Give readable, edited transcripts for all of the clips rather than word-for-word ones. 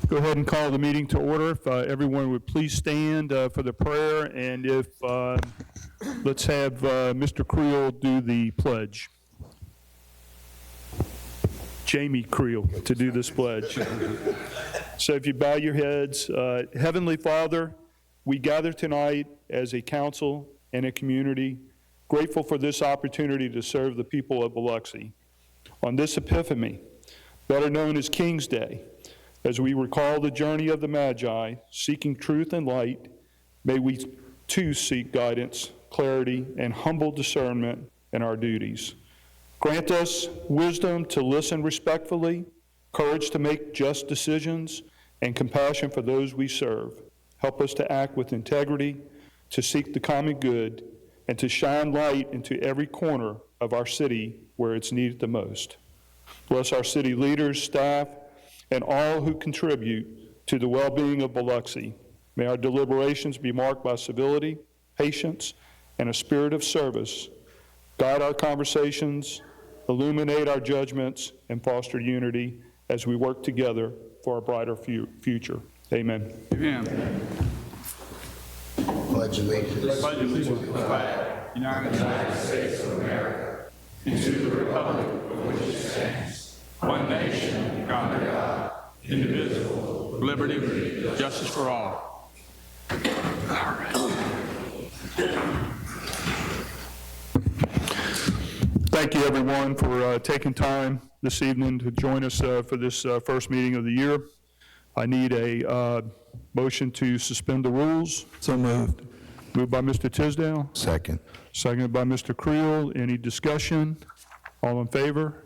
Go ahead and call the meeting to order. If everyone would please stand for the prayer, and if let's have Mr. Creel do the pledge. Jamie Creel to do this pledge. So if you bow your heads, Heavenly Father, we gather tonight as a council and a community, grateful for this opportunity to serve the people of Biloxi. On this Epiphany, better known as King's Day, as we recall the journey of the Magi, seeking truth and light, may we too seek guidance, clarity, and humble discernment in our duties. Grant us wisdom to listen respectfully, courage to make just decisions, and compassion for those we serve. Help us to act with integrity, to seek the common good, and to shine light into every corner of our city where it's needed the most. Bless our city leaders, staff, and all who contribute to the well-being of Biloxi. May our deliberations be marked by civility, patience, and a spirit of service. Guide our conversations, illuminate our judgments, and foster unity as we work together for a brighter future. Amen. Amen. Pledge allegiance. Pledge allegiance to the flag, United States of America, and to the republic for which it stands, one nation, under God, indivisible, with liberty, justice for all. All right. Thank you, everyone, for taking time this evening to join us for this first meeting of the year. I need a motion to suspend the rules. So moved. Moved by Mr. Tisdale. Second. Seconded by Mr. Creel. Any discussion? All in favor?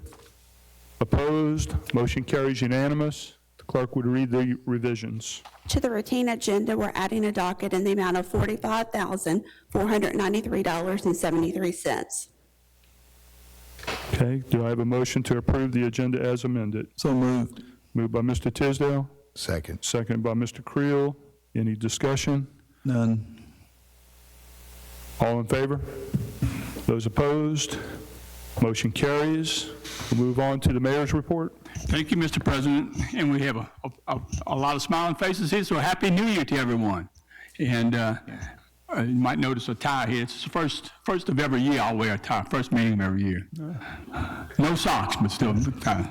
Opposed? Motion carries unanimous. The clerk would read the revisions. To the routine agenda, we're adding a docket in the amount of $45,493.73. Okay, do I have a motion to approve the agenda as amended? So moved. Moved by Mr. Tisdale. Second. Seconded by Mr. Creel. Any discussion? None. All in favor? Those opposed? Motion carries. We'll move on to the mayor's report. Thank you, Mr. President. And we have a lot of smiling faces here, so Happy New Year to everyone. And you might notice a tie here. It's the first of every year I'll wear a tie, first meeting of every year. No socks, but still a tie.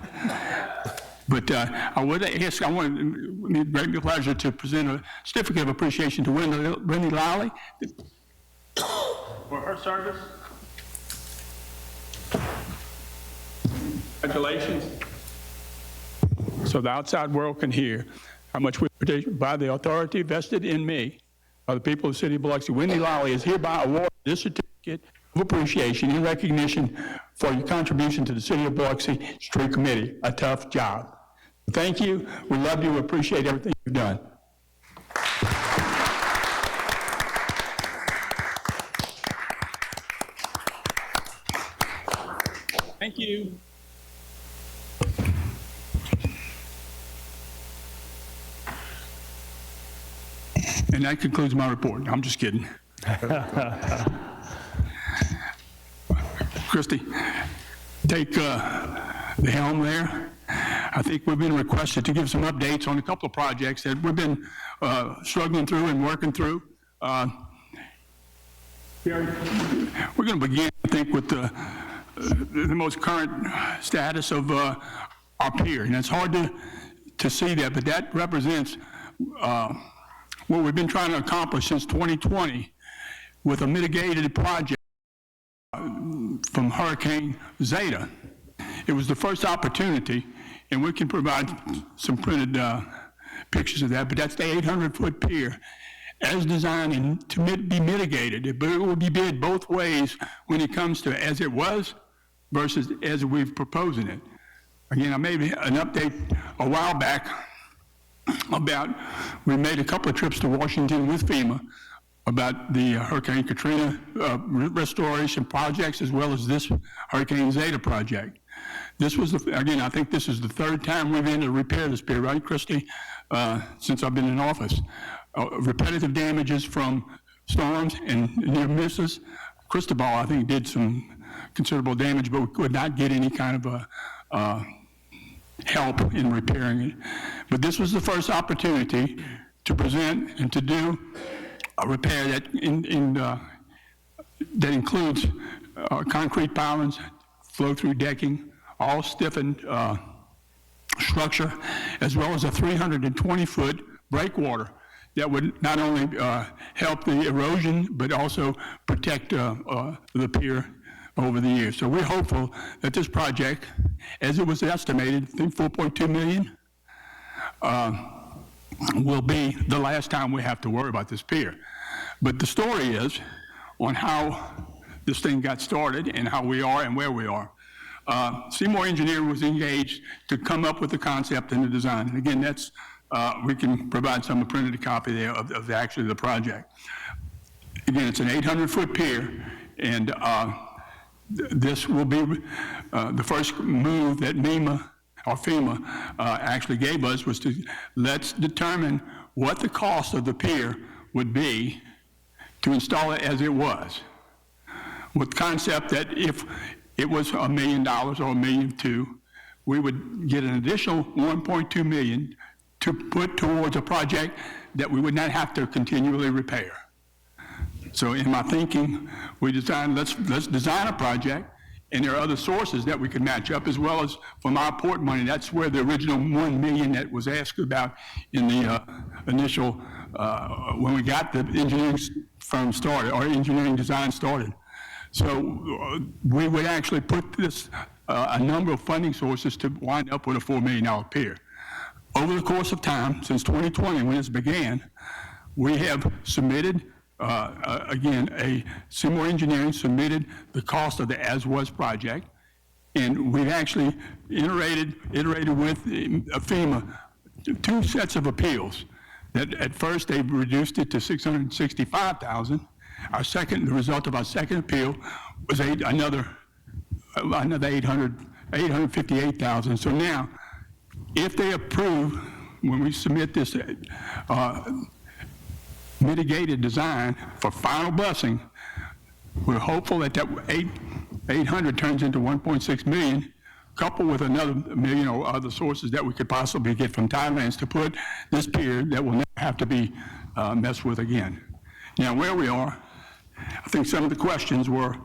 But I want a great pleasure to present a certificate of appreciation to Wendy Lally for her service. Congratulations. So the outside world can hear how much we appreciate by the authority vested in me by the people of the city of Biloxi. Wendy Lally is hereby awarded this certificate of appreciation in recognition for your contribution to the city of Biloxi Street Committee. A tough job. Thank you. We love you. We appreciate everything you've done. Thank you. And that concludes my report. I'm just kidding. Christy, take the helm there. I think we've been requested to give some updates on a couple of projects that we've been struggling through and working through. We're going to begin, I think, with the most current status of our pier. And it's hard to see that, but that represents what we've been trying to accomplish since 2020 with a mitigated project from Hurricane Zeta. It was the first opportunity, and we can provide some printed pictures of that, but that's the 800-foot pier as designed and to be mitigated. But it will be bid both ways when it comes to as it was versus as we've proposing it. Again, I made an update a while back about, we made a couple of trips to Washington with FEMA about the Hurricane Katrina restoration projects as well as this Hurricane Zeta project. This was, again, I think this is the third time we've had to repair this pier, right, Christy, since I've been in office. Repetitive damages from storms and near misses. Cristobal, I think, did some considerable damage, but we could not get any kind of a help in repairing it. But this was the first opportunity to present and to do a repair that that includes concrete pilings, flow-through decking, all stiffened structure, as well as a 320-foot breakwater that would not only help the erosion, but also protect the pier over the years. So we're hopeful that this project, as it was estimated, I think $4.2 million, will be the last time we have to worry about this pier. But the story is on how this thing got started and how we are and where we are. Seymour Engineering was engaged to come up with the concept and the design. And again, that's, we can provide some printed copy there of actually the project. Again, it's an 800-foot pier, and this will be the first move that FEMA actually gave us, was to let's determine what the cost of the pier would be to install it as it was, with the concept that if it was $1 million or $1.2 million, we would get an additional $1.2 million to put towards a project that we would not have to continually repair. So in my thinking, we designed, let's design a project, and there are other sources that we can match up, as well as from our port money. That's where the original $1 million that was asked about in the initial, when we got the engineering firm started, or engineering design started. So we would actually put this, a number of funding sources to wind up with a $4 million pier. Over the course of time, since 2020, when this began, we have submitted, again, Seymour Engineering submitted the cost of the as-was project, and we've actually iterated with FEMA 2 sets of appeals. That at first they reduced it to $665,000. The result of our second appeal was another $858,000. So now, if they approve, when we submit this mitigated design for final busing, we're hopeful that 800 turns into 1.6 million, coupled with another million or other sources that we could possibly get from Thailand to put this pier that will never have to be messed with again. Now, where we are, I think some of the questions were,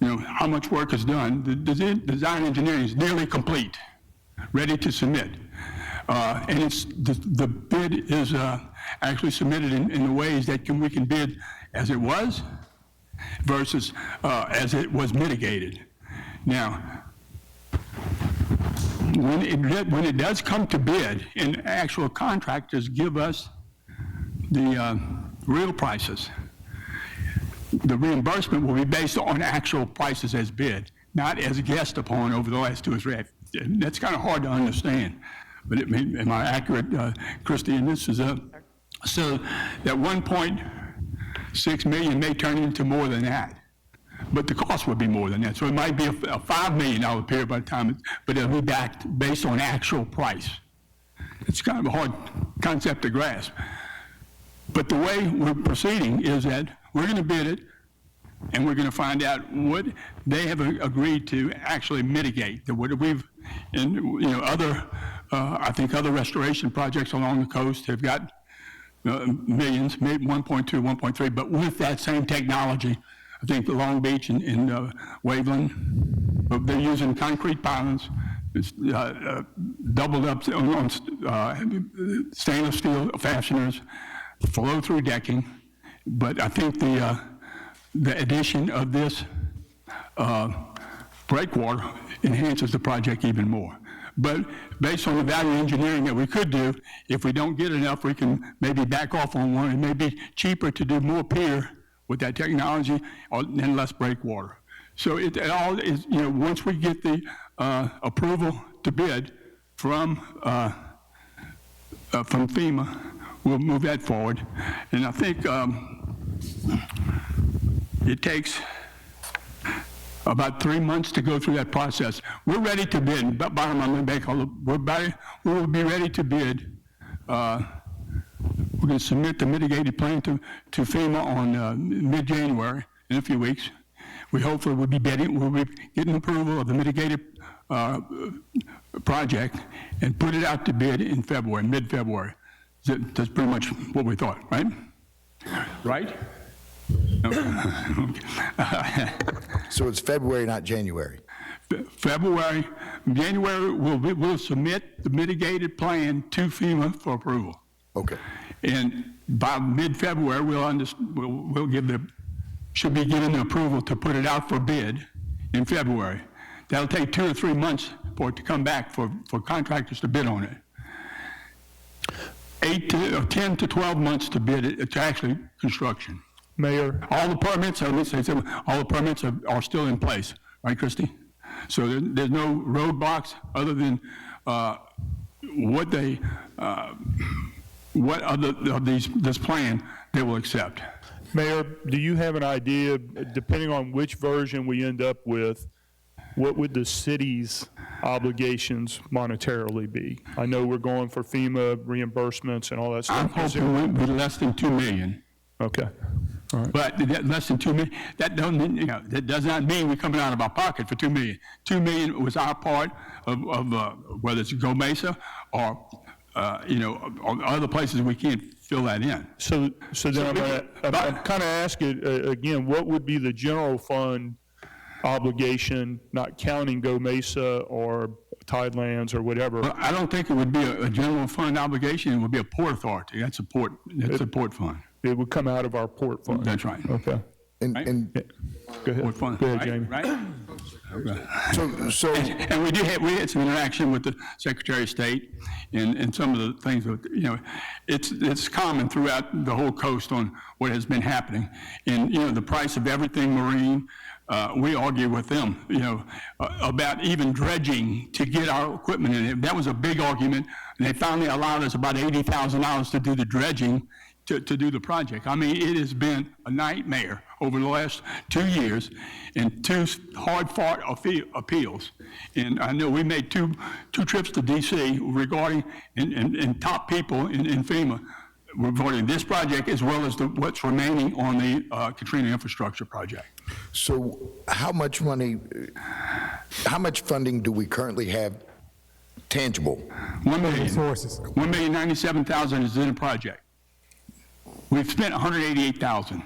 how much work is done. The design engineering is nearly complete, ready to submit. And it's the bid is actually submitted in the ways that we can bid as it was versus as it was mitigated. Now, when it does come to bid and actual contractors give us the real prices, the reimbursement will be based on actual prices as bid, not as guessed upon over the last 2 or 3 years. That's kind of hard to understand, but am I accurate, Christie? And this is so that 1.6 million may turn into more than that, but the cost would be more than that. So it might be a $5 million pier by the time, but it'll be backed based on actual price. It's kind of a hard concept to grasp. But the way we're proceeding is that we're going to bid it, and we're going to find out what they have agreed to actually mitigate. What we've, and other, I think other restoration projects along the coast have got millions, maybe 1.2, 1.3, but with that same technology, I think the Long Beach and Waveland, they're using concrete pilings. It's doubled up on stainless steel fasteners, flow-through decking. But I think the addition of this breakwater enhances the project even more. But based on the value engineering that we could do, if we don't get enough, we can maybe back off on one. It may be cheaper to do more pier with that technology and less breakwater. So it all is, once we get the approval to bid from FEMA, we'll move that forward. And I think it takes about 3 months to go through that process. We're ready to bid. Bottom line, we will be ready to bid. We're going to submit the mitigated plan to FEMA on mid-January, in a few weeks. We hopefully will be bidding. We'll be getting approval of the mitigated project and put it out to bid in February, mid-February. That's pretty much what we thought, right? Right? So it's February, not January. January, we'll submit the mitigated plan to FEMA for approval. Okay. And by mid-February, should be given the approval to put it out for bid in February. That'll take 2 or 3 months for it to come back for contractors to bid on it. 10 to 12 months to bid it, to actually construction. Mayor, All the permits, are still in place, right, Christie? So there's no roadblocks other than what of this plan they will accept. Mayor, do you have an idea, depending on which version we end up with, what would the city's obligations monetarily be? I know we're going for FEMA reimbursements and all that I'm stuff. Is hoping there- it will be less than $2 million. Okay, all right. But less than $2 million, that does not mean we're coming out of our pocket for $2 million. $2 million was our part of whether it's Go Mesa or, or other places we can't fill that in. So then I'm kind of asking, again, what would be the general fund obligation, not counting Go Mesa or Tidelands or whatever? Well, I don't think it would be a general fund obligation. It would be a port authority. That's a port fund. It would come out of our port fund? That's right. Okay. And Go ahead. Port fund, Go ahead, right? Jamie. Right? Okay. so And we had some interaction with the Secretary of State and some of the things that, it's common throughout the whole coast on what has been happening. And, the price of everything marine, we argue with them, about even dredging to get our equipment in it. That was a big argument, and they finally allowed us about $80,000 to do the dredging to do the project. I mean, it has been a nightmare over the last 2 years and 2 hard-fought appeals. And I know we made two trips to D.C. regarding, and top people in FEMA regarding this project as well as what's remaining on the Katrina infrastructure project. So how much funding do we currently have tangible? $1 million. Sources. $1,097,000 is in the project. We've spent $188,000.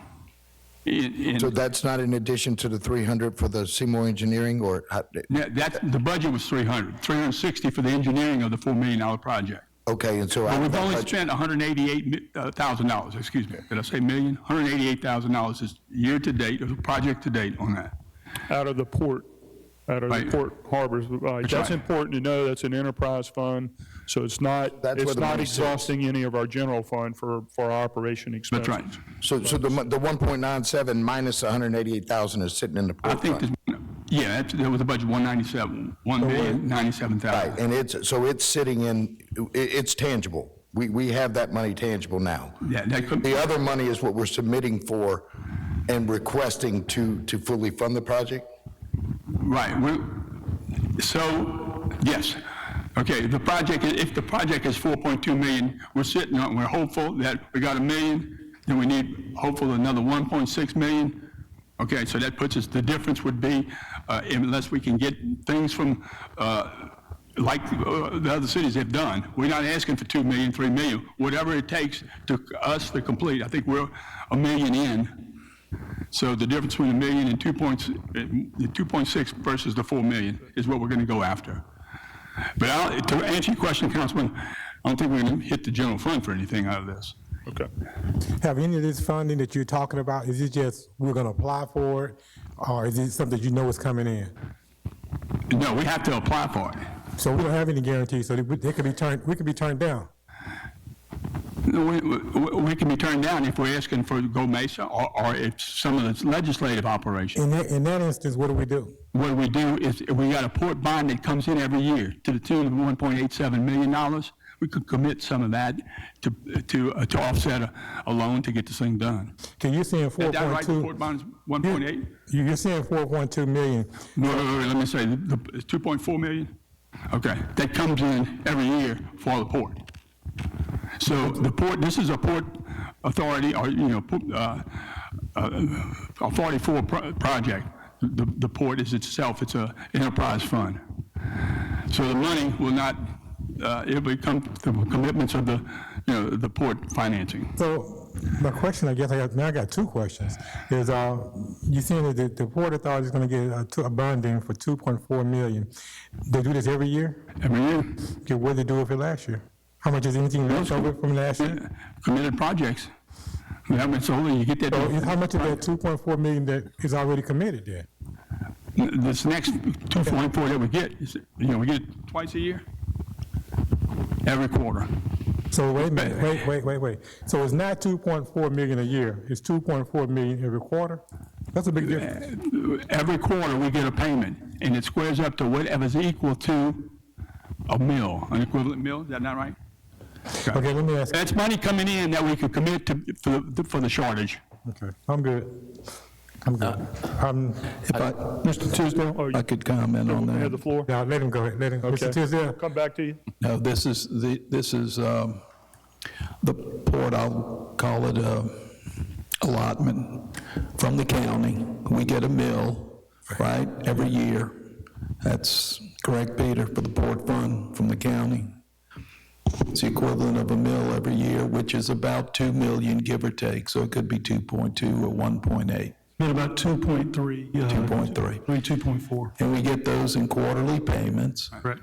So that's not in addition to the 300 for the Seymour Engineering, or? The budget was $360 for the engineering of the $4 million project. Okay, and so. But out of we've that only budget- spent $188,000, excuse me. Did I say million? $188,000 is year to date, or project to date on that. Out of the port, Right. port harbors. That's right. important to know. That's an enterprise fund, so it's not That's where the money sits. exhausting any of our general fund for our operation expenses. That's right. So the 1.97 minus 188,000 is sitting in the I port think, fund. there was a budget 197, $1,097,000. Right, and it's sitting in, it's tangible. We have that money tangible now. Yeah, that could, The other money is what we're submitting for and requesting to fully fund the project? right. So, yes. Okay, if the project is 4.2 million, we're hopeful that we got $1 million, then we need hopeful another 1.6 million. Okay, so that puts us, the difference would be, unless we can get things from, like the other cities have done. We're not asking for 2 million, 3 million, whatever it takes to us to complete. I think we're $1 million in. So the difference between $1 million and 2.6 versus the 4 million is what we're going to go after. But to answer your question, Councilman, I don't think we're going to hit the general fund for anything out of this. Okay. Have any of this funding that you're talking about, is it just we're going to apply for it, or is it something you know is coming in? No, we have to apply for it. So we don't have any guarantees, so we could be turned down. No, we can be turned down if we're asking for Go Mesa or if some of the legislative operation. In that instance, what do we do? What we do is we got a port bond that comes in every year to the tune of $1.87 million. We could commit some of that to offset a loan to get this thing done. Can you saying Is that right? The 4.2? port bond is 1.8? You're saying 4.2 million. No, let me say, it's 2.4 million? Okay, that comes in every year for the port. So the port, this is a port authority, or, a 44 project. The port is itself, it's an enterprise fund. So the money will not, it will come through commitments of the, the port financing. So my question, I guess, I got two questions. Is you saying that the Port Authority is going to get a bonding for $2.4 million. They do this every year? Every year. Okay, what did they do it for last year? How much is anything left over from last year? Committed projects. That means only you get that. So how much of that $2.4 million that is already committed then? This next 2.4 that we get, is, we get it twice a year, every quarter. So wait a minute, wait. So it's not 2.4 million a year, it's 2.4 million every quarter? That's a big difference. Every quarter we get a payment, and it squares up to whatever's equal to a mill, an equivalent mill. Is that not right? Okay, let me ask. That's money coming in that we could commit to for the shortage. Okay, I'm good. If I, Mr. Tisdale, or I could comment on you have the that. floor? Now, let him go ahead, let him. Okay. Mr. Tisdale? Come back to you. No, this is the port, I'll call it allotment from the county. We get a mill, right, every year. That's correct, Peter, for the port fund from the county. It's the equivalent of a mill every year, which is about 2 million, give or take. So it could be 2.2 or 1.8. Been about 2.3. 2.3. 2.4. And we get those in quarterly payments. Correct.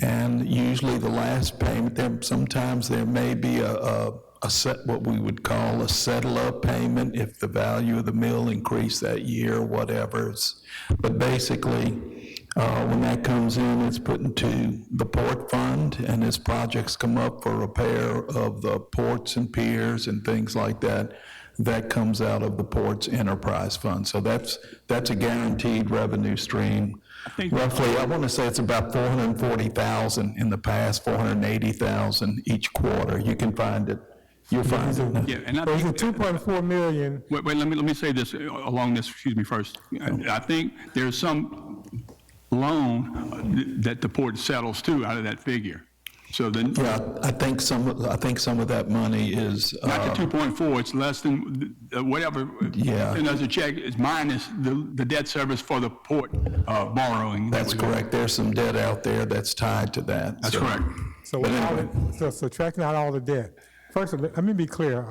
And usually the last payment, sometimes there may be a set, what we would call a settle-up payment if the value of the mill increased that year, whatever. But basically, when that comes in, it's put into the port fund, and as projects come up for repair of the ports and piers and things like that, that comes out of the port's enterprise fund. So that's a guaranteed revenue stream. Roughly, I want to say it's about 440,000 in the past, 480,000 each quarter. You can find it. You'll find it. Yeah, and I So is think, it 2.4 million? wait, let me say this along this. Excuse me first. I think there's some loan that the port settles too out of that figure. So then, Yeah, I think some of that money is, not the 2.4, it's less than whatever. Yeah. And as a check, it's minus the debt service for the port borrowing. that's correct. There's some debt out there that's tied to that. That's So- correct. So, so subtracting out all the debt. First, let me be clear.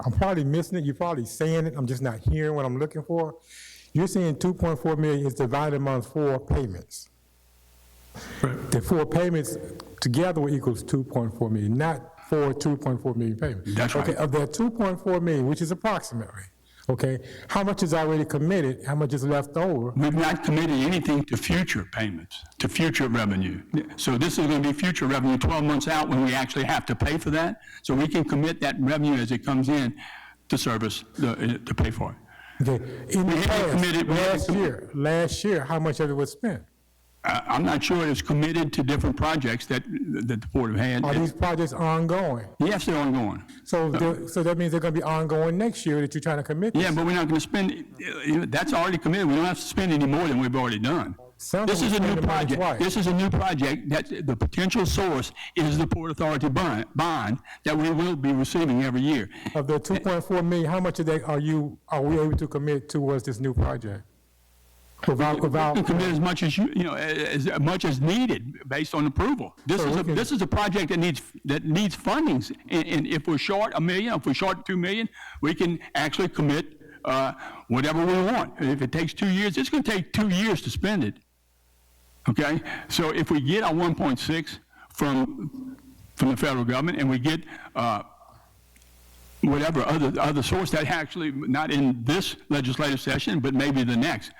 I'm probably missing it. You're probably saying it. I'm just not hearing what I'm looking for. You're saying 2.4 million is divided among 4 payments. The 4 payments together equals 2.4 million, not 2.4 million payments. That's right. Okay, of that 2.4 million, which is approximately, okay, how much is already committed? How much is left over? We've not committed anything to future payments, to future revenue. So this is going to be future revenue 12 months out when we actually have to pay for that. So we can commit that revenue as it comes in to service, to pay for it. Okay, in the We haven't committed- we haven't past last year, how much of it was spent? I'm not sure it's committed to different projects that the port have Are had. these projects ongoing? Yes, they're ongoing. So that means they're gonna be ongoing next year that you're trying to commit? Yeah, but we're not going to spend, that's already committed. We don't have to spend any more than we've already done. Some This of is them a new spend the money project. twice. This is a new project that the potential source is the Port Authority bond that we will be receiving every year. Of the 2.4 million, how much of that are we able to commit towards this new project? You can commit as much as as much as needed based on approval. This is a project that needs fundings. And if we're short $1 million, if we're short $2 million, we can actually commit whatever we want. If it takes 2 years, it's going to take 2 years to spend it. Okay, so if we get our 1.6 from the federal government, and we get whatever other source that actually not in this legislative session, but maybe the next.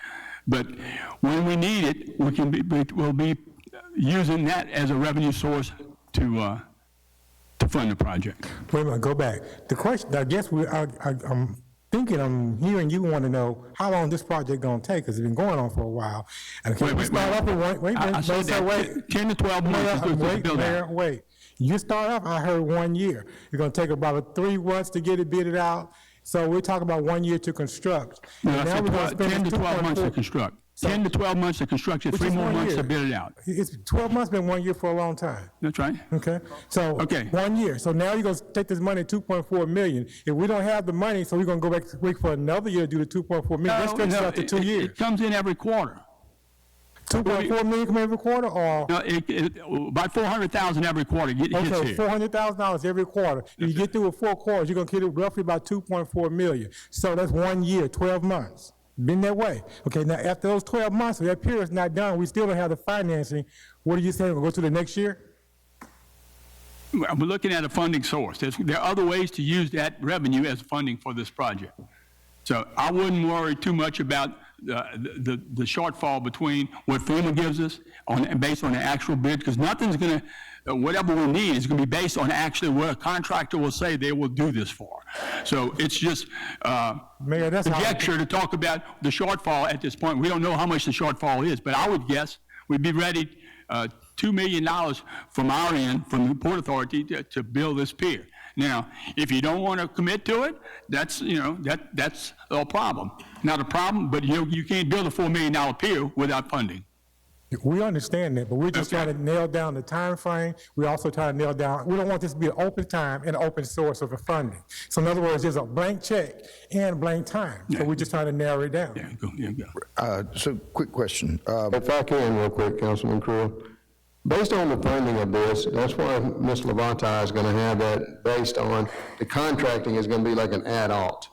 But when we need it, we'll be using that as a revenue source to fund the project. Wait a minute, go back. The question, I guess I'm hearing you want to know how long this project gonna take, because it's been going on for a while. And can we start off with wait a I minute, said that wait. 10 to 12 months is Mayor, to build that. wait. You start off, I heard 1 year. You're gonna take about 3 months to get it bidded out. So we're talking about 1 year to construct. No, And I now said we're gonna spend 10 to 12 months to 2.4. construct. 10 to 12 months to construction, Which 3 is more 1 months year. to bid it out. It's 12 months, been 1 year for a long time. That's right. Okay, so Okay. 1 year. So now you're gonna take this money, 2.4 million. If we don't have the money, so we're gonna go back to wait for another year to do the 2.4 million. That stretches out to 2 years. It comes in every quarter. 2.4 million come every quarter, or? No, about 400,000 every quarter hits Okay, here. $400,000 every quarter. If you get through with 4 quarters, you're gonna get it roughly about 2.4 million. So that's 1 year, 12 months. Been that way. Okay, now after those 12 months, if that period's not done, we still don't have the financing. What are you saying, we'll go to the next year? We're looking at a funding source. There are other ways to use that revenue as funding for this project. So I wouldn't worry too much about the shortfall between what FEMA gives us based on the actual bid, because nothing's going to, whatever we need is going to be based on actually what a contractor will say they will do this for. So it's just Mayor, that's how- conjecture to talk about the shortfall at this point. We don't know how much the shortfall is, but I would guess we'd be ready $2 million from our end, from the Port Authority, to build this pier. Now, if you don't want to commit to it, that's, that's a problem. Not a problem, but you can't build a $4 million pier without funding. We understand that, but we're just trying to nail down the time frame. We also try to nail down, we don't want this to be an open time and an open source of the funding. So in other words, there's a blank check and blank time. So we're just trying to narrow it down. Go. So, quick question. If I can, real quick, Councilman Creel. Based on the funding of this, that's why Ms. Levante is going to have that based on the contracting is going to be like an ad-alt.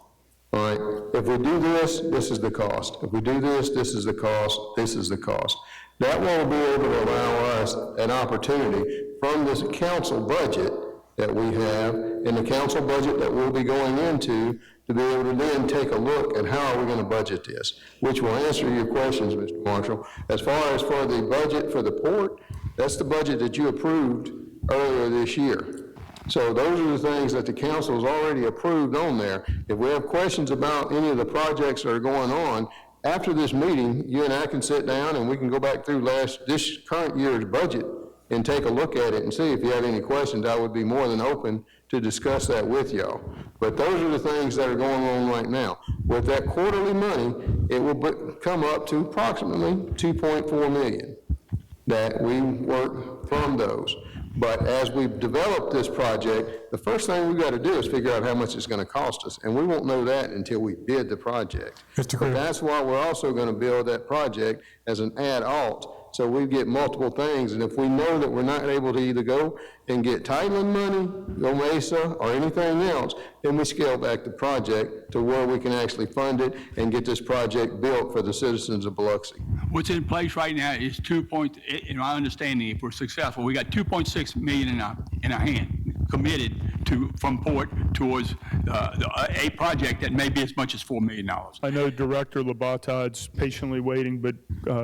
All right? If we do this, this is the cost. If we do this, this is the cost, this is the cost. That will be able to allow us an opportunity from this council budget that we have and the council budget that we'll be going into to be able to then take a look at how are we going to budget this, which will answer your questions, Mr. Marshall. As far as for the budget for the port, that's the budget that you approved earlier this year. So those are the things that the council has already approved on there. If we have questions about any of the projects that are going on, after this meeting, you and I can sit down and we can go back through this current year's budget and take a look at it and see if you have any questions. I would be more than open to discuss that with y'all. But those are the things that are going on right now. With that quarterly money, it will come up to approximately 2.4 million that we work from those. But as we've developed this project, the first thing we've got to do is figure out how much it's going to cost us. And we won't know that until we bid the project. Mr. But Creel. that's why we're also going to build that project as an ad-alt. So we get multiple things. And if we know that we're not able to either go and get titling money, go Mesa, or anything else, then we scale back the project to where we can actually fund it and get this project built for the citizens of Biloxi. What's in place right now is in my understanding, if we're successful, we got 2.6 million in our hand, committed from Port towards a project that may be as much as $4 million. I know Director Labatad's patiently waiting, but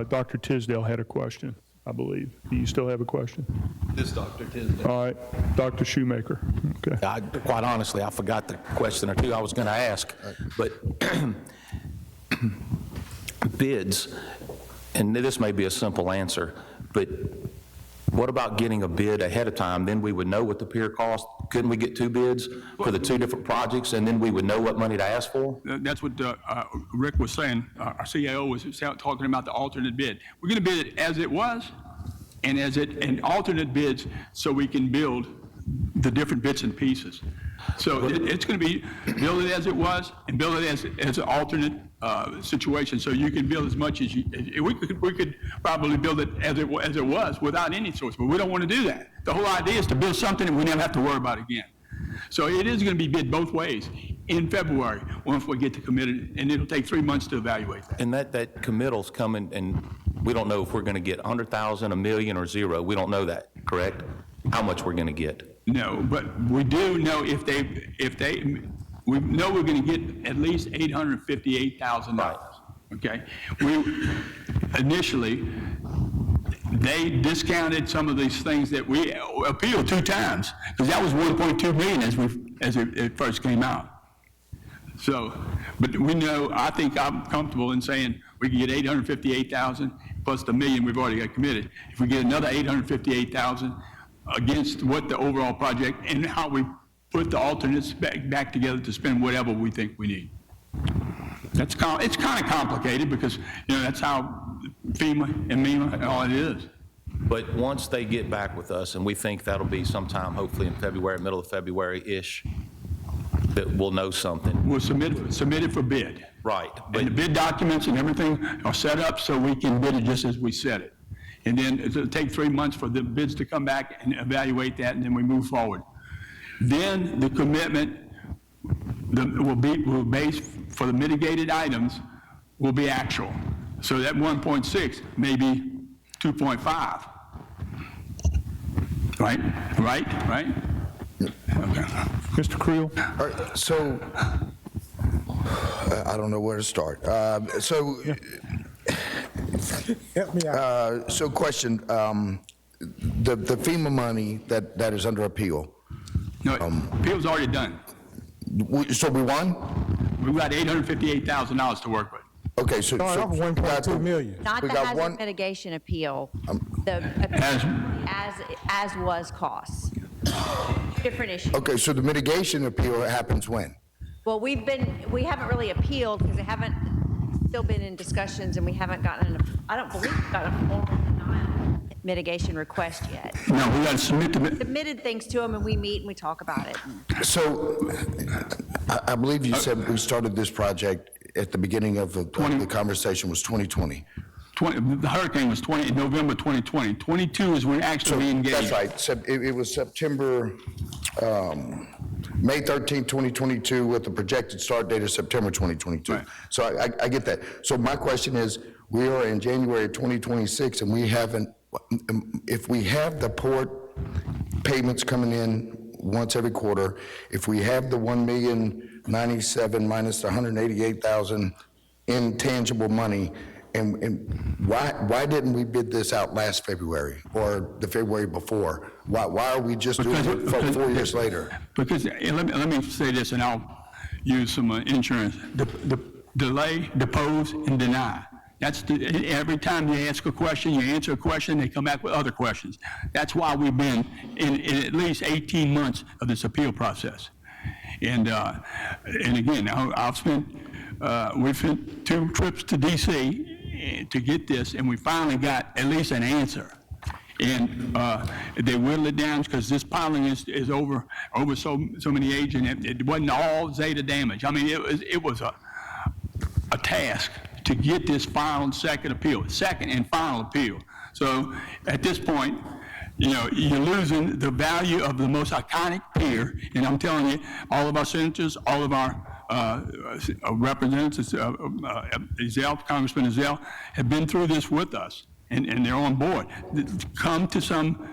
Dr. Tisdale had a question, I believe. Do you still have a question? This Dr. Tisdale. All right, Dr. Shoemaker. Okay. Quite honestly, I forgot the question or two I was going to ask, but bids, and this may be a simple answer, but what about getting a bid ahead of time? Then we would know what the pier cost. Couldn't we get 2 bids for the 2 different projects, and then we would know what money to ask for? That's what Rick was saying. Our CAO was talking about the alternate bid. We're going to bid it as it was, and alternate bids so we can build the different bits and pieces. So it's going to be build it as it was and build it as an alternate situation. So you can build as much as we could probably build it as it was without any source, but we don't want to do that. The whole idea is to build something that we never have to worry about again. So it is going to be bid both ways in February once we get to committed, and it'll take 3 months to evaluate that. And that committal's coming, and we don't know if we're going to get 100,000, 1 million, or 0. We don't know that, correct? How much we're going to get? No, but we do know we know we're going to get at least $858,000. Okay, initially they discounted some of these things that we appealed 2 times because that was 1.2 million as it first came out. So, but we know, I think I'm comfortable in saying we can get 858,000 plus the million we've already got committed. If we get another 858,000 against what the overall project and how we put the alternates back together to spend whatever we think we need. It's kind of complicated because, that's how FEMA and MEMA and all it is. But once they get back with us, and we think that'll be sometime hopefully in February, middle of February-ish, that we'll know something. We'll submit it for bid. Right, but And the bid documents and everything are set up so we can bid it just as we said it. And then it'll take 3 months for the bids to come back and evaluate that, and then we move forward. Then the commitment will base for the mitigated items will be actual. So that 1.6 may be 2.5. Right? Okay. Mr. Creel? All right, so, I don't know where to start. Help me out. So question, the FEMA money that is under appeal, No, appeal's already done. so we won? We've got $858,000 to work with. Okay, so. Started off with 1.2 million. Not We the got hazard one- mitigation appeal, the as was costs. Different issue. Okay, so the mitigation appeal happens when? Well, we haven't really appealed because they haven't still been in discussions and we haven't gotten, I don't believe we've got a formal denial mitigation request yet. No, we got to submit the, Submitted things to them and we meet and we talk about it. So, I believe you said we started this project at the beginning of the conversation was 2020. the hurricane was November 2020. 22 is when actually we engaged. That's right. It was September, May 13, 2022, with the projected start date of September 2022. Right. So I get that. So my question is, we are in January 2026, and we haven't, if we have the port payments coming in once every quarter, if we have the $1,097,000 minus the $188,000 intangible money, and why didn't we bid this out last February or the February before? Why are we just doing it 4 years later? Because, let me say this, and I'll use some insurance. The delay, depose, and deny. That's every time you ask a question, you answer a question, they come back with other questions. That's why we've been in at least 18 months of this appeal process. And again, we've spent 2 trips to DC to get this, and we finally got at least an answer. And they whittled it down because this piling is over so many age, and it wasn't all Zeta damage. I mean, it was a task to get this second and final appeal. So at this point, you're losing the value of the most iconic pier, and I'm telling you, all of our senators, all of our representatives, Congressman Ezell, have been through this with us, and they're on board. Come to some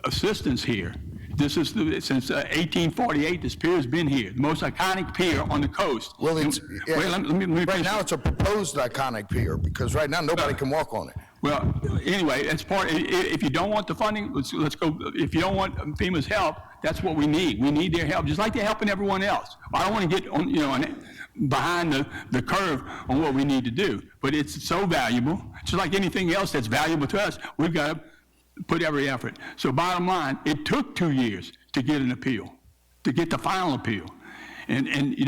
assistance here. This is since 1848. This pier has been here, the most iconic pier on the coast. Well, it's, Wait, let me right finish. now it's a proposed iconic pier, because right now nobody can walk on it. Well, anyway, it's part. If you don't want the funding, let's go. If you don't want FEMA's help, that's what we need. We need their help, just like they're helping everyone else. I don't want to get behind the curve on what we need to do, but it's so valuable. Just like anything else that's valuable to us, we've got to put every effort. So bottom line, it took 2 years to get an appeal, to get the final appeal. And we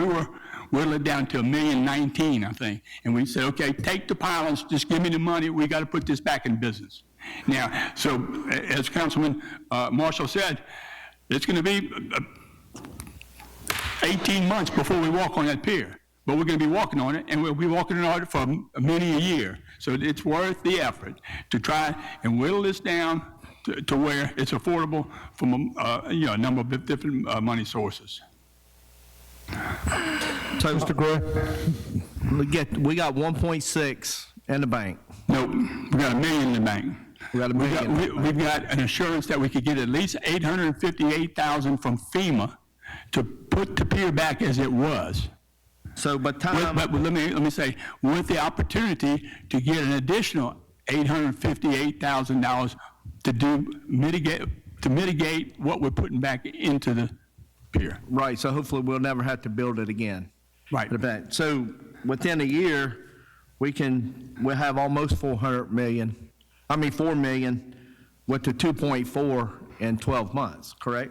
were whittled it down to $1,019,000, I think. And we said, okay, take the pilings, just give me the money, we got to put this back in business. Now, so as Councilman Marshall said, it's going to be 18 months before we walk on that pier. But we're going to be walking on it, and we'll be walking on it for many a year. So it's worth the effort to try and whittle this down to where it's affordable from a number of different money sources. So, Mr. Gray, we got 1.6 in the bank. Nope, we got $1 million in the bank. We got $1 million. We've got an assurance that we could get at least $858,000 from FEMA to put the pier back as it was. So, but time. But let me say, with the opportunity to get an additional $858,000 to mitigate what we're putting back into the pier. Right, so hopefully we'll never have to build it again. Right. So within a year, we'll have almost $4 million with the 2.4 in 12 months, correct?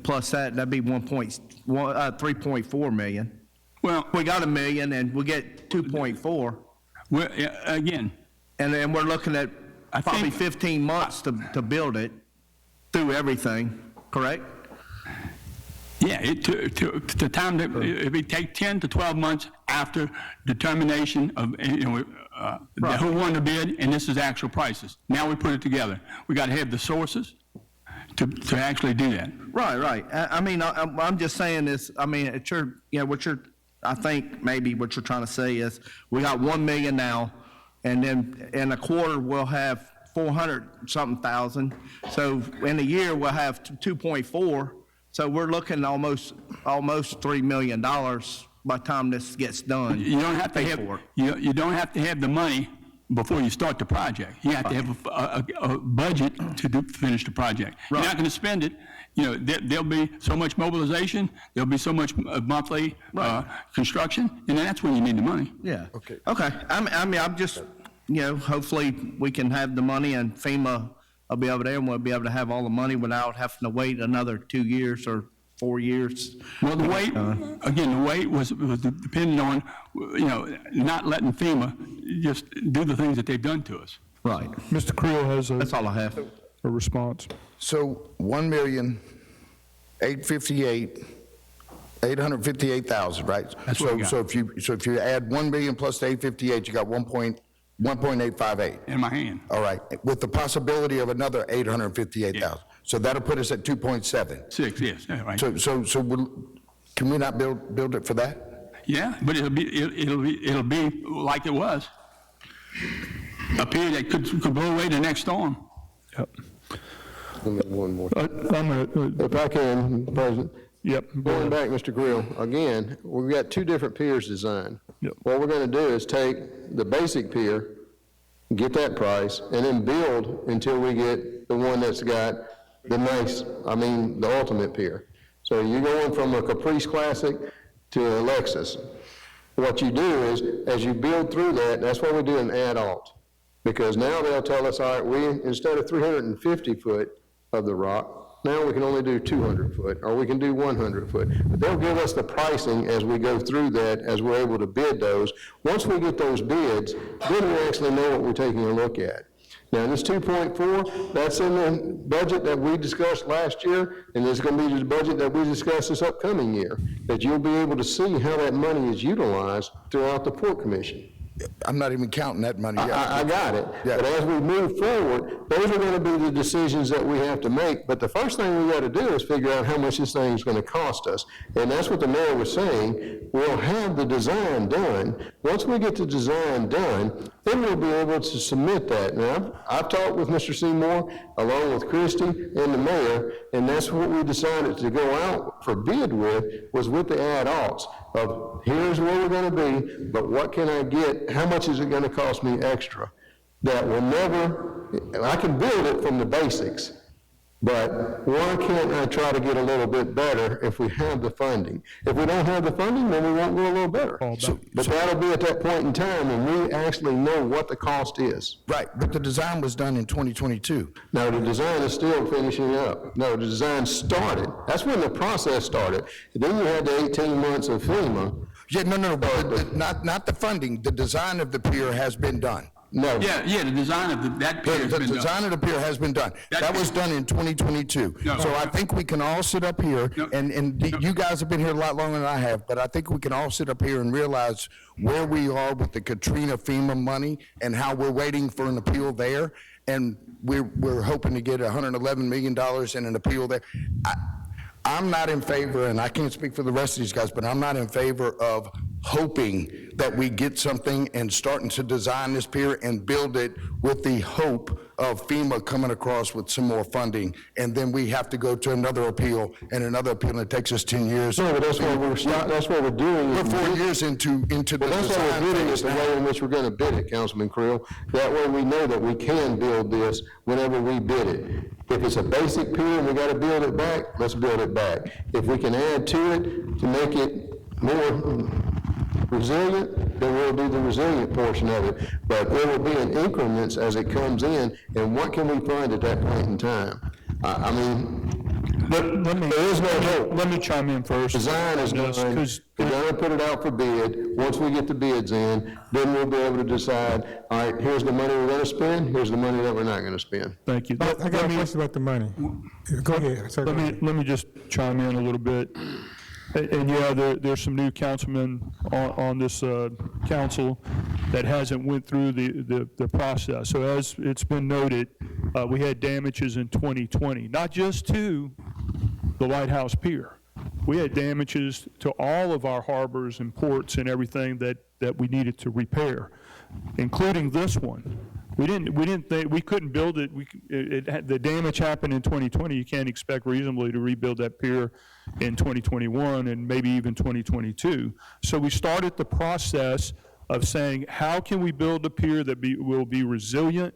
Plus that'd be 3.4 million. Well, We got $1 million and we get 2.4. again, And then we're looking at probably think- 15 months to build it through everything, correct? Yeah, the time that, it would take 10 to 12 months after determination of, who won the bid, and this is actual prices. Now we put it together. We got to have the sources to actually do that. Right. I mean, I'm just saying this, I mean, I think maybe what you're trying to say is, we got 1 million now, and then in a quarter, we'll have 400-something thousand. So in a year, we'll have 2.4. So we're looking almost $3 million by the time this gets done. You don't have to have, you don't have to have the money before you start the project. You have to have a budget to finish the project. You're not going to spend it. There'll be so much mobilization, there'll be so much monthly construction, and then that's when you need the money. Yeah. Okay. I mean, I'm just, hopefully we can have the money and FEMA will be over there and we'll be able to have all the money without having to wait another 2 years or 4 years. Well, the wait, again, the wait was dependent on, not letting FEMA just do the things that they've done to us. Right. Mr. Creel has That's all I have. a response. So 858,000, right? That's what we got. So if you add 1 million plus the 858, you got 1.858. In my hand. All right, with the possibility of another 858,000. Yeah. So that'll put us at 2.7. 6, yes, yeah, right. So can we not build it for that? Yeah, but it'll be like it was. A pier that could blow away the next storm. Yep. One more. I'm going If I can, President. Yep. Going back, Mr. Grill, again, we've got 2 different piers designed. Yep. What we're going to do is take the basic pier, get that price, and then build until we get the one that's got the ultimate pier. So you're going from a Caprice Classic to a Lexus. What you do is, as you build through that, that's why we do an add-alt. Because now they'll tell us, all right, instead of 350 foot of the rock, now we can only do 200 foot, or we can do 100 foot. But they'll give us the pricing as we go through that, as we're able to bid those. Once we get those bids, then we actually know what we're taking a look at. Now, this 2.4, that's in the budget that we discussed last year, and it's going to be the budget that we discuss this upcoming year, that you'll be able to see how that money is utilized throughout the Port Commission. I'm not even counting that money yet. I got it. Yeah. But as we move forward, those are going to be the decisions that we have to make. But the first thing we got to do is figure out how much this thing is going to cost us. And that's what the mayor was saying. We'll have the design done. Once we get the design done, then we'll be able to submit that. Now, I've talked with Mr. Seymour, along with Christie and the mayor, and that's what we decided to go out for bid with the add-alts of here's where we're going to be, but what can I get? How much is it going to cost me extra? That will never, I can build it from the basics, but why can't I try to get a little bit better if we have the funding? If we don't have the funding, then we won't go a little better. But that'll be at that point in time when we actually know what the cost is. Right, but the design was done in 2022. No, the design is still finishing up. No, the design started. That's when the process started. Then you had the 18 months of FEMA. Yeah, no, but not the funding. The design of the pier has been done. No. Yeah, the design of that pier has The been done. design of the pier has been done. That was done in 2022. No. So I think we can all sit up here, No. and you guys have been here a lot longer than I have, but I think we can all sit up here and realize where we are with the Katrina FEMA money and how we're waiting for an appeal there, and we're hoping to get $111 million in an appeal there. I'm not in favor, and I can't speak for the rest of these guys, but I'm not in favor of hoping that we get something and starting to design this pier and build it with the hope of FEMA coming across with some more funding, and then we have to go to another appeal, and it takes us 10 years. No, but that's what we're doing. We're 4 years into the design That's what we're doing, is phase the now. way in which we're going to bid it, Councilman Creel. That way we know that we can build this whenever we bid it. If it's a basic pier and we got to build it back, let's build it back. If we can add to it to make it more resilient, then we'll do the resilient portion of it. But there will be in increments as it comes in, and what can we find at that point in time? I mean, There is no hope. Let me chime in first. Design is done, we're gonna put it out for bid. Once we get the bids in, then we'll be able to decide, all right, here's the money we're gonna spend, here's the money that we're not gonna spend. Thank you. I got a question about the money. Go ahead, sir. Let me just chime in a little bit. And yeah, there's some new councilmen on this council that hasn't went through the process. So as it's been noted, we had damages in 2020, not just to the Lighthouse Pier. We had damages to all of our harbors and ports and everything that we needed to repair, including this one. We didn't think, we couldn't build it. The damage happened in 2020. You can't expect reasonably to rebuild that pier in 2021 and maybe even 2022. So we started the process of saying, how can we build a pier that will be resilient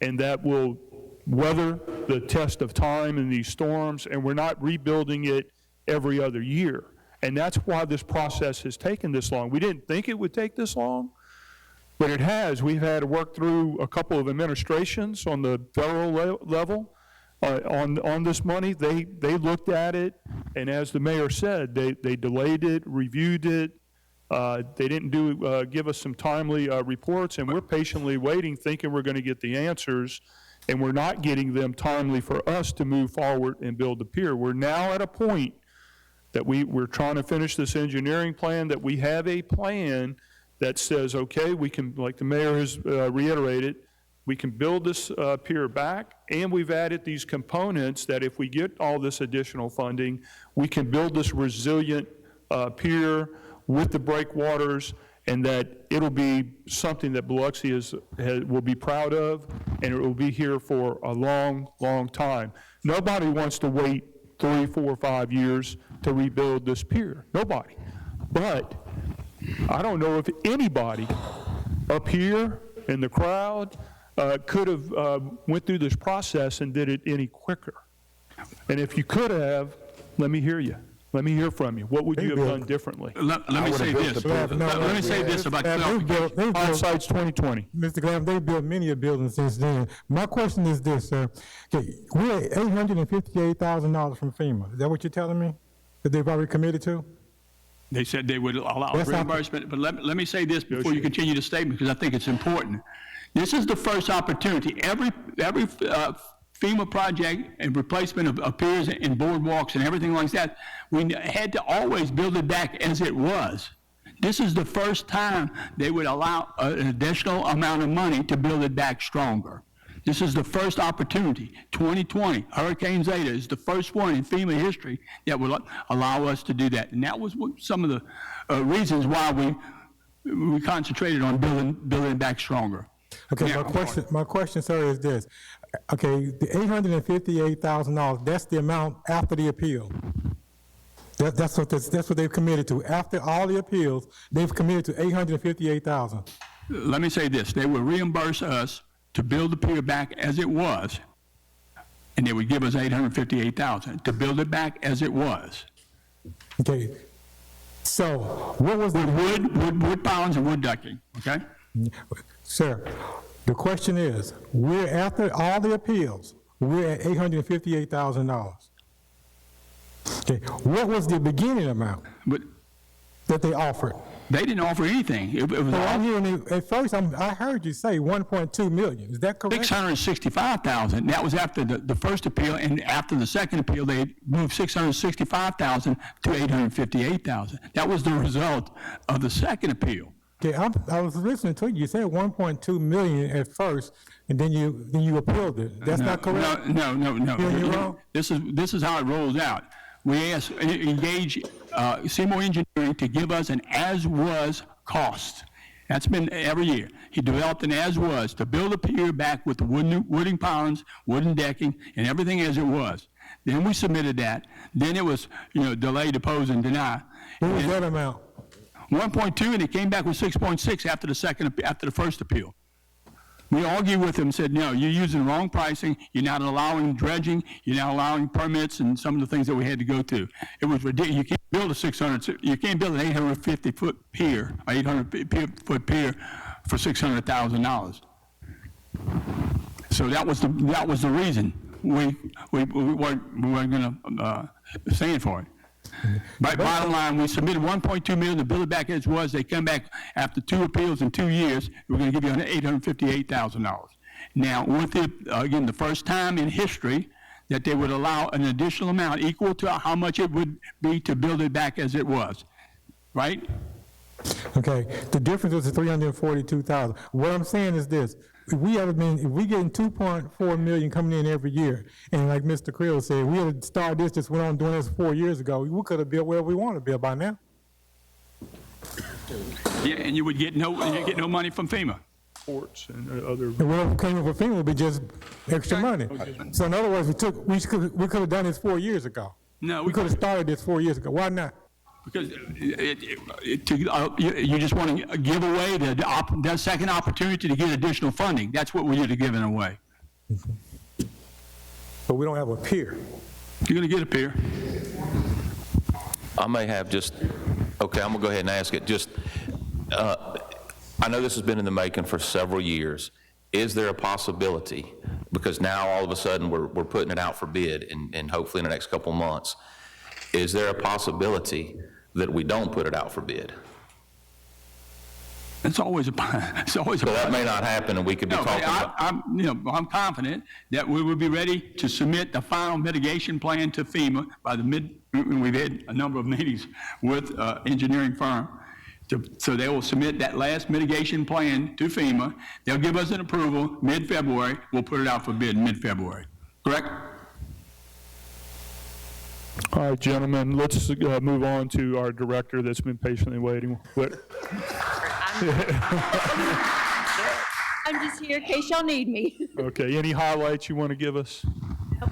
and that will weather the test of time and these storms, and we're not rebuilding it every other year. And that's why this process has taken this long. We didn't think it would take this long, but it has. We've had to work through a couple of administrations on the federal level on this money. They looked at it, and as the mayor said, they delayed it, reviewed it. They didn't give us some timely reports, and we're patiently waiting, thinking we're going to get the answers, and we're not getting them timely for us to move forward and build the pier. We're now at a point that we're trying to finish this engineering plan, that we have a plan that says, okay, we can, like the mayor has reiterated, we can build this pier back, and we've added these components that if we get all this additional funding, we can build this resilient pier with the breakwaters, and that it'll be something that Biloxi will be proud of, and it will be here for a long, long time. Nobody wants to wait 3, 4, 5 years to rebuild this pier. Nobody. But I don't know if anybody up here in the crowd could have went through this process and did it any quicker. And if you could have, let me hear you. Let me hear from you. What would you have done differently? Let me say this. Let me say this about clarification. Hindsight's 2020. Mr. Graham, they've built many a building since then. My question is this, sir. Okay, we're at $858,000 from FEMA. Is that what you're telling me? That they've already committed to? They said they would allow That's not- reimbursement, but let me say this before you continue the statement, because I think it's important. This is the first opportunity. Every FEMA project and replacement of piers and boardwalks and everything like that, we had to always build it back as it was. This is the first time they would allow an additional amount of money to build it back stronger. This is the first opportunity. 2020, Hurricane Zeta is the first one in FEMA history that would allow us to do that. And that was some of the reasons why we concentrated on building it back stronger. Okay, Now, my question, sir, is this. Okay, the $858,000, that's the amount after the appeal. That's what they've committed to. After all the appeals, they've committed to $858,000. Let me say this. They will reimburse us to build the pier back as it was, and they would give us $858,000 to build it back as it was. Okay, so what was the Wood pilings and wood ducting, okay? Sir, the question is, we're after all the appeals, we're at $858,000. Okay, what was the beginning amount But that they offered? they didn't offer anything. It was So I'm all hearing, at first, I heard you say 1.2 million, is that correct? $665,000. That was after the first appeal, and after the second appeal, they moved $665,000 to $858,000. That was the result of the second appeal. Okay, I was listening to you, you said 1.2 million at first, and then you appealed it, that's not correct? No. You're wrong? This is how it rolls out. We engage Seymour Engineering to give us an as-was cost. That's been every year. He developed an as-was to build a pier back with the wooden pilings, wooden decking, and everything as it was. Then we submitted that. Then it was, delay, depose, and deny. What was that amount? 1.2, and it came back with 6.6 after the first appeal. We argued with them, said, no, you're using the wrong pricing, you're not allowing dredging, you're not allowing permits, and some of the things that we had to go through. It was ridiculous. You can't build you can't build an 850-foot pier, or 800-foot pier for $600,000. So that was the reason. we weren't going to stand for it. But bottom line, we submitted 1.2 million to build it back as was. They come back after 2 appeals in 2 years. We're going to give you $858,000. Now, with it, again, the first time in history that they would allow an additional amount equal to how much it would be to build it back as it was, right? Okay, the difference was the 342,000. What I'm saying is this: if we getting 2.4 million coming in every year, and like Mr. Creel said, we had started this, just went on doing this 4 years ago. We could have built where we want to build by now. Yeah, and you would get no money from FEMA. Ports and other. And whatever came up with FEMA would be just extra money. So in other words, we could have done this 4 years ago. No, we could have started this 4 years ago. Why not? Because you just want to give away the second opportunity to get additional funding. That's what we are giving away. But we don't have a pier. You're going to get a pier. I may have just, okay, I'm going to go ahead and ask it. Just, I know this has been in the making for several years. Is there a possibility, because now all of a sudden we're putting it out for bid and hopefully in the next couple of months, is there a possibility that we don't put it out for bid? It's always a So that may not happen, and we could be talking about. I'm confident that we will be ready to submit the final mitigation plan to FEMA by the we've had a number of meetings with engineering firm. So they will submit that last mitigation plan to FEMA. They'll give us an approval mid-February. We'll put it out for bid mid-February. Correct? All right, gentlemen, let's move on to our director that's been patiently waiting. I'm just here in case y'all need me. Okay, any highlights you want to give us?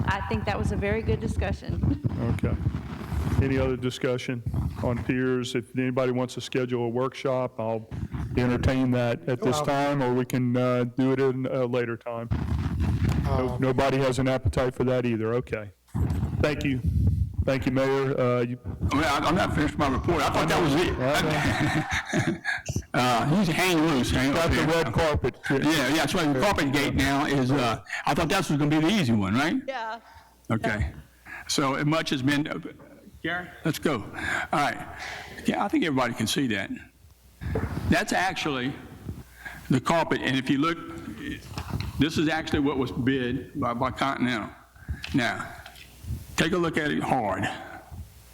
I think that was a very good discussion. Okay. Any other discussion on piers? If anybody wants to schedule a workshop, I'll entertain that at this time, or we can do it in a later time. Nobody has an appetite for that either. Okay. Thank you. Thank you, Mayor. I'm not finished my report. I thought that was it. He's hanging loose. Got the red carpet. Yeah, that's right. The carpet gate now is, I thought that was going to be the easy one, right? Yeah. Okay. So much has been, Gary, let's go. All right. Yeah, I think everybody can see that. That's actually the carpet. And if you look, this is actually what was bid by Continental. Now, take a look at it hard.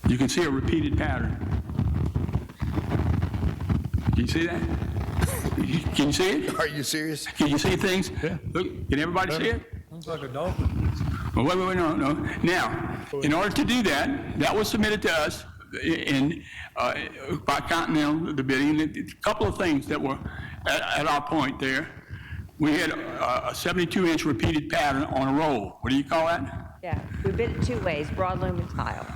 You can see a repeated pattern. Can you see that? Can you see it? Are you serious? Can you see things? Yeah. Look, can everybody see it? Looks like a dolphin. Well, wait, no. Now, in order to do that, that was submitted to us by Continental, the bidding. A couple of things that were at our point there. We had a 72-inch repeated pattern on a roll. What do you call that? Yeah, we bid it 2 ways, broadloom and tile.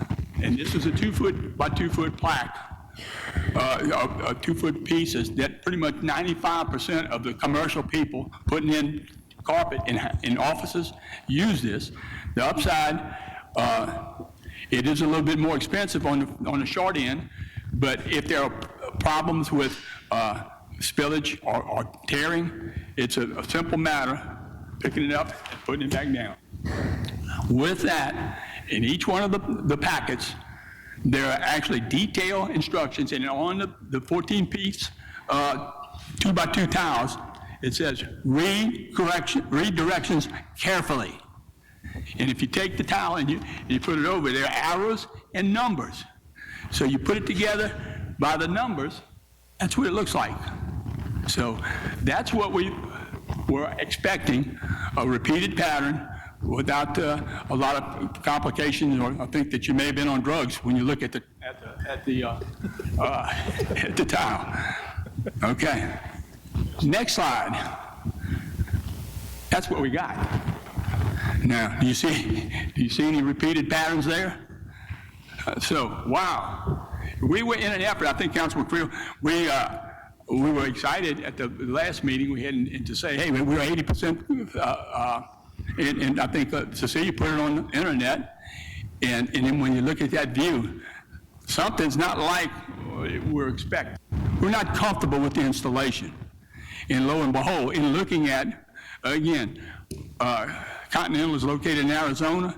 And this is a 2-foot by 2-foot plaque, a 2-foot pieces that pretty much 95% of the commercial people putting in carpet in offices use this. The upside, it is a little bit more expensive on the short end, but if there are problems with spillage or tearing, it's a simple matter, picking it up and putting it back down. With that, in each one of the packets, there are actually detailed instructions, and on the 14-piece 2x2 tiles, it says read directions carefully. And if you take the tile and you put it over, there are arrows and numbers. So you put it together by the numbers, that's what it looks like. So that's what we were expecting, a repeated pattern without a lot of complications, or I think that you may have been on drugs when you look at the tile. Okay. Next slide. That's what we got. Now, do you see any repeated patterns there? Wow. We were in an effort, I think, Councilman Creel, we were excited at the last meeting we had to say, hey, we were 80%, and I think Cecilia put it on the internet, and then when you look at that view, something's not like we're expecting. We're not comfortable with the installation. And lo and behold, in looking at, again, Continental is located in Arizona.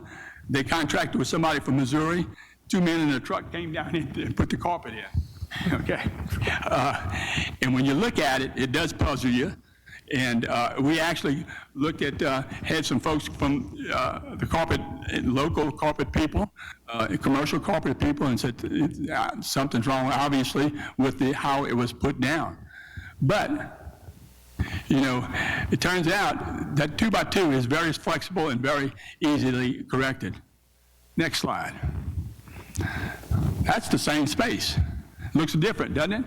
They contracted with somebody from Missouri. 2 men in a truck came down and put the carpet in, okay? And when you look at it, it does puzzle you. And we actually looked at, had some folks from the carpet, local carpet people, commercial carpet people, and said something's wrong, obviously, with how it was put down. But, you know, it turns out that 2x2 is very flexible and very easily corrected. Next slide. That's the same space. Looks different, doesn't it?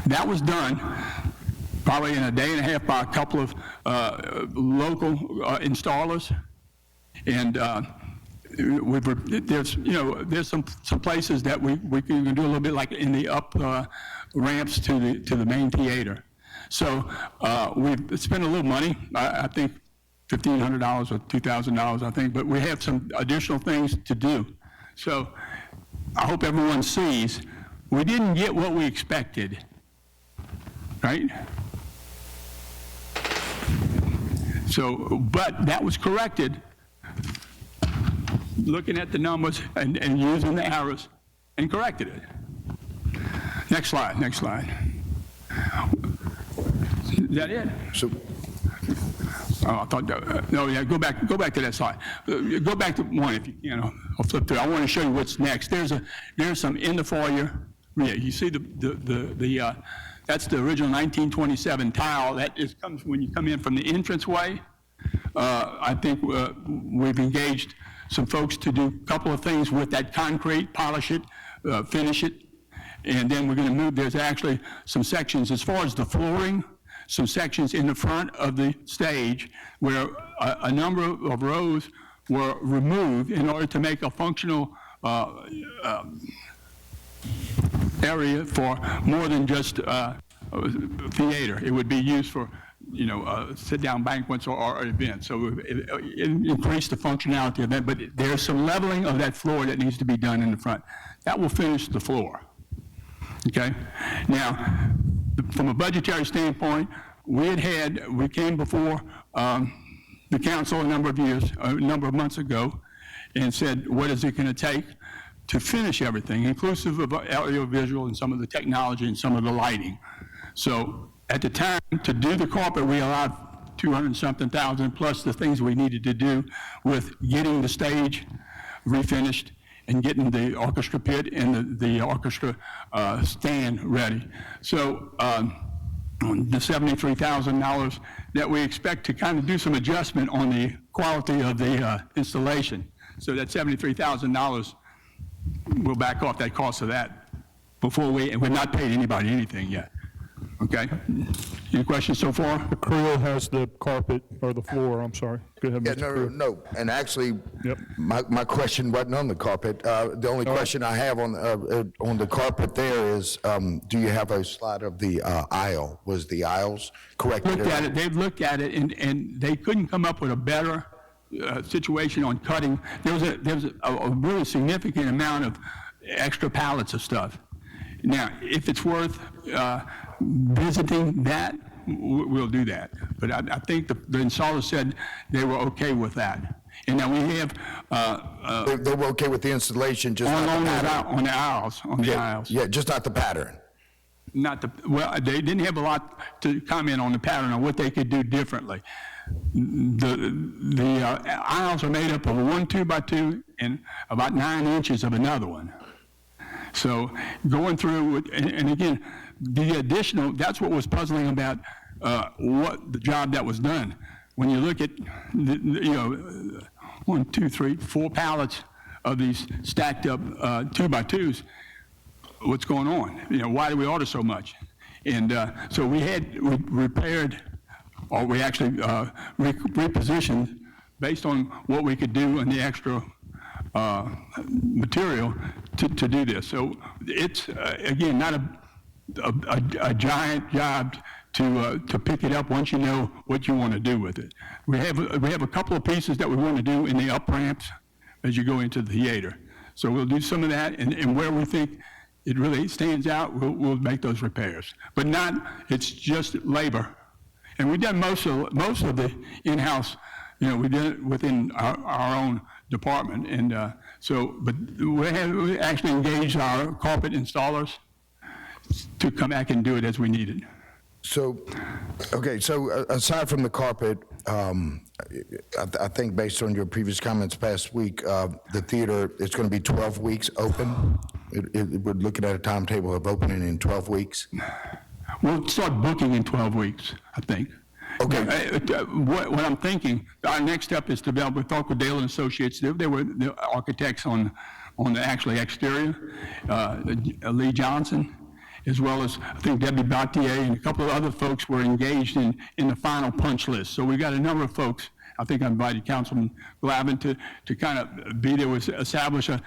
That was done probably in a day and a half by a couple of local installers, and there's some places that we can do a little bit like in the up ramps to the main theater. So we've spent a little money. I think $1,500 or $2,000, I think, but we have some additional things to do. So I hope everyone sees we didn't get what we expected. Right? So, but that was corrected, looking at the numbers and using the arrows, and corrected it. Next slide, next slide. Is that it? So, Oh, I thought, no, yeah, go back to that slide. Go back to one if you know, I'll flip through. I want to show you what's next. There's some in the foyer. Yeah, you see that's the original 1927 tile. That comes when you come in from the entranceway. I think we've engaged some folks to do a couple of things with that concrete, polish it, finish it, and then we're going to move. There's actually some sections as far as the flooring, some sections in the front of the stage where a number of rows were removed in order to make a functional area for more than just theater. It would be used for, you know, sit-down banquets or events. So it increased the functionality of that, but there's some leveling of that floor that needs to be done in the front. That will finish the floor, okay? Now, from a budgetary standpoint, we came before the council a number of months ago and said, what is it going to take to finish everything, inclusive of audiovisual and some of the technology and some of the lighting. So at the time, to do the carpet, we allowed 200-something thousand plus the things we needed to do with getting the stage refinished and getting the orchestra pit and the orchestra stand ready. So the $73,000 that we expect to kind of do some adjustment on the quality of the installation. So that $73,000, we'll back off that cost of that before we've not paid anybody anything yet. Okay? Any questions so far? The crew has the carpet, or the floor, I'm sorry. Go ahead, yeah, Mr. Creel. no, and actually, Yep. my question wasn't on the carpet. The only question I have on the carpet there is, do you have a slide of the aisle? Was the aisles corrected? They've looked at it, and they couldn't come up with a better situation on cutting. There was a really significant amount of extra pallets of stuff. Now, if it's worth visiting that, we'll do that. But I think the installer said they were okay with that. And now we have... they were okay with the installation, just not the pattern. On the aisles. Yeah, just not the pattern. Well, they didn't have a lot to comment on the pattern or what they could do differently. The aisles are made up of one 2x2 and about 9 inches of another one. So going through, and again, the additional, that's what was puzzling about what the job that was done. When you look at, 1, 2, 3, 4 pallets of these stacked up 2x2s, what's going on? Why do we order so much? And so we repaired, or we actually repositioned based on what we could do and the extra material to do this. So it's, again, not a giant job to pick it up once you know what you want to do with it. We have a couple of pieces that we want to do in the up ramps as you go into the theater. So we'll do some of that, and where we think it really stands out, we'll make those repairs. But it's just labor. And we've done most of the in-house, we did it within our own department. And but we actually engaged our carpet installers to come back and do it as we needed. So, okay, so aside from the carpet, I think based on your previous comments past week, the theater, it's going to be 12 weeks open? We're looking at a timetable of opening in 12 weeks? We'll start booking in 12 weeks, I think. Okay. What I'm thinking, our next step is to be able to talk with Dale and Associates. They were the architects on the actually exterior, Lee Johnson, as well as, I think, Debbie Battier and a couple of other folks were engaged in the final punch list. So we got a number of folks. I think I invited Councilman Glavin to kind of be there, was establish a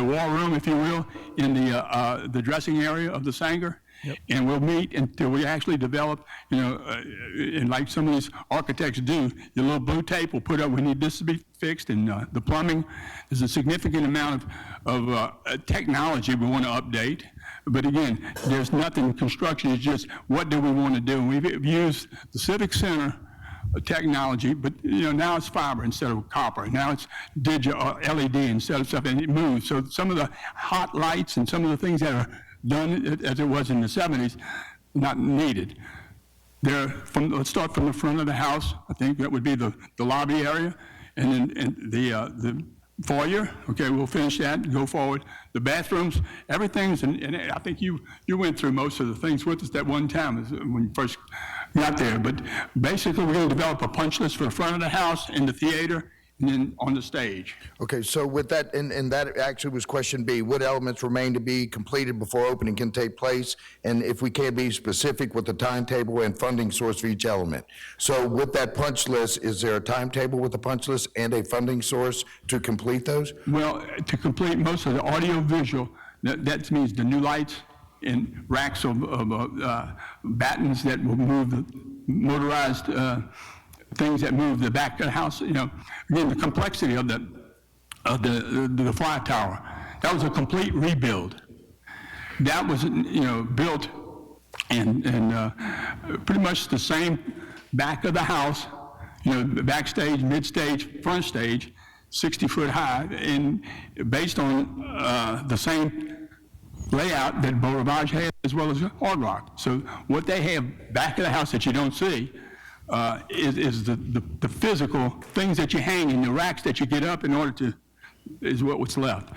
war room, if you will, in the dressing area of the Sanger. Yep. And we'll meet until we actually develop, and like some of these architects do, the little blue tape will put up, we need this to be fixed, and the plumbing. There's a significant amount of technology we want to update. But again, there's nothing in construction, it's just what do we want to do? And we've used the Civic Center technology, but now it's fiber instead of copper. Now it's digital LED instead of stuff, and it moves. So some of the hot lights and some of the things that are done as it was in the 70s, not needed. Let's start from the front of the house. I think that would be the lobby area, and then the foyer. Okay, we'll finish that and go forward. The bathrooms, everything's, and I think you went through most of the things with us that one time when you first got there. But basically, we're going to develop a punch list for the front of the house, in the theater, and then on the stage. Okay, so with that, and that actually was question B, what elements remain to be completed before opening can take place? And if we can be specific with the timetable and funding source for each element. So with that punch list, is there a timetable with the punch list and a funding source to complete those? Well, to complete most of the audio visual, that means the new lights and racks of battens that will move the motorized things that move the back of the house. Again, the complexity of the fly tower. That was a complete rebuild. That was, built and pretty much the same back of the house, backstage, mid-stage, front stage, 60 foot high, and based on the same layout that Beau Rivage had, as well as Hard Rock. So what they have back of the house that you don't see is the physical things that you hang in the racks that you get up in order to, is what's left.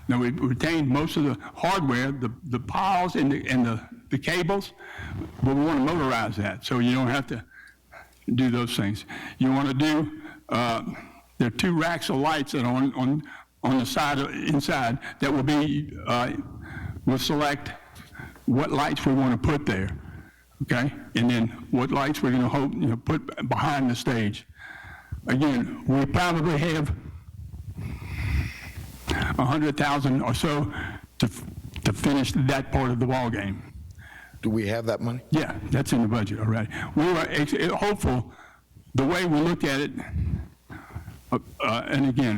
Now, we retained most of the hardware, the piles and the cables, but we want to motorize that, so you don't have to do those things. You want to do, there are 2 racks of lights that are on the side, inside, that will be, we'll select what lights we want to put there. Okay, and then what lights we're going to put behind the stage. Again, we probably have 100,000 or so to finish that part of the ball game. Do we have that money? Yeah, that's in the budget already. We were hopeful. The way we looked at it, and again,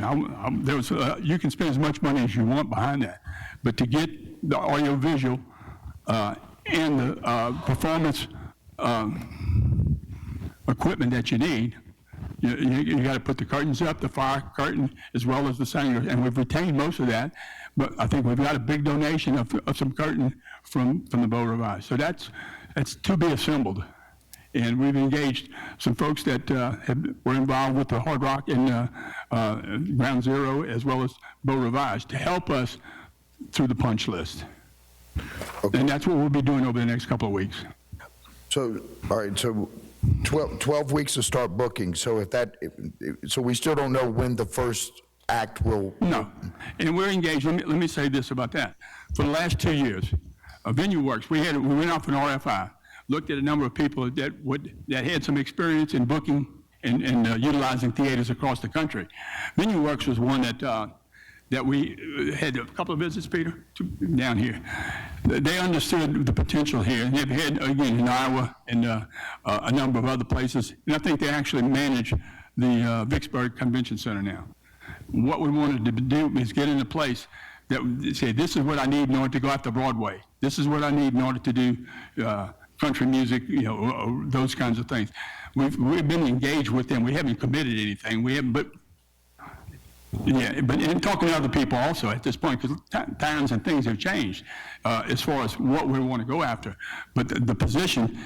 there was you can spend as much money as you want behind that, but to get the audio visual. And the performance equipment that you need, you got to put the curtains up, the fire curtain, as well as the Sanger, and we've retained most of that, but I think we've got a big donation of some curtain from the Beau Rivage. So that's to be assembled. And we've engaged some folks that were involved with the Hard Rock and Ground Zero, as well as Beau Rivage, to help us through the punch list. Okay. And that's what we'll be doing over the next couple of weeks. So, all right, so 12 weeks to start booking. So so we still don't know when the first act will. No, and we're engaged. Let me say this about that. For the last 2 years, Venue Works, we went off an RFI, looked at a number of people that had some experience in booking and utilizing theaters across the country. Venue Works was one that we had a couple of visits, Peter, down here. They understood the potential here, and they've had, again, in Iowa and a number of other places, and I think they actually manage the Vicksburg Convention Center now. What we wanted to do is get in a place that would say, this is what I need in order to go out to Broadway. This is what I need in order to do country music, those kinds of things. We've been engaged with them. We haven't committed anything. We haven't, but and talking to other people also at this point, because times and things have changed as far as what we want to go after. But the position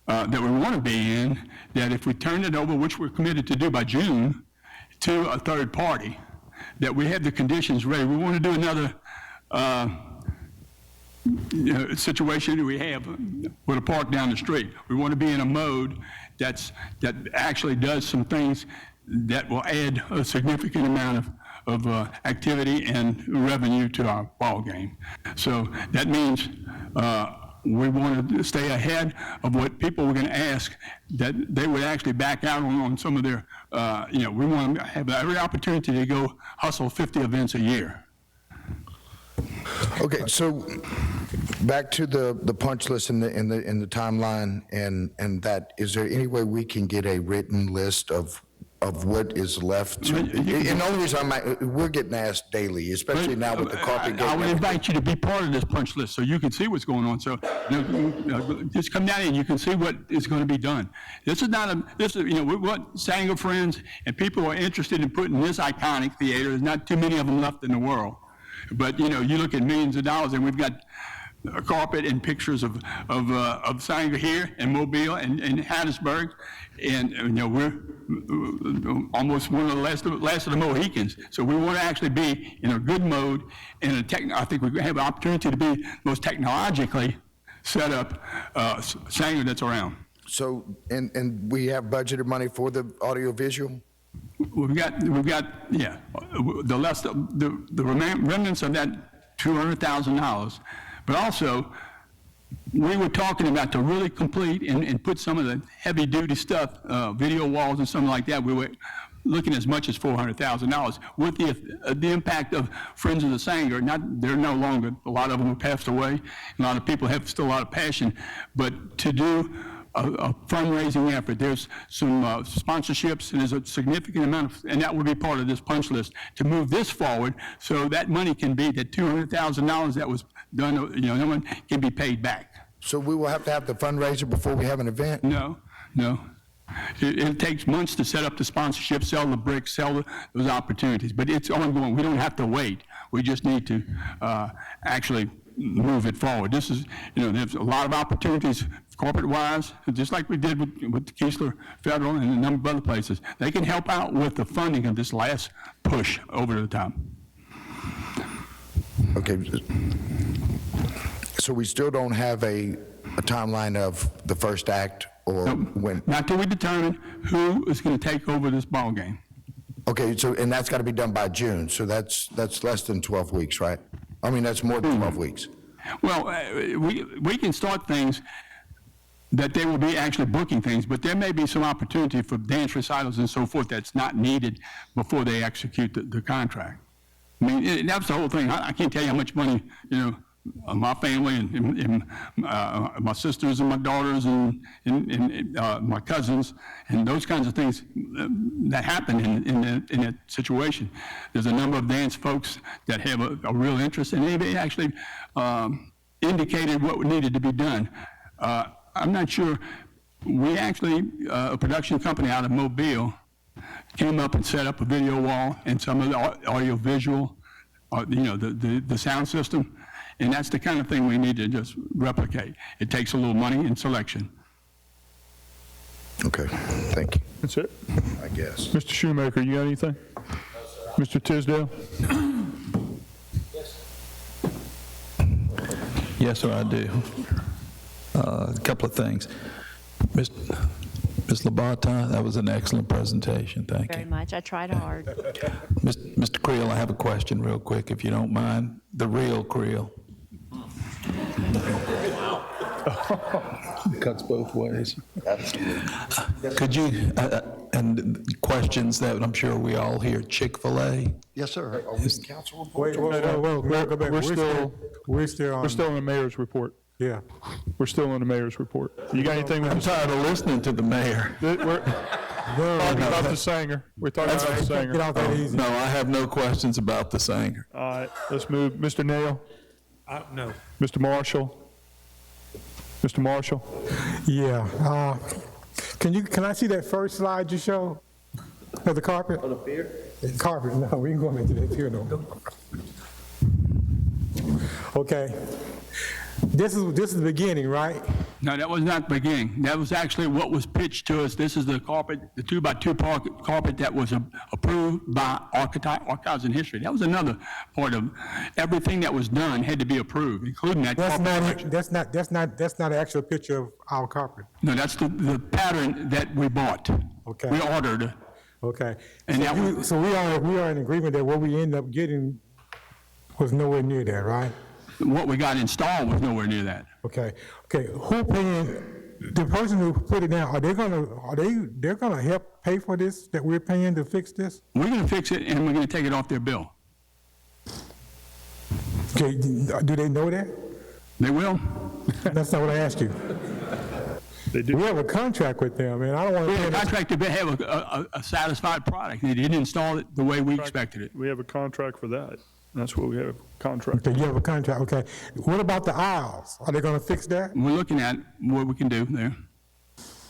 that we want to be in, that if we turn it over, which we're committed to do by June, to a third party, that we have the conditions ready. We want to do another situation that we have with a park down the street. We want to be in a mode that actually does some things that will add a significant amount of activity and revenue to our ball game. So that means we want to stay ahead of what people were going to ask, that they would actually back out on some of their, we want to have every opportunity to go hustle 50 events a year. Okay, so back to the punch list in the timeline and that, is there any way we can get a written list of what is left? And the only reason we're getting asked daily, especially now with the carpet. I would invite you to be part of this punch list so you can see what's going on. So just come down here and you can see what is going to be done. This is not we want Sanger friends and people who are interested in putting this iconic theater. There's not too many of them left in the world. But, you look at millions of dollars, and we've got a carpet and pictures of Sanger here and Mobile and Hattiesburg, and we're almost one of the last of the Mohicans. So we want to actually be in a good mode, and I think we have an opportunity to be the most technologically set up Sanger that's around. So, and we have budgeted money for the audiovisual? We've got the remnants of that $200,000, but also we were talking about to really complete and put some of the heavy-duty stuff, video walls and something like that. We were looking as much as $400,000 with the impact of Friends of the Sanger. They're no longer, a lot of them have passed away. A lot of people have still a lot of passion, but to do a fundraising effort. There's some sponsorships, and there's a significant amount of, and that would be part of this punch list to move this forward, so that money can be, that $200,000 that was done, no one can be paid back. So we will have to have the fundraiser before we have an event? No. It takes months to set up the sponsorship, sell the bricks, sell those opportunities, but it's ongoing. We don't have to wait. We just need to actually move it forward. This is, there's a lot of opportunities corporate-wise, just like we did with Keesler Federal and a number of other places. They can help out with the funding of this last push over the top. Okay. So we still don't have a timeline of the first act or when? Not till we determine who is going to take over this ball game. Okay, so, and that's got to be done by June, so that's less than 12 weeks, right? I mean, that's more than 12 weeks. Well, we can start things that they will be actually booking things, but there may be some opportunity for dance recitals and so forth that's not needed before they execute the contract. I mean, that's the whole thing. I can't tell you how much money, my family and my sisters and my daughters and my cousins and those kinds of things that happen in that situation. There's a number of dance folks that have a real interest, and they actually indicated what needed to be done. I'm not sure. We actually, a production company out of Mobile, came up and set up a video wall and some of the audio visual, the sound system, and that's the kind of thing we need to just replicate. It takes a little money and selection. Okay, thank you. That's it. I guess. Mr. Shoemaker, you got anything? No, sir. Mr. Tisdale? Yes, sir, I do. A couple of things. Ms. Labata, that was an excellent presentation. Thank Very you. much. I tried hard. Mr. Creel, I have a question real quick, if you don't mind. The real Creel. Cuts both ways. Could you, and questions that I'm sure we all hear, Chick-fil-A? Yes, sir. Are we in council report? Wait, go back. We're still on, on the mayor's report. yeah. We're still on the mayor's report. You got anything with I'm the tired of listening to the mayor. We're talking about the Sanger. We're talking about the Get Sanger. off that easy. No, I have no questions about the Sanger. All right, let's move. Mr. Nail? No. Mr. Marshall? Mr. Marshall? Yeah, can I see that first slide you showed? Of the carpet? On the pier? Carpet, no, we ain't going into that pier no more. Okay. This is the beginning, right? No, that was not the beginning. That was actually what was pitched to us. This is the carpet, the 2x2 carpet that was approved by Archives and History. That was another part of everything that was done had to be approved, including that carpet. That's not an actual picture of our carpet. No, that's the pattern that we bought. Okay. We ordered. Okay. And So we are in agreement that what we ended up getting was nowhere near that, right? What we got installed was nowhere near that. Okay. Who paying, the person who put it down, they're gonna help pay for this that we're paying to fix this? We're gonna fix it and we're gonna take it off their bill. Okay, do they know that? They will. That's not what I asked you. They do. We have a contract with them, and I don't want We to. had a contract to have a satisfied product. They didn't install it the way we expected it. We have a contract for that. That's what we have, contract. Okay, you have a contract, okay. What about the aisles? Are they gonna fix that? We're looking at what we can do there.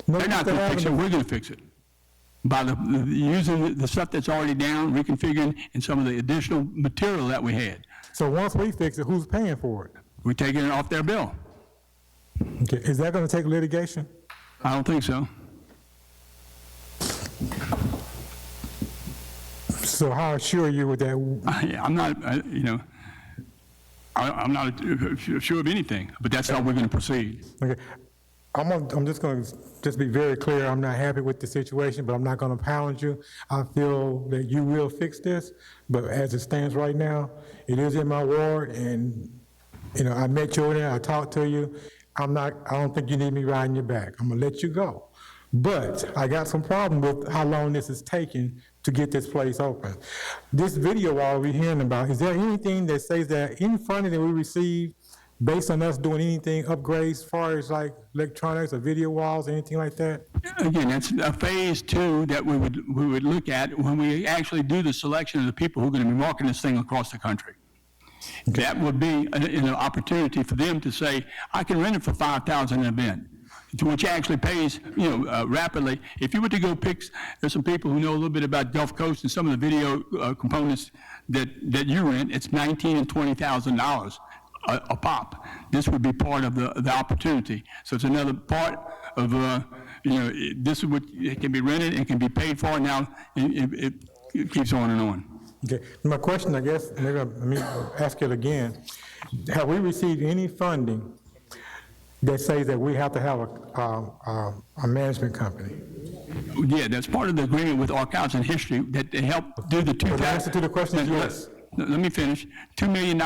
No, They're not Mr. gonna fix it, Avenue. we're gonna fix it. By using the stuff that's already down, reconfiguring, and some of the additional material that we had. So once we fix it, who's paying for it? We're taking it off their bill. Okay, is that gonna take litigation? I don't think so. So how sure are you with that? I'm not, I'm not sure of anything, but that's how we're gonna proceed. Okay, I'm just gonna be very clear, I'm not happy with the situation, but I'm not gonna pound you. I feel that you will fix this, but as it stands right now, it is in my ward, and, I met you over there, I talked to you. I don't think you need me riding your back. I'm gonna let you go. But I got some problem with how long this is taking to get this place open. This video wall we're hearing about, is there anything that says that any funding that we receive based on us doing anything, upgrades as far as like electronics or video walls, anything like that? Again, that's a phase two that we would look at when we actually do the selection of the people who are gonna be marketing this thing across the country. That would be an opportunity for them to say, I can rent it for $5,000 an event, which actually pays, rapidly. If you were to go pick, there's some people who know a little bit about Gulf Coast and some of the video components that you rent, it's $19,000 and $20,000 a pop. This would be part of the opportunity. So it's another part of, this is what, it can be rented, it can be paid for, now it keeps on and on. Okay, my question, I guess, maybe let me ask it again. Have we received any funding that says that we have to have a management company? Yeah, that's part of the agreement with Archives and History that they help do the The answer to the question is yes. Let me finish. $2 million,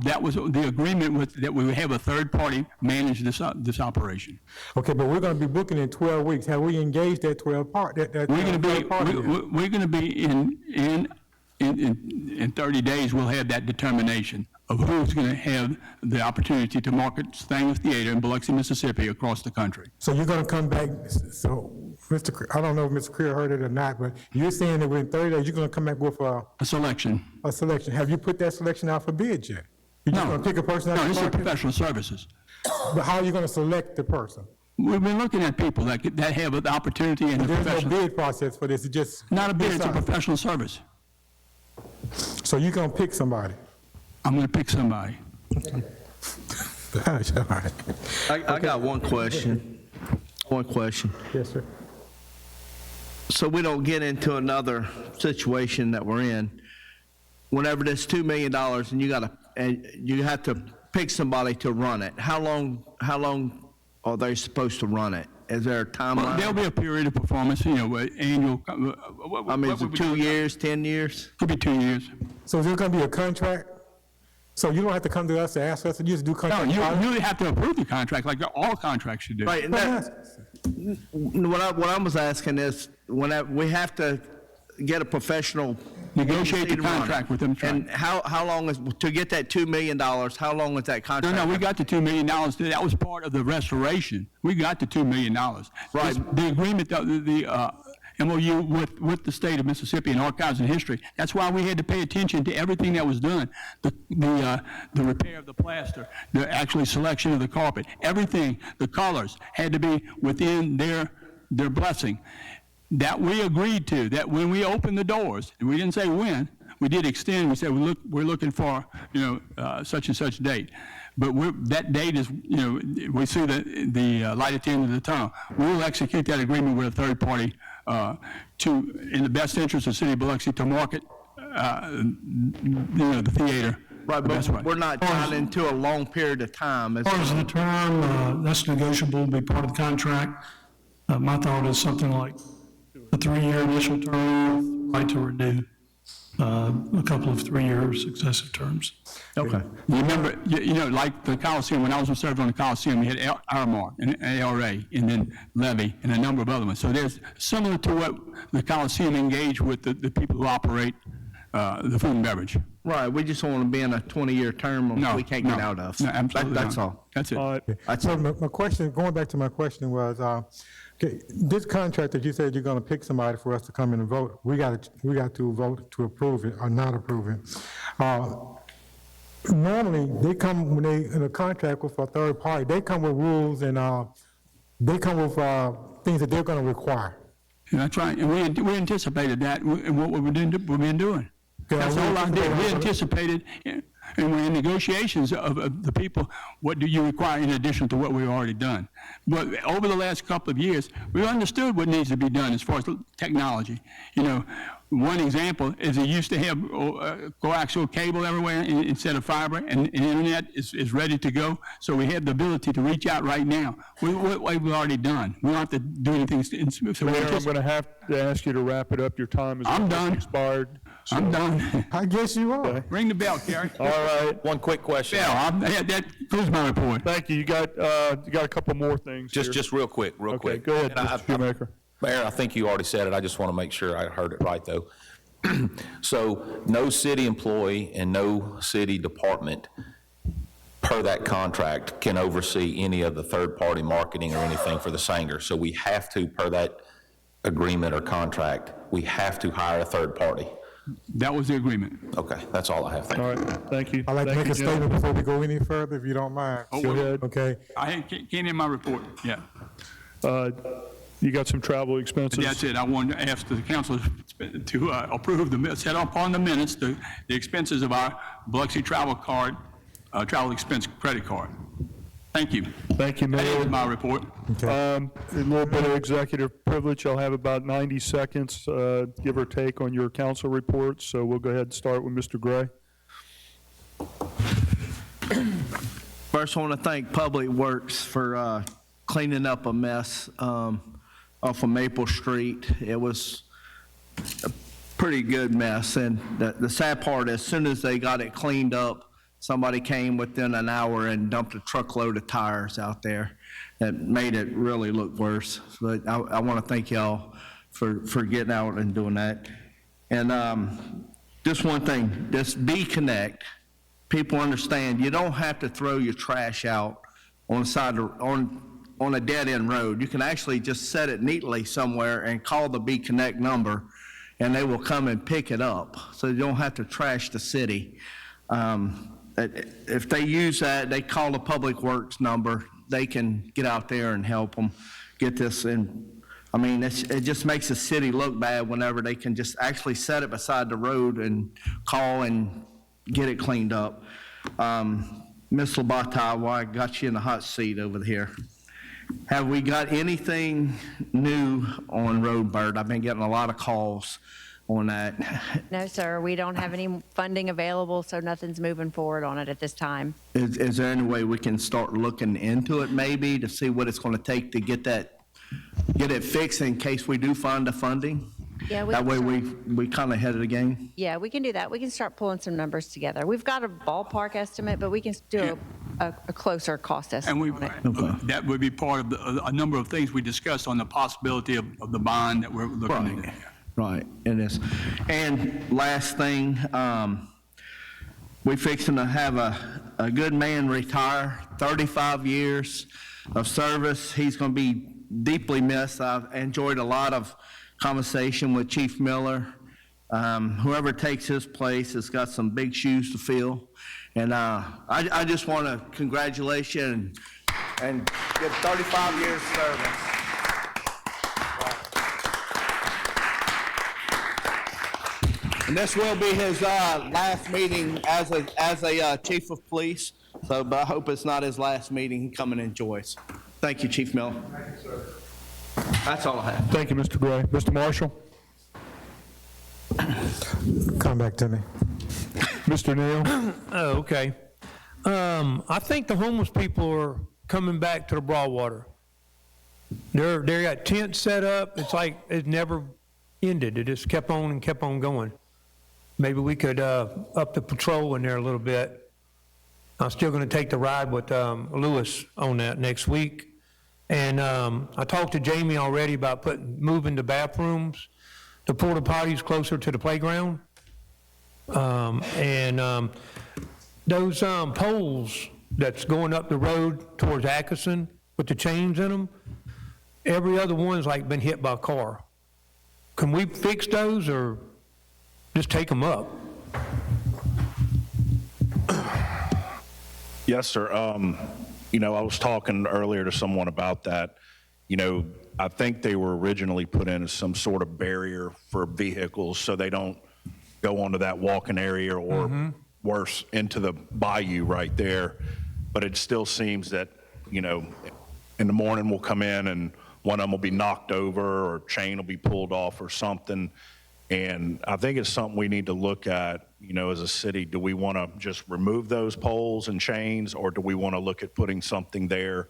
that was the agreement with, that we would have a third party manage this operation. Okay, but we're gonna be booking in 12 weeks. Have we engaged that 12 part, that We're gonna be, third party yet? we're gonna be in 30 days, we'll have that determination of who's gonna have the opportunity to market Stainless Theater in Biloxi, Mississippi, across the country. So you're gonna come back, so, I don't know if Mr. Creer heard it or not, but you're saying that within 30 days, you're gonna come back with A selection. a selection. Have you put that selection out for bid yet? You're just No. gonna pick a person out No, of this the is market? professional services. But how are you gonna select the person? We've been looking at people that have the opportunity and the There's no professional. bid process for this, it's just. Not a bid, it's a decide. professional service. So you're gonna pick somebody? I'm gonna pick somebody. All right. I got one question. Yes, sir. So we don't get into another situation that we're in. Whenever there's $2 million and you have to pick somebody to run it, how long are they supposed to run it? Is there a Well, there'll timeline? be a period of performance, annual. I mean, is it 2 years, 10 years? Could be 2 years. So is there gonna be a contract? So you don't have to come to us to ask us, you just do No, contract? you really have to approve the contract like all contracts should do. Right, and what I was asking is, we have to get a professional. Negotiate the agency to run it. contract with them. And how long is, to get that $2 million, how long is that No, contract? we got the $2 million. That was part of the restoration. We got the $2 million. Right. The agreement, MOU with the state of Mississippi and Archives and History. That's why we had to pay attention to everything that was done. The repair of the plaster, the actually selection of the carpet, everything, the colors had to be within their blessing. That we agreed to, that when we opened the doors, and we didn't say when, we did extend, we said, we're looking for, such and such date. But that date is, we see the light at the end of the tunnel. We will execute that agreement with a third party in the best interest of the city of Biloxi to market, the theater. Right, but we're not tied into a long period of time. As far as the term, that's negotiable, be part of the contract. My thought is something like a 3-year initial term, right to renew, a couple of 3-year successive terms. Okay. You remember, like the Coliseum, when I was serving on the Coliseum, we had Aramark and ARA, and then Levy, and a number of other ones. So there's similar to what the Coliseum engaged with the people who operate the food and beverage. Right, we just want to be in a 20-year term we can't get out of. No, absolutely That's not. all. That's it. So my question, going back to my question was, okay, this contract that you said you're going to pick somebody for us to come in and vote, we got to vote to approve it or not approve it. Normally, they come, when they in a contract with a third party, they come with rules and they come with things that they're going to require. Yeah, that's right, and we anticipated that in what we've been doing. That's all I did. We anticipated, and we're in negotiations of the people, what do you require in addition to what we've already done? But over the last couple of years, we've understood what needs to be done as far as technology. One example is they used to have coaxial cable everywhere instead of fiber, and internet is ready to go. So we have the ability to reach out right now. What we've already done. We don't have to do anything. So Mayor, I'm going to have to ask you to wrap it up. Your time is I'm done. expired. So. I'm done. I guess you are. Okay. Ring the bell, Kerry. All right. One quick question. That concludes my report. Thank you. You got a couple more things here. Just real quick. Okay, go ahead, Mr. Shoemaker. Mayor, I think you already said it. I just want to make sure I heard it right, though. So no city employee and no city department, per that contract, can oversee any of the third-party marketing or anything for the Sanger. So we have to, per that agreement or contract, we have to hire a third party. That was the agreement. Okay, that's all I have. Thank you. All right, thank you. I'd like to make a statement before we go any further, if you don't mind. Go ahead. Okay. I can't in my report. Yeah. You got some travel expenses? That's it. I wanted to ask the council to approve set upon the minutes the expenses of our Biloxi travel expense credit card. Thank you. Thank you, That Mayor. is my report. A little bit of executive privilege. I'll have about 90 seconds, give or take, on your council report. So we'll go ahead and start with Mr. Gray. First, I want to thank Public Works for cleaning up a mess off of Maple Street. It was a pretty good mess, and the sad part, as soon as they got it cleaned up, somebody came within an hour and dumped a truckload of tires out there. That made it really look worse. But I want to thank y'all for getting out and doing that. And just one thing, this B-Connect, people understand you don't have to throw your trash out on the side of, on a dead-end road. You can actually just set it neatly somewhere and call the B-Connect number, and they will come and pick it up. So you don't have to trash the city. If they use that, they call the Public Works number, they can get out there and help them get this. And I mean, it just makes the city look bad whenever they can just actually set it beside the road and call and get it cleaned up. Ms. Labata, well, I got you in the hot seat over here. Have we got anything new on Roadbird? I've been getting a lot of calls on that. No, sir, we don't have any funding available, so nothing's moving forward on it at this time. Is there any way we can start looking into it maybe to see what it's going to take to get it fixed in case we do find the funding? Yeah, That way we kind of ahead of the game? Yeah, we can do that. We can start pulling some numbers together. We've got a ballpark estimate, but we can do a closer cost estimate And on it. that would be part of a number of things we discussed on the possibility of the bond that we're looking at. Right, it is. And last thing, we fixing to have a good man retire, 35 years of service. He's going to be deeply missed. I've enjoyed a lot of conversation with Chief Miller. Whoever takes his place has got some big shoes to fill. And I just want to congratulate you and give 35 years service. And this will be his last meeting as a chief of police. So, but I hope it's not his last meeting. He come and enjoys. Thank you, Chief Miller. Thank you, sir. That's all I have. Thank you, Mr. Gray. Mr. Marshall? Come back to me. Mr. Neal? Oh, okay. I think the homeless people are coming back to the Broadwater. They got tents set up. It's like it never ended. It just kept on and kept on going. Maybe we could up the patrol in there a little bit. I'm still going to take the ride with Lewis on that next week. And I talked to Jamie already about moving the bathrooms, the porta potties closer to the playground. Those poles that's going up the road towards Atkinson with the chains in them, every other one's like been hit by a car. Can we fix those or just take them up? Yes, sir. I was talking earlier to someone about that. I think they were originally put in as some sort of barrier for vehicles so they don't go onto that walking area or worse, into the bayou right there. But it still seems that, in the morning we'll come in and one of them will be knocked over or chain will be pulled off or something. And I think it's something we need to look at, as a city. Do we want to just remove those poles and chains, or do we want to look at putting something there,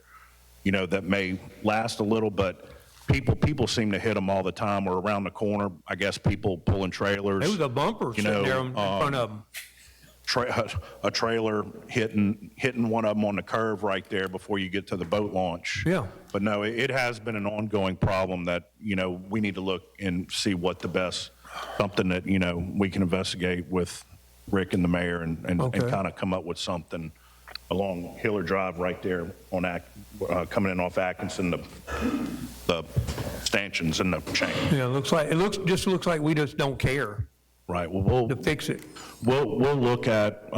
that may last a little, but people seem to hit them all the time or around the corner. I guess people pulling trailers. There was a bumper sitting there in front of them. A trailer hitting one of them on the curve right there before you get to the boat launch. Yeah. But no, it has been an ongoing problem that, we need to look and see what the best, something that, we can investigate with Rick and the mayor and kind of come up with something along Hiller Drive right there on coming in off Atkinson, the stanchions and the chain. Yeah, it just looks like we just don't care. Right. Well, to fix it. We'll look at,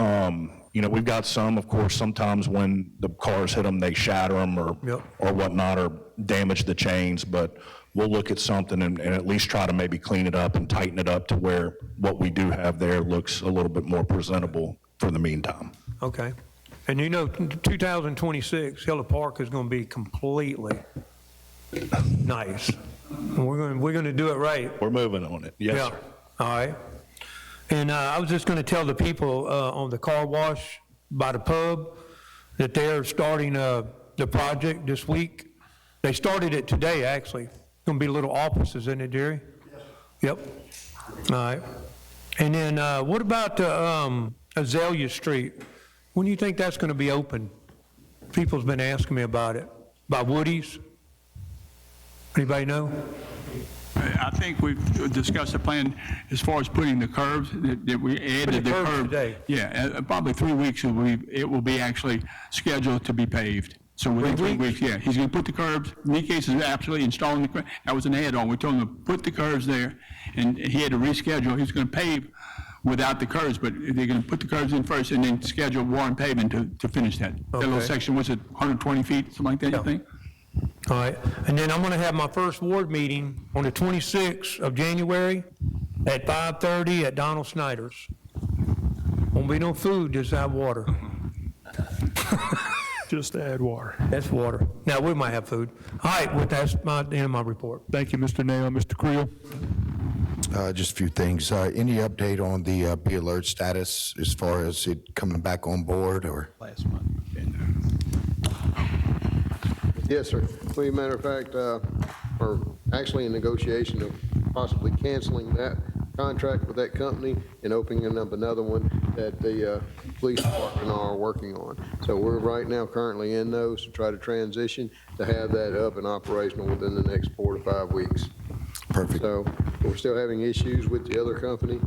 we've got some, of course, sometimes when the cars hit them, they shatter them or whatnot, or damage the chains, but we'll look at something and at least try to maybe clean it up and tighten it up to where what we do have there looks a little bit more presentable for the meantime. Okay. And 2026, Hiller Park is going to be completely nice. We're going to do it right. We're moving on it. Yes, Yeah. sir. All right. And I was just going to tell the people on the car wash by the pub that they're starting the project this week. They started it today, actually. Going to be little offices, isn't it, Jerry? Yes. Yep. All right. And then what about Azalea Street? When do you think that's going to be open? People's been asking me about it. By Woody's? Anybody know? I think we've discussed the plan as far as putting the curbs, that we added the curbs curb. today. Yeah, probably 3 weeks, it will be actually scheduled to be paved. So within 3 weeks, yeah, he's going to put the curbs, in many cases, absolutely installing the curbs. That was an add-on. We told him to put the curbs there, and he had to reschedule. He's going to pave without the curbs, but they're going to put the curbs in first and then schedule warrant pavement to finish that. That little section, was it 120 feet, something like that, you think? All right, and then I'm going to have my first ward meeting on the 26th of January at 5:30 at Donald Snyder's. Won't be no food, just add water. Just add water. That's water. Now, we might have food. All right, well, that's the end of my report. Thank you, Mr. Nail. Mr. Creel? Just a few things. Any update on the Be Alert status as far as it coming back on board, or? Last month. Yes, sir. Well, matter of fact, we're actually in negotiation of possibly canceling that contract with that company and opening up another one that the police department are working on. So we're right now currently in those to try to transition to have that up and operational within the next 4 to 5 weeks. Perfect. So we're still having issues with the other company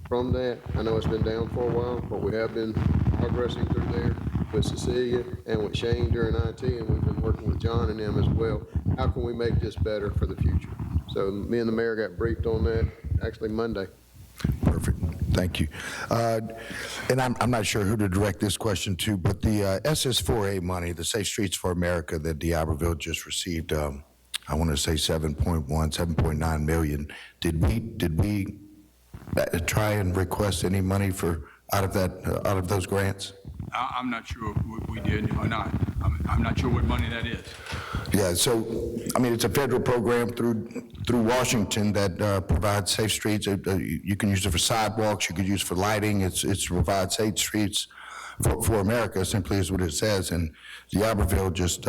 from that. I know it's been down for a while, but we have been progressing through there with Cecilia and with Shane during IT, and we've been working with John and them as well. How can we make this better for the future? So me and the mayor got briefed on that, actually Monday. Perfect, thank you. And I'm not sure who to direct this question to, but the SS4A money, the Safe Streets for America that D'Iberville just received, I want to say 7.9 million. Did we try and request any money out of those grants? I'm not sure if we did or not. I'm not sure what money that is. Yeah, so, I mean, it's a federal program through Washington that provides safe streets. You can use it for sidewalks, you could use it for lighting. It's to provide safe streets for America, simply is what it says. And D'Iberville just,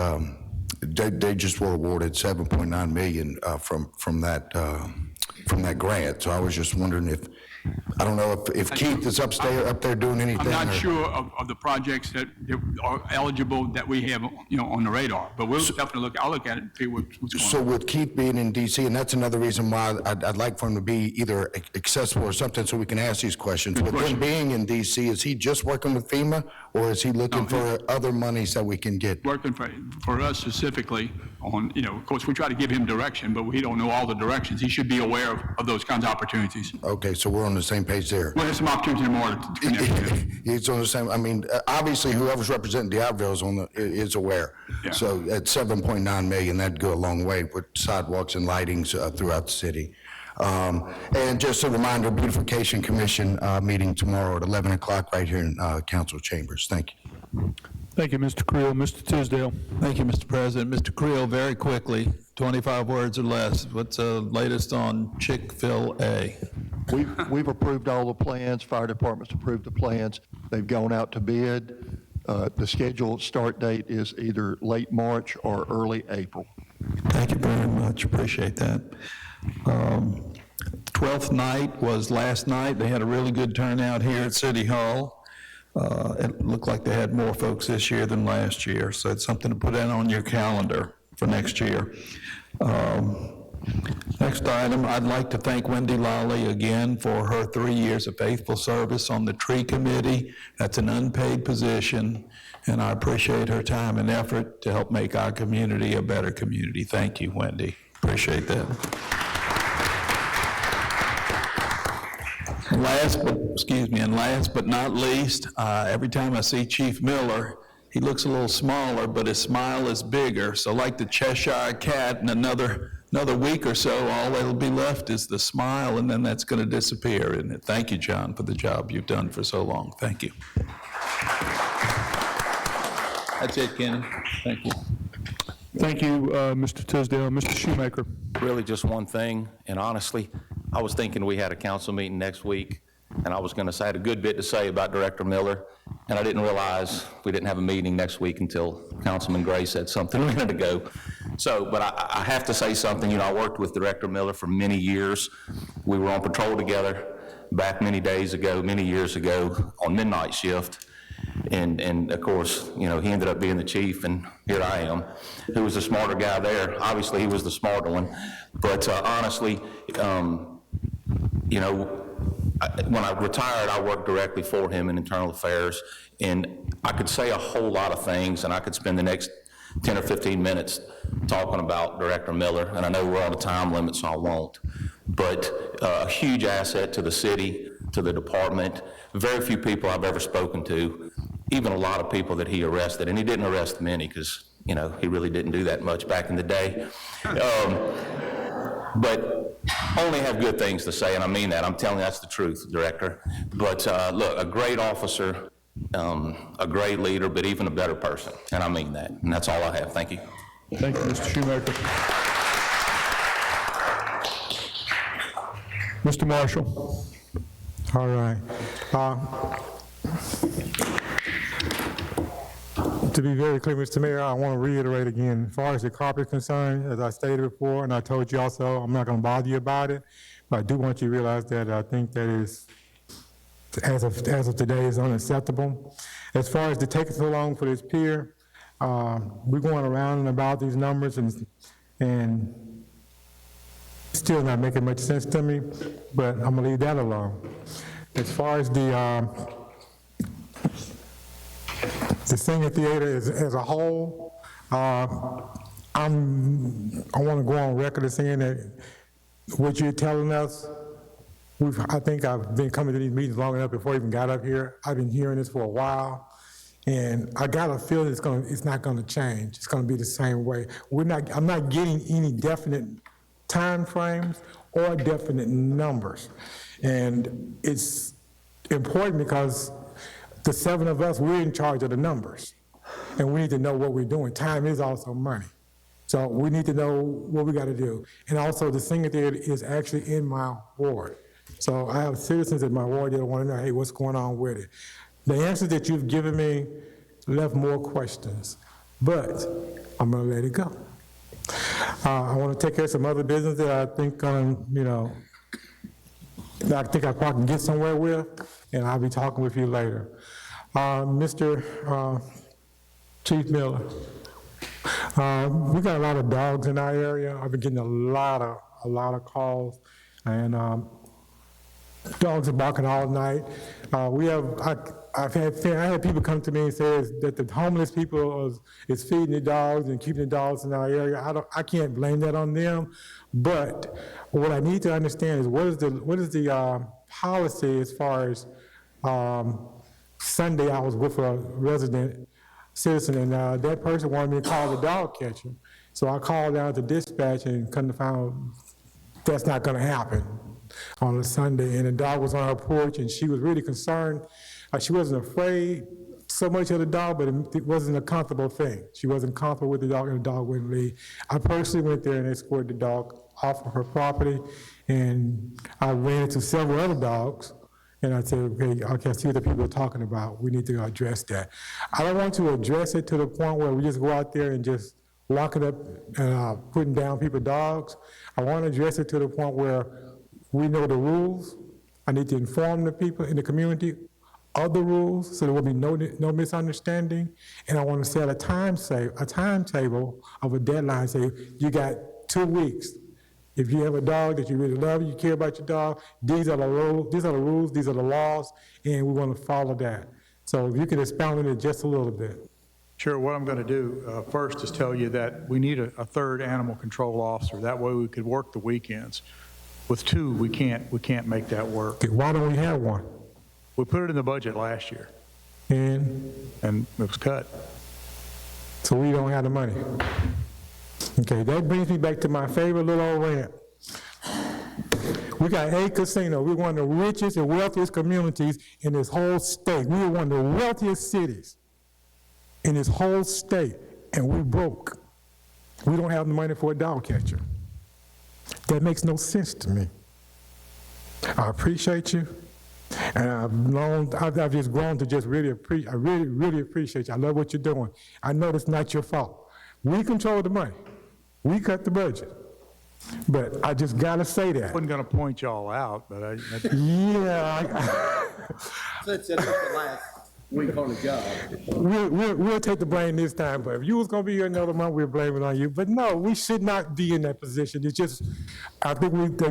they just were awarded 7.9 million from that grant. So I was just wondering if, I don't know if Keith is up there doing anything. I'm not or- sure of the projects that are eligible that we have, on the radar, but we'll definitely I'll look at it and see what's going on. So with Keith being in DC, and that's another reason why I'd like for him to be either accessible or something so we can ask these questions. With him being in DC, is he just working with FEMA or is he looking for other monies that we can get? Working for us specifically on, of course, we try to give him direction, but we don't know all the directions. He should be aware of those kinds of opportunities. Okay, so we're on the same page there. Well, there's some opportunity more to connect. It's on the same, I mean, obviously whoever's representing D'Iberville is aware. Yeah. So at 7.9 million, that'd go a long way with sidewalks and lightings throughout the city. And just a reminder, Beautification Commission meeting tomorrow at 11 o'clock right here in council chambers. Thank you. Thank you, Mr. Creel. Mr. Tisdale. Thank you, Mr. President. Mr. Creel, very quickly, 25 words or less. What's the latest on Chick-fil-A? We've approved all the plans. Fire department's approved the plans. They've gone out to bid. The scheduled start date is either late March or early April. Thank you very much. Appreciate that. 12th night was last night. They had a really good turnout here at City Hall. It looked like they had more folks this year than last year, so it's something to put in on your calendar for next year. Next item, I'd like to thank Wendy Lally again for her 3 years of faithful service on the tree committee. That's an unpaid position, and I appreciate her time and effort to help make our community a better community. Thank you, Wendy. Appreciate that. And last but not least, every time I see Chief Miller, he looks a little smaller, but his smile is bigger. So like the Cheshire Cat, in another week or so, all that'll be left is the smile, and then that's going to disappear, isn't it? Thank you, John, for the job you've done for so long. Thank you. That's it, Kenny. Thank you. Thank you, Mr. Tisdale. Mr. Shoemaker. Really just one thing, and honestly, I was thinking we had a council meeting next week, and I was going to say I had a good bit to say about Director Miller, and I didn't realize we didn't have a meeting next week until Councilman Gray said something a minute ago. So, but I have to say something. I worked with Director Miller for many years. We were on patrol together back many years ago on midnight shift. And of course, he ended up being the chief, and here I am. Who was the smarter guy there? Obviously, he was the smarter one. But honestly, when I retired, I worked directly for him in internal affairs, and I could say a whole lot of things, and I could spend the next 10 or 15 minutes talking about Director Miller, and I know we're on a time limit, so I won't. But a huge asset to the city, to the department. Very few people I've ever spoken to, even a lot of people that he arrested, and he didn't arrest many because, he really didn't do that much back in the day. But only have good things to say, and I mean that. I'm telling you, that's the truth, Director. But look, a great officer, a great leader, but even a better person, and I mean that. And that's all I have. Thank you. Thank you, Mr. Shoemaker. Mr. Marshall. All right. To be very clear, Mr. Mayor, I want to reiterate again, as far as the carpet is concerned, as I stated before, and I told you also, I'm not going to bother you about it, but I do want you to realize that I think that is, as of today, is unacceptable. As far as to take so long for this pier, we're going around and about these numbers, and still not making much sense to me, but I'm going to leave that alone. As far as the Senior Theater as a whole, I want to go on record as saying that what you're telling us, I think I've been coming to these meetings long enough before I even got up here. I've been hearing this for a while, and I got a feeling it's not gonna change. It's gonna be the same way. I'm not getting any definite time frames or definite numbers. And it's important because the 7 of us, we're in charge of the numbers, and we need to know what we're doing. Time is also money. So we need to know what we gotta do. And also, the senior theater is actually in my ward. So I have citizens in my ward that want to know, hey, what's going on with it? The answers that you've given me left more questions, but I'm gonna let it go. I want to take care of some other business that I think, that I think I probably can get somewhere with, and I'll be talking with you later. Mr. Chief Miller, we got a lot of dogs in our area. I've been getting a lot of calls, and dogs are barking all night. I had people come to me and say that the homeless people is feeding the dogs and keeping the dogs in our area. I can't blame that on them, but what I need to understand is what is the policy as far as Sunday I was with a resident citizen, and that person wanted me to call the dog catcher. So I called down to dispatch and come to find out that's not gonna happen on a Sunday. And the dog was on her porch, and she was really concerned. She wasn't afraid so much of the dog, but it wasn't a comfortable thing. She wasn't comfortable with the dog, and the dog wouldn't leave. I personally went there and escorted the dog off of her property, and I ran into several other dogs, and I said, okay, I see what the people are talking about. We need to address that. I don't want to address it to the point where we just go out there and just locking up and putting down people's dogs. I want to address it to the point where we know the rules. I need to inform the people in the community of the rules so there will be no misunderstanding. And I want to set a timetable of a deadline. Say, you got 2 weeks. If you have a dog that you really love, you care about your dog, these are the rules, these are the laws, and we want to follow that. So if you can expound on it just a little bit. Sure, what I'm going to do first is tell you that we need a third animal control officer. That way we could work the weekends. With 2, we can't make that work. Okay, why don't we have one? We put it in the budget last year, And and it was cut. so we don't have the money. Okay, that brings me back to my favorite little old rant. We got a casino. We're one of the richest and wealthiest communities in this whole state. We're one of the wealthiest cities in this whole state, and we're broke. We don't have the money for a dog catcher. That makes no sense to me. I appreciate you, and I've just grown to just really appreciate. I really appreciate you. I love what you're doing. I know it's not your fault. We control the money. We cut the budget. But I just gotta say that. I wasn't going to point y'all out, but Yeah. That's the last week on the job. We'll take the blame this time, but if you was gonna be here another month, we'll blame it on you. But no, we should not be in that position. It's just, I think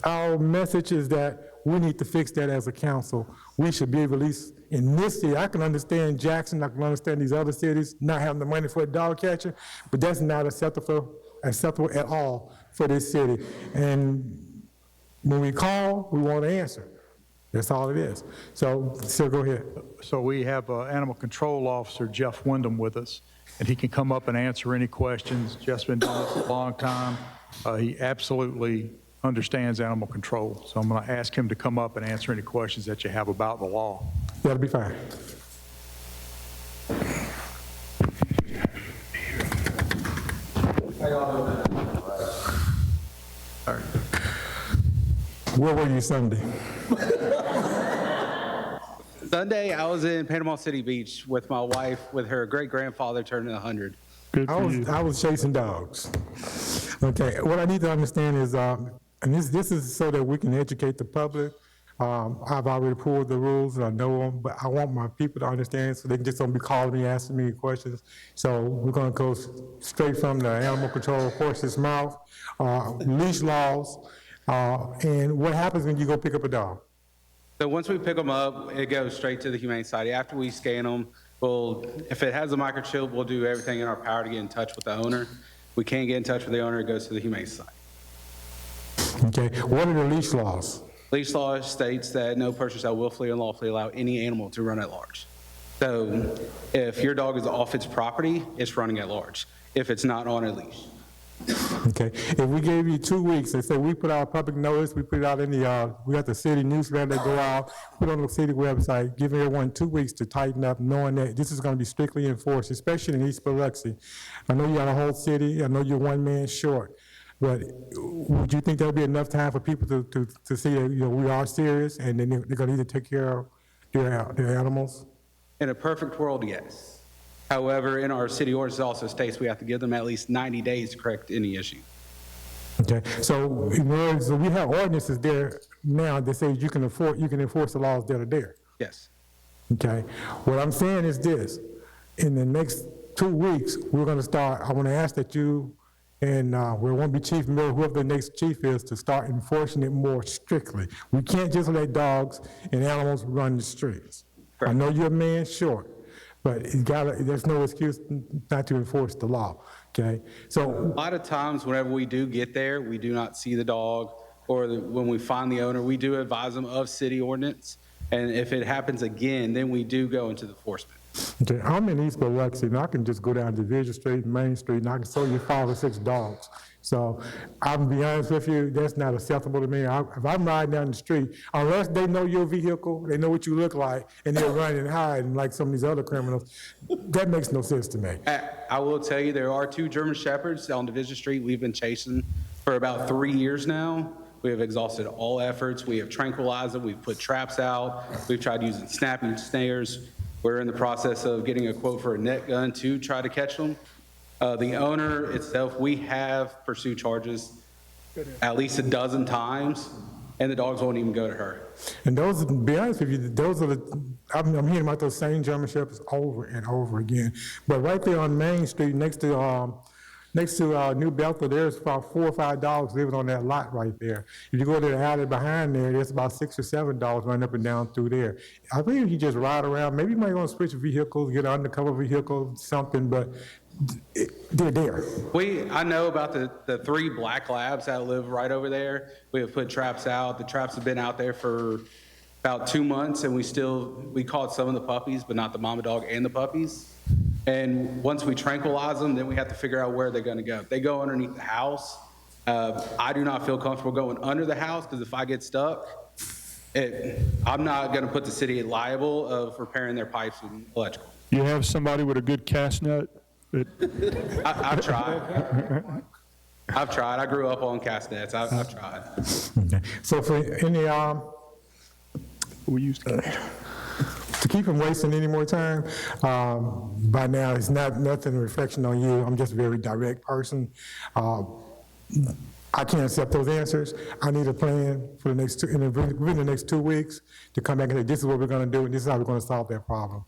our message is that we need to fix that as a council. We should be able to, at least in this city, I can understand Jackson, I can understand these other cities not having the money for a dog catcher, but that's not acceptable at all for this city. And when we call, we want an answer. That's all it is. So go ahead. so we have Animal Control Officer Jeff Wyndham with us, and he can come up and answer any questions. Jeff's been doing this a long time. He absolutely understands animal control. So I'm going to ask him to come up and answer any questions that you have about the law. That'll be fine. Where were you Sunday? Sunday, I was in Panama City Beach with my wife, with her great-grandfather turning 100. I was chasing dogs. Okay, what I need to understand is, and this is so that we can educate the public. I've already pulled the rules, and I know them, but I want my people to understand so they can just don't be calling me, asking me questions. So we're gonna go straight from the animal control horse's mouth, leash laws, and what happens when you go pick up a dog? So once we pick them up, it goes straight to the Humane Society. After we scan them, if it has a microchip, we'll do everything in our power to get in touch with the owner. We can't get in touch with the owner, it goes to the Humane Society. Okay, what are the leash laws? Leash law states that no person shall willfully or unlawfully allow any animal to run at large. So if your dog is off its property, it's running at large, if it's not on a leash. Okay, if we gave you 2 weeks, and say we put out public notice, we put it out in the, we got the city newsletter that go out, put on the city website, giving everyone 2 weeks to tighten up, knowing that this is gonna be strictly enforced, especially in East Biloxi. I know you got a whole city, I know you're one man short, but would you think there'll be enough time for people to see that, we are serious, and then they're gonna either take care of their animals? In a perfect world, yes. However, in our city ordinance it also states we have to give them at least 90 days to correct any issue. Okay, so in words, we have ordinances there now that say you can enforce the laws that are there. Yes. Okay, what I'm saying is this, in the next 2 weeks, we're gonna start, I wanna ask that you, and we won't be Chief Miller, whoever the next chief is, to start enforcing it more strictly. We can't just let dogs and animals run the streets. I know you're a man short, but there's no excuse not to enforce the law, okay? So a lot of times whenever we do get there, we do not see the dog, or when we find the owner, we do advise them of city ordinance. And if it happens again, then we do go into the enforcement. okay, I'm in East Biloxi, and I can just go down Division Street, Main Street, and I can show you 5 or 6 dogs. So I'm be honest with you, that's not acceptable to me. If I'm riding down the street, unless they know your vehicle, they know what you look like, and they're running and hiding like some of these other criminals, that makes no sense to me. I will tell you, there are 2 German Shepherds on Division Street we've been chasing for about 3 years now. We have exhausted all efforts. We have tranquilized them. We've put traps out. We've tried using snapping snares. We're in the process of getting a quote for a net gun to try to catch them. The owner itself, we have pursued charges at least a dozen times, and the dogs won't even go to her. And those, to be honest with you, those are I'm hearing about those same German Shepherds over and over again. But right there on Main Street, next to New Bethel, there's about 4 or 5 dogs living on that lot right there. If you go to the alley behind there, there's about 6 or 7 dogs running up and down through there. I think you just ride around, maybe you might want to switch vehicles, get an undercover vehicle, something, but they're there. I know about the 3 black labs that live right over there. We have put traps out. The traps have been out there for about 2 months, and we caught some of the puppies, but not the mama dog and the puppies. And once we tranquilize them, then we have to figure out where they're gonna go. If they go underneath the house, I do not feel comfortable going under the house, because if I get stuck, I'm not gonna put the city liable of repairing their pipes and electrical. You have somebody with a good cast net? I've tried. I've tried. I grew up on cast nets. I've tried. Okay. So for any, to keep from wasting any more time, by now it's nothing reflection on you. I'm just a very direct person. I can't accept those answers. I need a plan for within the next 2 weeks to come back and say, this is what we're gonna do, and this is how we're gonna solve that problem.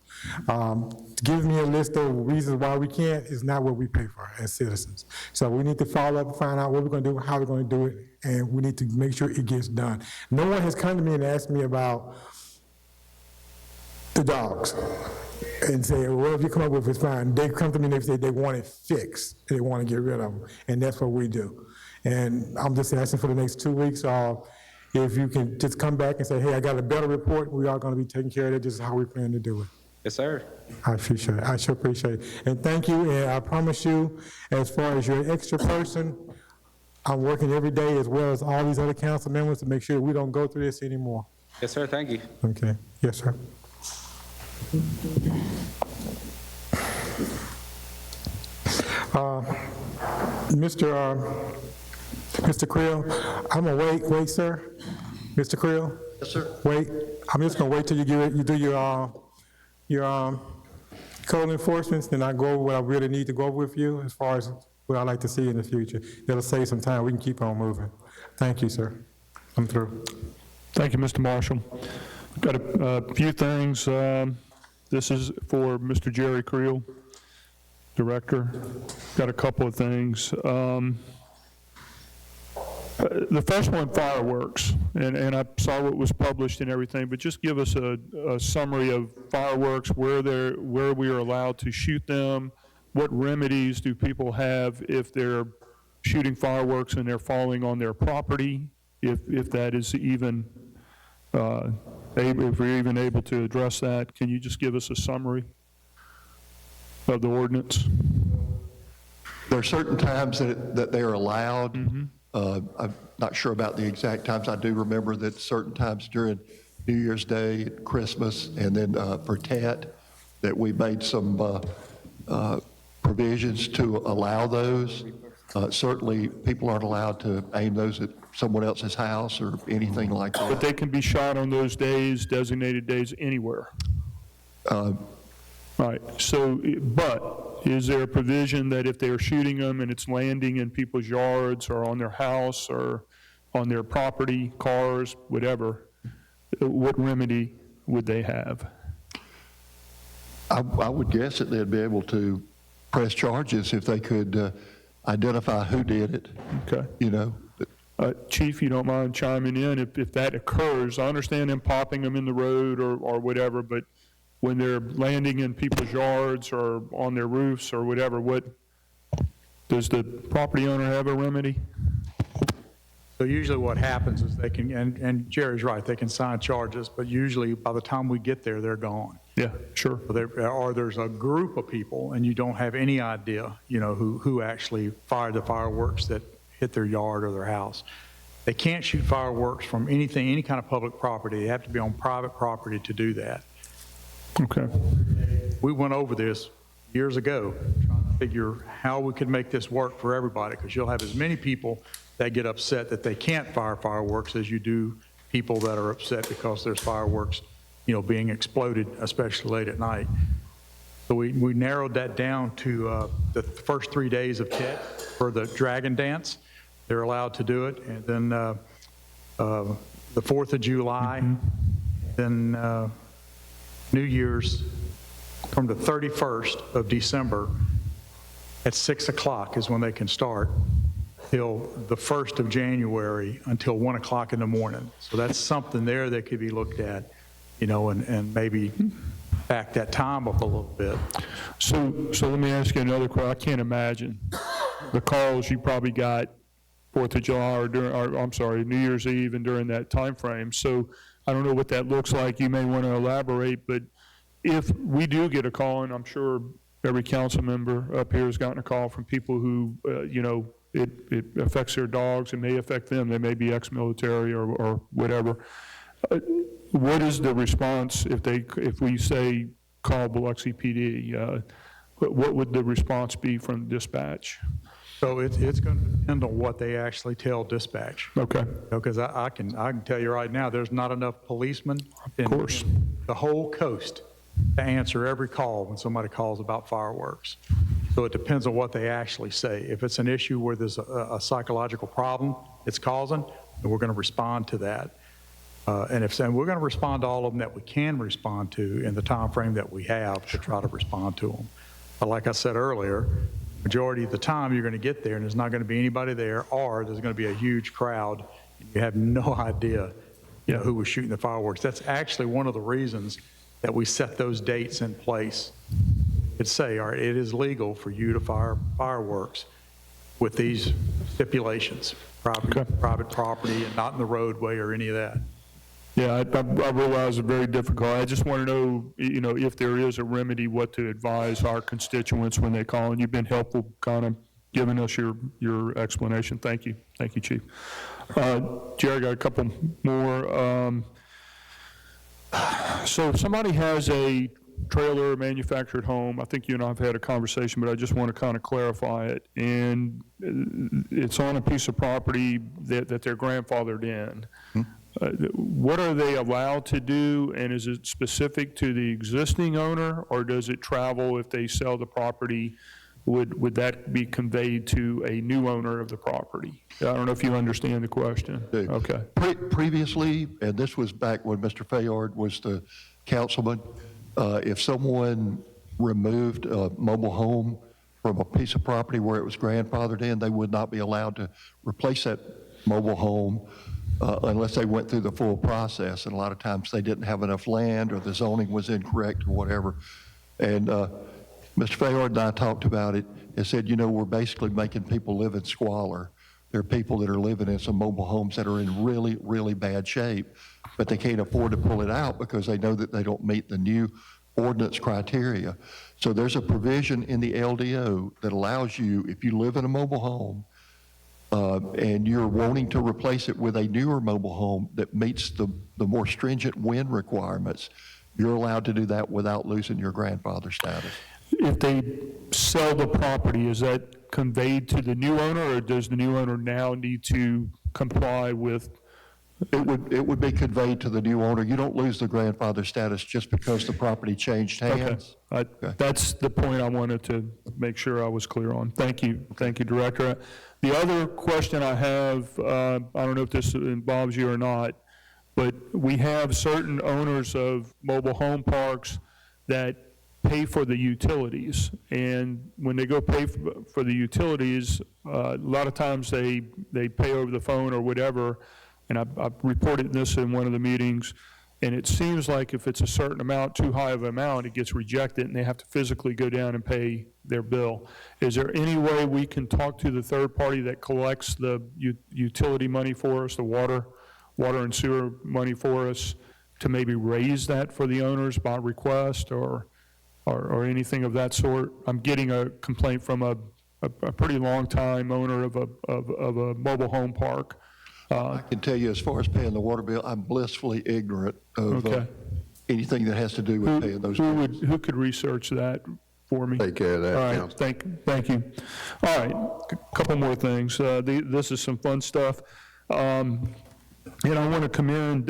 Give me a list of reasons why we can't is not what we pay for as citizens. So we need to follow up and find out what we're gonna do, how we're gonna do it, and we need to make sure it gets done. No one has come to me and asked me about the dogs and say, well, whatever you come up with is fine. They come to me and they say they want it fixed, they want to get rid of them, and that's what we do. And I'm just asking for the next 2 weeks, if you can just come back and say, hey, I got a better report, we are going to be taking care of it, this is how we plan to do it. Yes, sir. I appreciate it, I sure appreciate it. And thank you, and I promise you, as far as your extra person, I'm working every day as well as all these other council members to make sure we don't go through this anymore. Yes, sir. Thank you. Okay, yes, sir. Mr. Creel, I'm gonna wait, sir. Mr. Creel? Yes, sir. Wait, I'm just gonna wait till you do your code enforcements, then I go over what I really need to go over with you as far as what I'd like to see in the future. That'll save some time, we can keep on moving. Thank you, sir. I'm through. Thank you, Mr. Marshall. Got a few things. This is for Mr. Jerry Creel, Director. Got a couple of things. The first one, fireworks, and I saw what was published and everything, but just give us a summary of fireworks, where we are allowed to shoot them, what remedies do people have if they're shooting fireworks and they're falling on their property, if that is even, if we're even able to address that? Can you just give us a summary of the ordinance? There are certain times that they are allowed. I'm not sure about the exact times. I do remember that certain times during New Year's Day, Christmas, and then for Tet, that we made some provisions to allow those. Certainly, people aren't allowed to aim those at someone else's house or anything like that. But they can be shot on those days, designated days, anywhere. Right, so, but is there a provision that if they're shooting them and it's landing in people's yards or on their house or on their property, cars, whatever, what remedy would they have? I would guess that they'd be able to press charges if they could identify who did it. Okay. You know. Chief, you don't mind chiming in if that occurs? I understand them popping them in the road or whatever, but when they're landing in people's yards or on their roofs or whatever, what does the property owner have a remedy? So usually what happens is they can, and Jerry's right, they can sign charges, but usually by the time we get there, they're gone. Yeah, sure. Or there's a group of people and you don't have any idea, you know, who actually fired the fireworks that hit their yard or their house. They can't shoot fireworks from anything, any kind of public property. They have to be on private property to do that. Okay. We went over this years ago, trying to figure how we could make this work for everybody, because you'll have as many people that get upset that they can't fire fireworks as you do people that are upset because there's fireworks, you know, being exploded, especially late at night. So we narrowed that down to the first 3 days of Tet for the dragon dance. They're allowed to do it. And then the 4th of July, then New Year's from the 31st of December at 6 o'clock is when they can start till the 1st of January until 1 o'clock in the morning. So that's something there that could be looked at, you know, and maybe back that time up a little bit. So let me ask you another question. I can't imagine the calls you probably got 4th of July or New Year's Eve and during that time frame. So I don't know what that looks like. You may want to elaborate, but if we do get a call, and I'm sure every council member up here has gotten a call from people who, you know, it affects their dogs, it may affect them, they may be ex-military or whatever. What is the response if we say call Biloxi PD? What would the response be from dispatch? So it's going to depend on what they actually tell dispatch. Okay. Because I can tell you right now, there's not enough policemen in the whole coast to answer every call when somebody calls about fireworks. So it depends on what they actually say. If it's an issue where there's a psychological problem it's causing, then we're going to respond to that. And we're going to respond to all of them that we can respond to in the time frame that we have to try to respond to them. But like I said earlier, majority of the time you're going to get there and there's not going to be anybody there, or there's going to be a huge crowd and you have no idea, you know, who was shooting the fireworks. That's actually one of the reasons that we set those dates in place. It'd say, all right, it is legal for you to fire fireworks with these stipulations, private property and not in the roadway or any of that. Yeah, I realize it's very difficult. I just want to know, you know, if there is a remedy, what to advise our constituents when they call. And you've been helpful, kind of giving us your explanation. Thank you. Thank you, Chief. Jerry, got a couple more. So if somebody has a trailer manufactured home, I think you and I have had a conversation, but I just want to kind of clarify it. And it's on a piece of property that they're grandfathered in. What are they allowed to do, and is it specific to the existing owner, or does it travel if they sell the property? Would that be conveyed to a new owner of the property? I don't know if you understand the question. Okay. Previously, and this was back when Mr. Fayard was the councilman, if someone removed a mobile home from a piece of property where it was grandfathered in, they would not be allowed to replace that mobile home unless they went through the full process. And a lot of times they didn't have enough land or the zoning was incorrect or whatever. And Mr. Fayard and I talked about it and said, you know, we're basically making people live in squalor. There are people that are living in some mobile homes that are in really, really bad shape, but they can't afford to pull it out because they know that they don't meet the new ordinance criteria. So there's a provision in the LDO that allows you, if you live in a mobile home, and you're wanting to replace it with a newer mobile home that meets the more stringent wind requirements, you're allowed to do that without losing your grandfather status. If they sell the property, is that conveyed to the new owner, or does the new owner now need to comply with? It would be conveyed to the new owner. You don't lose the grandfather status just because the property changed hands. Okay. That's the point I wanted to make sure I was clear on. Thank you, Director. The other question I have, I don't know if this involves you or not, but we have certain owners of mobile home parks that pay for the utilities, and when they go pay for the utilities, a lot of times they pay over the phone or whatever, and I've reported this in one of the meetings, and it seems like if it's a certain amount, too high of an amount, it gets rejected and they have to physically go down and pay their bill. Is there any way we can talk to the third party that collects the utility money for us, the water and sewer money for us, to maybe raise that for the owners by request or anything of that sort? I'm getting a complaint from a pretty long time owner of a mobile home park. I can tell you, as far as paying the water bill, I'm blissfully ignorant of anything that has to do with paying those bills. Who could research that for me? Take care of that, All right, Council. thank you. All right, a couple more things. This is some fun stuff. And I want to commend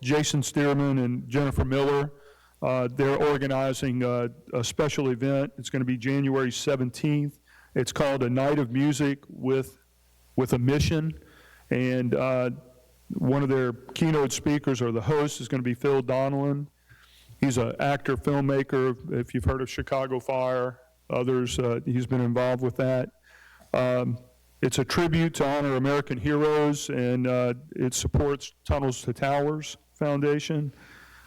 Jason Stearman and Jennifer Miller. They're organizing a special event. It's going to be January 17th. It's called A Night of Music with a Mission. And one of their keynote speakers, or the host, is going to be Phil Donelon. He's an actor, filmmaker. If you've heard of Chicago Fire, others, he's been involved with that. It's a tribute to honor American heroes, and it supports Tunnels to Towers Foundation.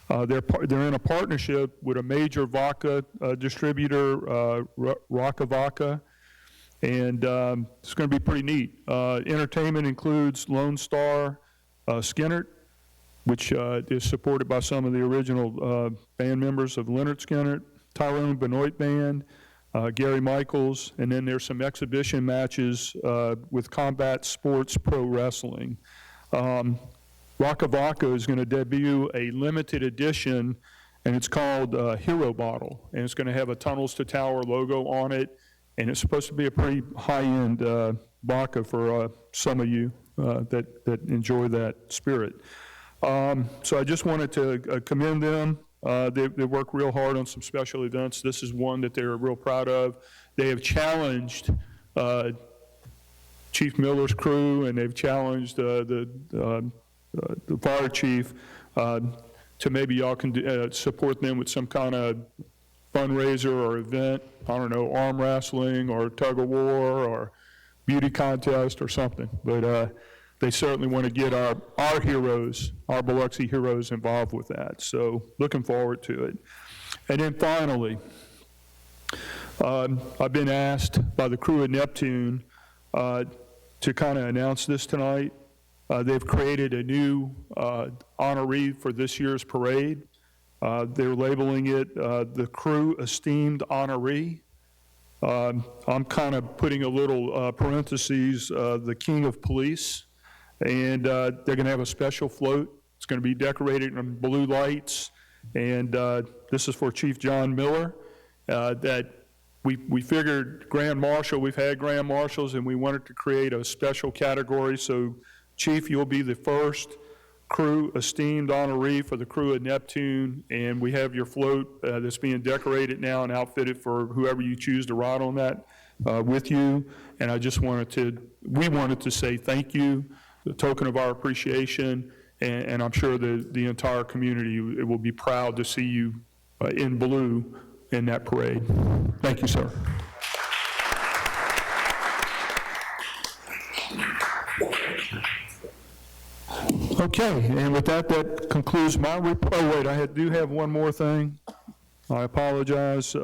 They're in a partnership with a major vodka distributor, Rocca Vodka, and it's going to be pretty neat. Entertainment includes Lone Star Skynyrd, which is supported by some of the original band members of Leonard Skynyrd, Tyrone Benoit Band, Gary Michaels, and then there's some exhibition matches with Combat Sports Pro Wrestling. Rocca Vodka is going to debut a limited edition, and it's called Hero Bottle, and it's going to have a Tunnels to Tower logo on it, and it's supposed to be a pretty high-end vodka for some of you that enjoy that spirit. So I just wanted to commend them. They work real hard on some special events. This is one that they're real proud of. They have challenged Chief Miller's crew, and they've challenged the fire chief to maybe y'all can support them with some kind of fundraiser or event. I don't know, arm wrestling or tug of war or beauty contest or something. But they certainly want to get our heroes, our Biloxi heroes, involved with that. So looking forward to it. And then finally, I've been asked by the crew at Neptune to kind of announce this tonight. They've created a new honoree for this year's parade. They're labeling it the Crew Esteemed Honoree. I'm kind of putting a little parentheses, the King of Police. And they're going to have a special float. It's going to be decorated in blue lights. And this is for Chief John Miller. That we figured Grand Marshal, we've had Grand Marshals, and we wanted to create a special category. So, Chief, you'll be the first Crew Esteemed Honoree for the crew at Neptune. And we have your float that's being decorated now and outfitted for whoever you choose to ride on that with you. And I just we wanted to say thank you, the token of our appreciation, and I'm sure the entire community will be proud to see you in blue in that parade. Thank you, sir. Okay, and with that concludes my report. Oh, wait, I do have one more thing. I apologize.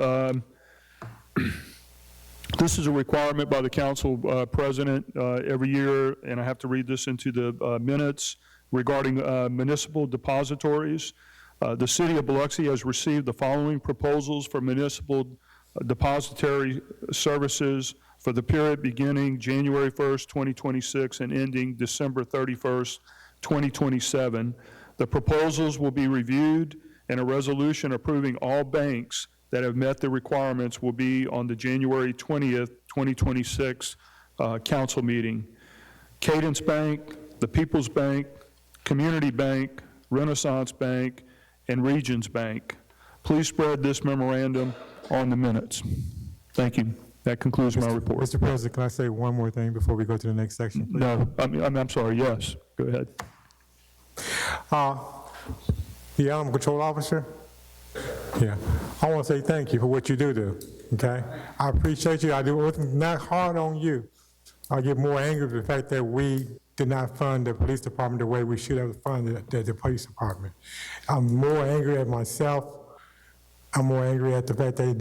This is a requirement by the council president every year, and I have to read this into the minutes regarding municipal depositories. The city of Biloxi has received the following proposals for municipal depository services for the period beginning January 1st, 2026 and ending December 31st, 2027. The proposals will be reviewed, and a resolution approving all banks that have met the requirements will be on the January 20th, 2026 council meeting. Cadence Bank, the People's Bank, Community Bank, Renaissance Bank, and Regions Bank. Please spread this memorandum on the minutes. Thank you. That concludes my report. Mr. President, can I say one more thing before we go to the next section, please? No, I'm sorry, yes, go ahead. The animal control officer, yeah, I want to say thank you for what you do, okay? I appreciate you. I do it not hard on you. I get more angry with the fact that we did not fund the police department the way we should have funded the police department. I'm more angry at myself. I'm more angry at the fact that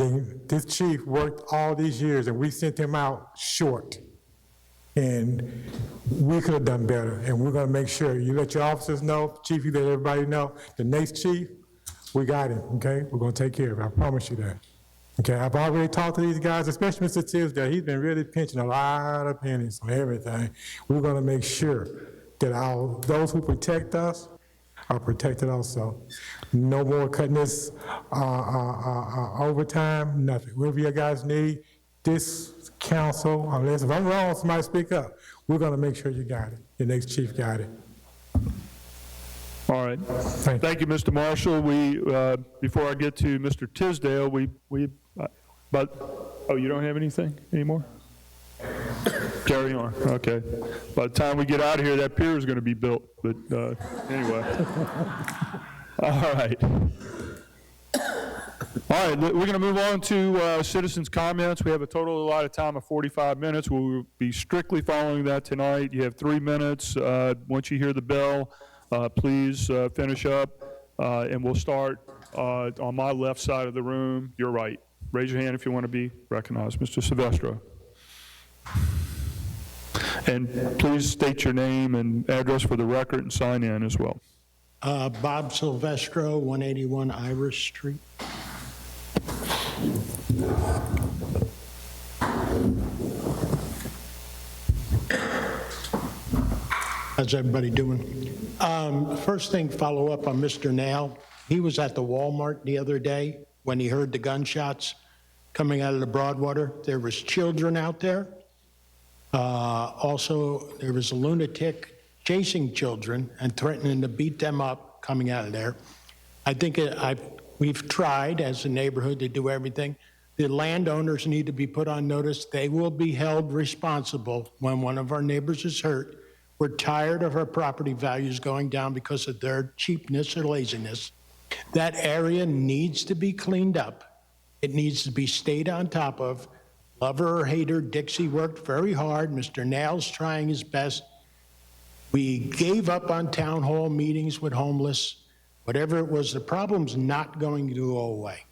this chief worked all these years and we sent him out short. And we could have done better, and we're gonna make sure you let your officers know, chief, you let everybody know, the next chief, we got him, okay? We're gonna take care of it, I promise you that. Okay, I've already talked to these guys, especially Mr. Tisdale. He's been really pinching a lot of pennies on everything. We're gonna make sure that those who protect us are protected also. No more cutting this overtime, nothing. Whatever you guys need, this council, unless if I'm wrong, somebody speak up. We're gonna make sure you got it. Your next chief got it. All right. Thank you, Mr. Marshall. Before I get to Mr. Tisdale, oh, you don't have anything anymore? Carry on, okay. By the time we get out of here, that pier is going to be built, but anyway. All right. All right, we're going to move on to citizens' comments. We have a total allotted time of 45 minutes. We'll be strictly following that tonight. You have 3 minutes. Once you hear the bell, please finish up, and we'll start on my left side of the room, your right. Raise your hand if you want to be recognized. Mr. Silvestro. And please state your name and address for the record and sign in as well. Bob Silvestro, 181 Iris Street. How's everybody doing? First thing, follow up on Mr. Nail. He was at the Walmart the other day when he heard the gunshots coming out of the Broadwater. There was children out there. Also, there was a lunatic chasing children and threatening to beat them up coming out of there. I think we've tried as a neighborhood to do everything. The landowners need to be put on notice. They will be held responsible when one of our neighbors is hurt. We're tired of our property values going down because of their cheapness or laziness. That area needs to be cleaned up. It needs to be stayed on top of. Lover or hater, Dixie worked very hard. Mr. Nail's trying his best. We gave up on town hall meetings with homeless. Whatever it was, the problem's not going to go away.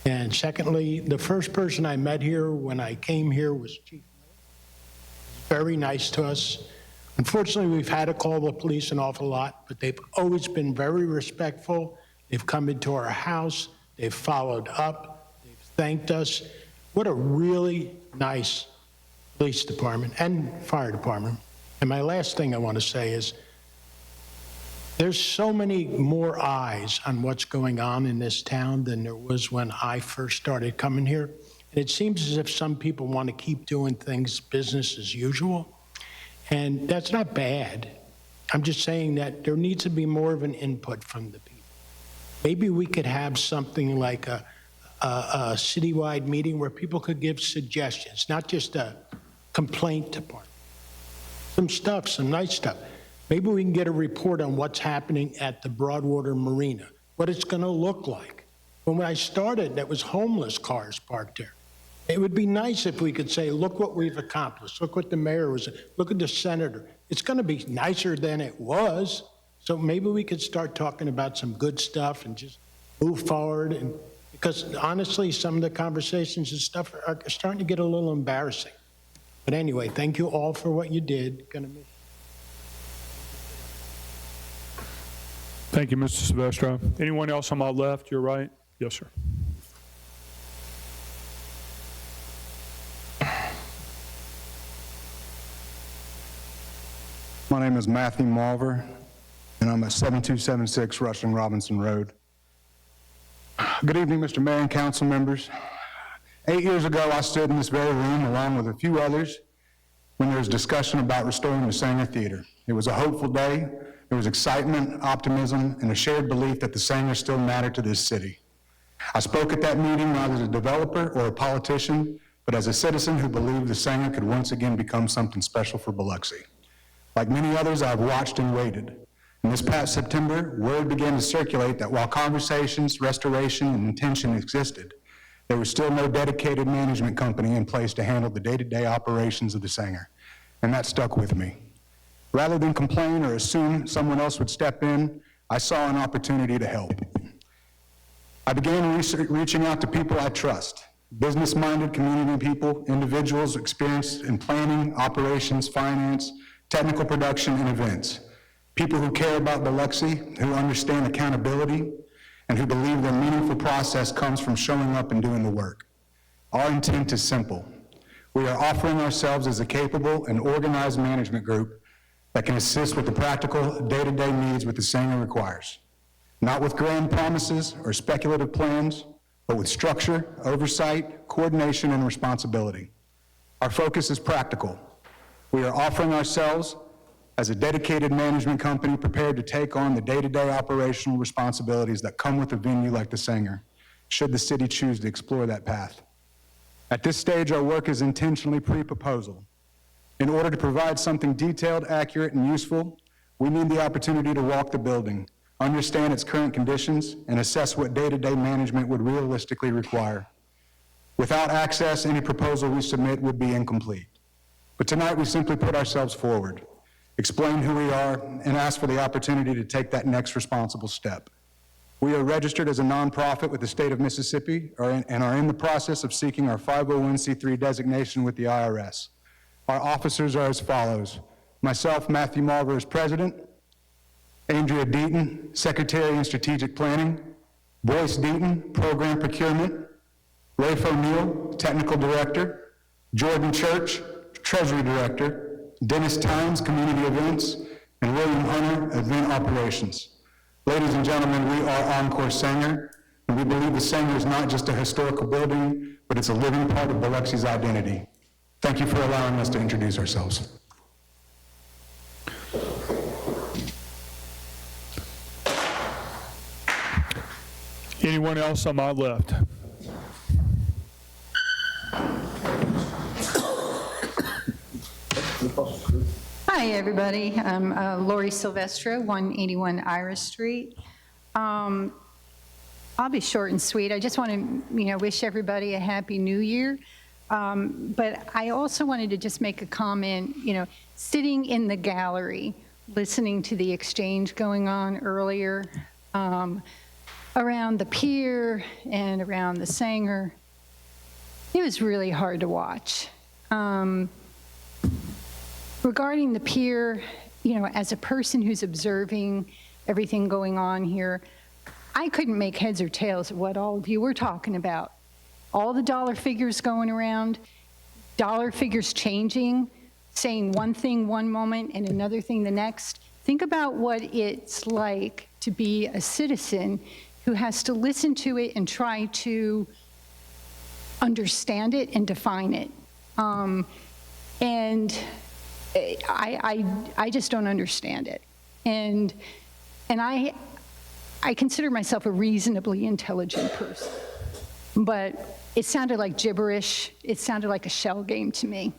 And secondly, the first person I met here when I came here was Chief. Very nice to us. Unfortunately, we've had to call the police an awful lot, but they've always been very respectful. They've come into our house. They've followed up. They've thanked us. What a really nice police department and fire department. And my last thing I want to say is there's so many more eyes on what's going on in this town than there was when I first started coming here. And it seems as if some people want to keep doing things business as usual. And that's not bad. I'm just saying that there needs to be more of an input from the people. Maybe we could have something like a citywide meeting where people could give suggestions, not just a complaint department. Some nice stuff. Maybe we can get a report on what's happening at the Broadwater Marina, what it's going to look like. When I started, there was homeless cars parked there. It would be nice if we could say, look what we've accomplished. Look what the mayor was, look at the senator. It's going to be nicer than it was. So maybe we could start talking about some good stuff and just move forward. And because honestly, some of the conversations and stuff are starting to get a little embarrassing. But anyway, thank you all for what you did. Gonna miss you. Thank you, Mr. Silvestro. Anyone else on my left? You're right? Yes, sir. My name is Matthew Malver, and I'm at 7276 Rushing Robinson Road. Good evening, Mr. Mayor and council members. 8 years ago, I stood in this very room along with a few others when there was discussion about restoring the Sanger Theater. It was a hopeful day. There was excitement, optimism, and a shared belief that the Sanger still mattered to this city. I spoke at that meeting not as a developer or a politician, but as a citizen who believed the Sanger could once again become something special for Biloxi. Like many others, I've watched and waited. And this past September, word began to circulate that while conversations, restoration, and intention existed, there was still no dedicated management company in place to handle the day-to-day operations of the Sanger. And that stuck with me. Rather than complain or assume someone else would step in, I saw an opportunity to help. I began reaching out to people I trust, business-minded community people, individuals experienced in planning, operations, finance, technical production, and events. People who care about Biloxi, who understand accountability, and who believe their meaningful process comes from showing up and doing the work. Our intent is simple. We are offering ourselves as a capable and organized management group that can assist with the practical day-to-day needs what the Sanger requires. Not with grand promises or speculative plans, but with structure, oversight, coordination, and responsibility. Our focus is practical. We are offering ourselves as a dedicated management company prepared to take on the day-to-day operational responsibilities that come with a venue like the Sanger, should the city choose to explore that path. At this stage, our work is intentionally pre-proposal. In order to provide something detailed, accurate, and useful, we need the opportunity to walk the building, understand its current conditions, and assess what day-to-day management would realistically require. Without access, any proposal we submit would be incomplete. But tonight, we simply put ourselves forward, explain who we are, and ask for the opportunity to take that next responsible step. We are registered as a nonprofit with the state of Mississippi and are in the process of seeking our 501c3 designation with the IRS. Our officers are as follows. Myself, Matthew Malver, as president. Andrea Deaton, secretary in strategic planning. Boyce Deaton, program procurement. Rafe O'Neill, technical director. Jordan Church, treasury director. Dennis Tynes, community events. And William Hunter, event operations. Ladies and gentlemen, we are Encore Sanger, and we believe the Sanger is not just a historical building, but it's a living part of Biloxi's identity. Thank you for allowing us to introduce ourselves. Anyone else on my left? Hi, everybody. I'm Lori Silvestro, 181 Iris Street. I'll be short and sweet. I just want to, wish everybody a happy new year. But I also wanted to just make a comment, sitting in the gallery, listening to the exchange going on earlier around the pier and around the Sanger, it was really hard to watch. Regarding the pier, as a person who's observing everything going on here, I couldn't make heads or tails of what all of you were talking about. All the dollar figures going around, dollar figures changing, saying one thing one moment and another thing the next. Think about what it's like to be a citizen who has to listen to it and try to understand it and define it. And I just don't understand it. And I consider myself a reasonably intelligent person, but it sounded like gibberish. It sounded like a shell game to me,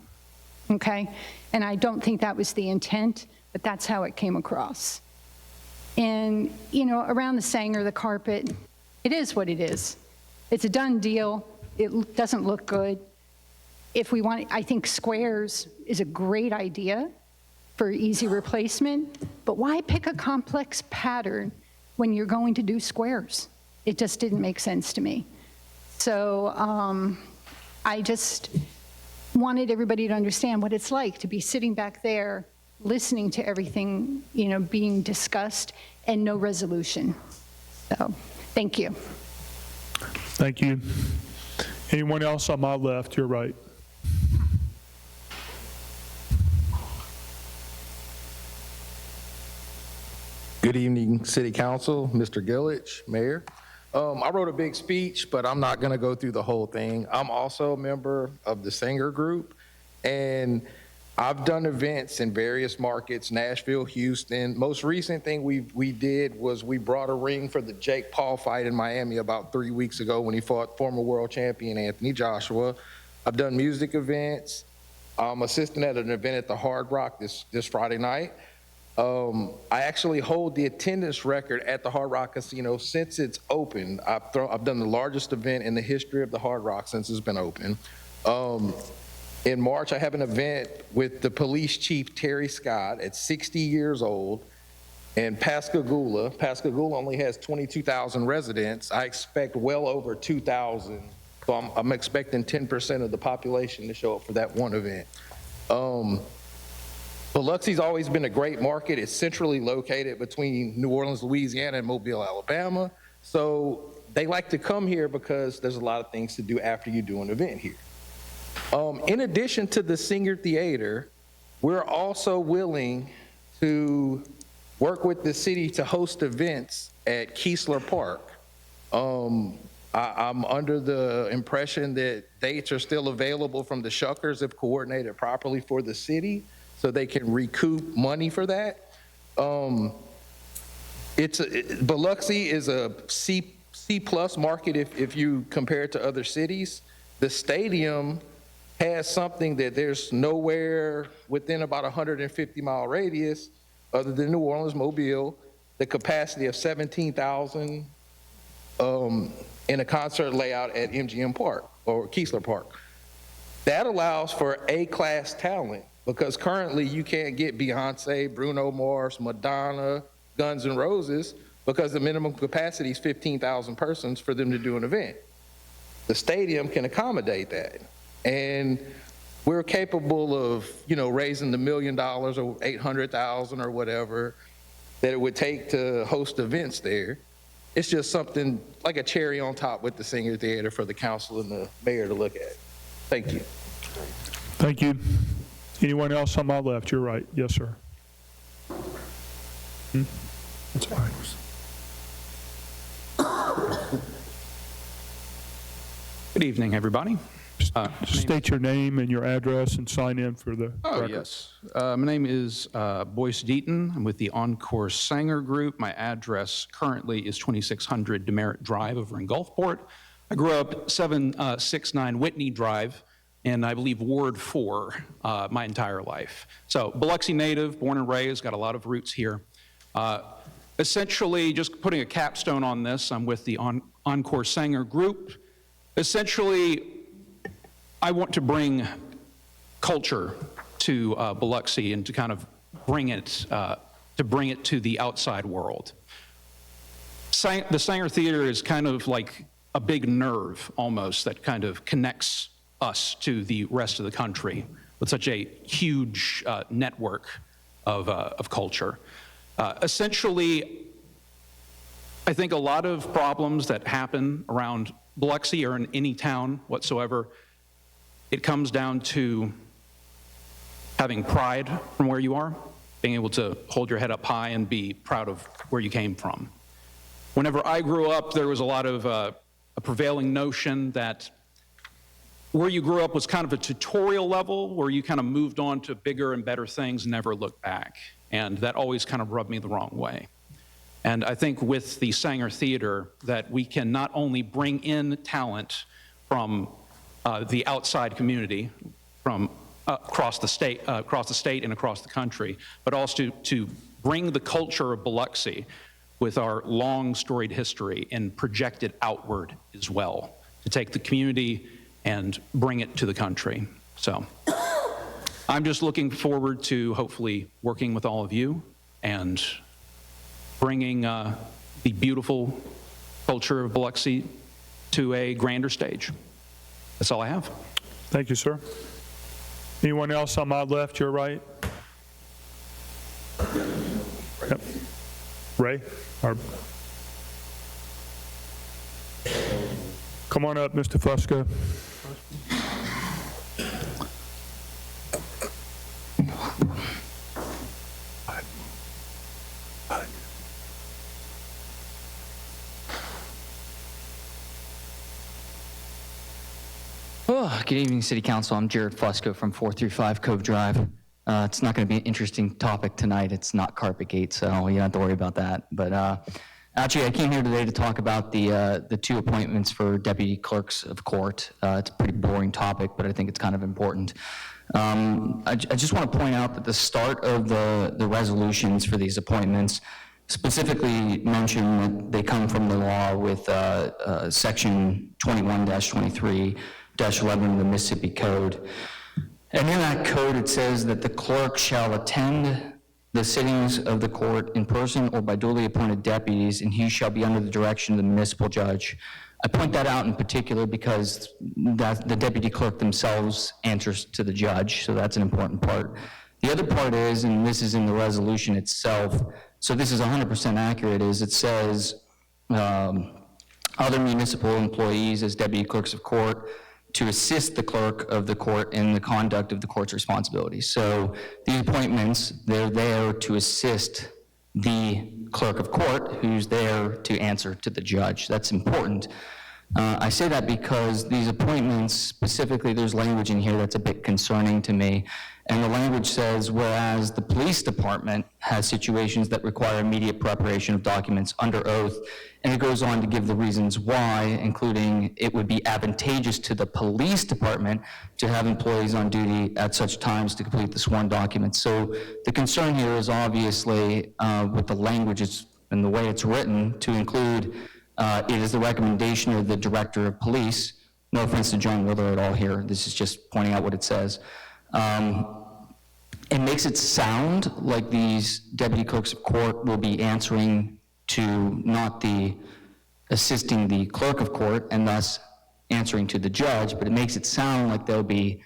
okay? And I don't think that was the intent, but that's how it came across. And, around the Sanger, the carpet, it is what it is. It's a done deal. It doesn't look good. If we want, I think squares is a great idea for easy replacement, but why pick a complex pattern when you're going to do squares? It just didn't make sense to me. So I just wanted everybody to understand what it's like to be sitting back there, listening to everything, being discussed, and no resolution. So, thank you. Thank you. Anyone else on my left, your right? Good evening, City Council, Mr. Gillich, Mayor. I wrote a big speech, but I'm not going to go through the whole thing. I'm also a member of the Singer Group, and I've done events in various markets, Nashville, Houston. Most recent thing we did was we brought a ring for the Jake Paul fight in Miami about 3 weeks ago when he fought former world champion Anthony Joshua. I've done music events. I'm assisting at an event at the Hard Rock this Friday night. I actually hold the attendance record at the Hard Rock Casino since it's open. I've done the largest event in the history of the Hard Rock since it's been open. In March, I have an event with the police chief, Terry Scott, at 60 years old, in Pascagoula. Pascagoula only has 22,000 residents. I expect well over 2,000. So I'm expecting 10% of the population to show up for that one event. Biloxi's always been a great market. It's centrally located between New Orleans, Louisiana, and Mobile, Alabama. So they like to come here because there's a lot of things to do after you do an event here. In addition to the Singer Theater, we're also willing to work with the city to host events at Keesler Park. I'm under the impression that dates are still available from the Shuckers if coordinated properly for the city, so they can recoup money for that. Biloxi is a C+ market if you compare it to other cities. The stadium has something that there's nowhere within about 150-mile radius other than New Orleans, Mobile, the capacity of 17,000 in a concert layout at MGM Park or Keesler Park. That allows for A-class talent because currently you can't get Beyonce, Bruno Mars, Madonna, Guns N' Roses because the minimum capacity is 15,000 persons for them to do an event. The stadium can accommodate that. And we're capable of, raising the $1 million or 800,000 or whatever that it would take to host events there. It's just something like a cherry on top with the Singer Theater for the council and the mayor to look at. Thank you. Thank you. Anyone else on my left? Your right. Yes, sir. That's fine. Good evening, everybody. State your name and your address and sign in for the record. Yes. My name is Boyce Deaton. I'm with the Encore Sanger Group. My address currently is 2600 Demerit Drive over in Gulfport. I grew up 769 Whitney Drive, and I believe Ward 4 my entire life. So Biloxi native, born and raised, got a lot of roots here. Essentially, just putting a capstone on this, I'm with the Encore Sanger Group. Essentially, I want to bring culture to Biloxi and to kind of bring it to the outside world. The Sanger Theater is kind of like a big nerve almost that kind of connects us to the rest of the country with such a huge network of culture. Essentially, I think a lot of problems that happen around Biloxi or in any town whatsoever, it comes down to having pride from where you are, being able to hold your head up high and be proud of where you came from. Whenever I grew up, there was a lot of a prevailing notion that where you grew up was kind of a tutorial level where you kind of moved on to bigger and better things and never looked back. And that always kind of rubbed me the wrong way. And I think with the Sanger Theater that we can not only bring in talent from the outside community, from across the state and across the country, but also to bring the culture of Biloxi with our long storied history and project it outward as well, to take the community and bring it to the country. So I'm just looking forward to hopefully working with all of you and bringing the beautiful culture of Biloxi to a grander stage. That's all I have. Thank you, sir. Anyone else on my left, your right? Yep. Ray? Come on up, Mr. Fusco. Oh, good evening, City Council. I'm Jared Fusco from 435 Cove Drive. It's not going to be an interesting topic tonight. It's not Carpetgate, so you don't have to worry about that. But actually, I came here today to talk about the two appointments for deputy clerks of court. It's a pretty boring topic, but I think it's kind of important. I just want to point out that the start of the resolutions for these appointments specifically mention that they come from the law with section 21-23-11 of the Mississippi Code. And in that code, it says that the clerk shall attend the sittings of the court in person or by duly appointed deputies, and he shall be under the direction of the municipal judge. I point that out in particular because the deputy clerk themselves answers to the judge, so that's an important part. The other part is, and this is in the resolution itself, so this is 100% accurate, is it says other municipal employees as deputy clerks of court to assist the clerk of the court in the conduct of the court's responsibilities. So these appointments, they're there to assist the clerk of court who's there to answer to the judge. That's important. I say that because these appointments, specifically there's language in here that's a bit concerning to me. And the language says, whereas the police department has situations that require immediate preparation of documents under oath, and it goes on to give the reasons why, including it would be advantageous to the police department to have employees on duty at such times to complete the sworn documents. So the concern here is obviously with the language and the way it's written to include it is the recommendation of the director of police. No offense to John Willer at all here. This is just pointing out what it says. It makes it sound like these deputy clerks of court will be answering to not the assisting the clerk of court and thus answering to the judge, but it makes it sound like they'll be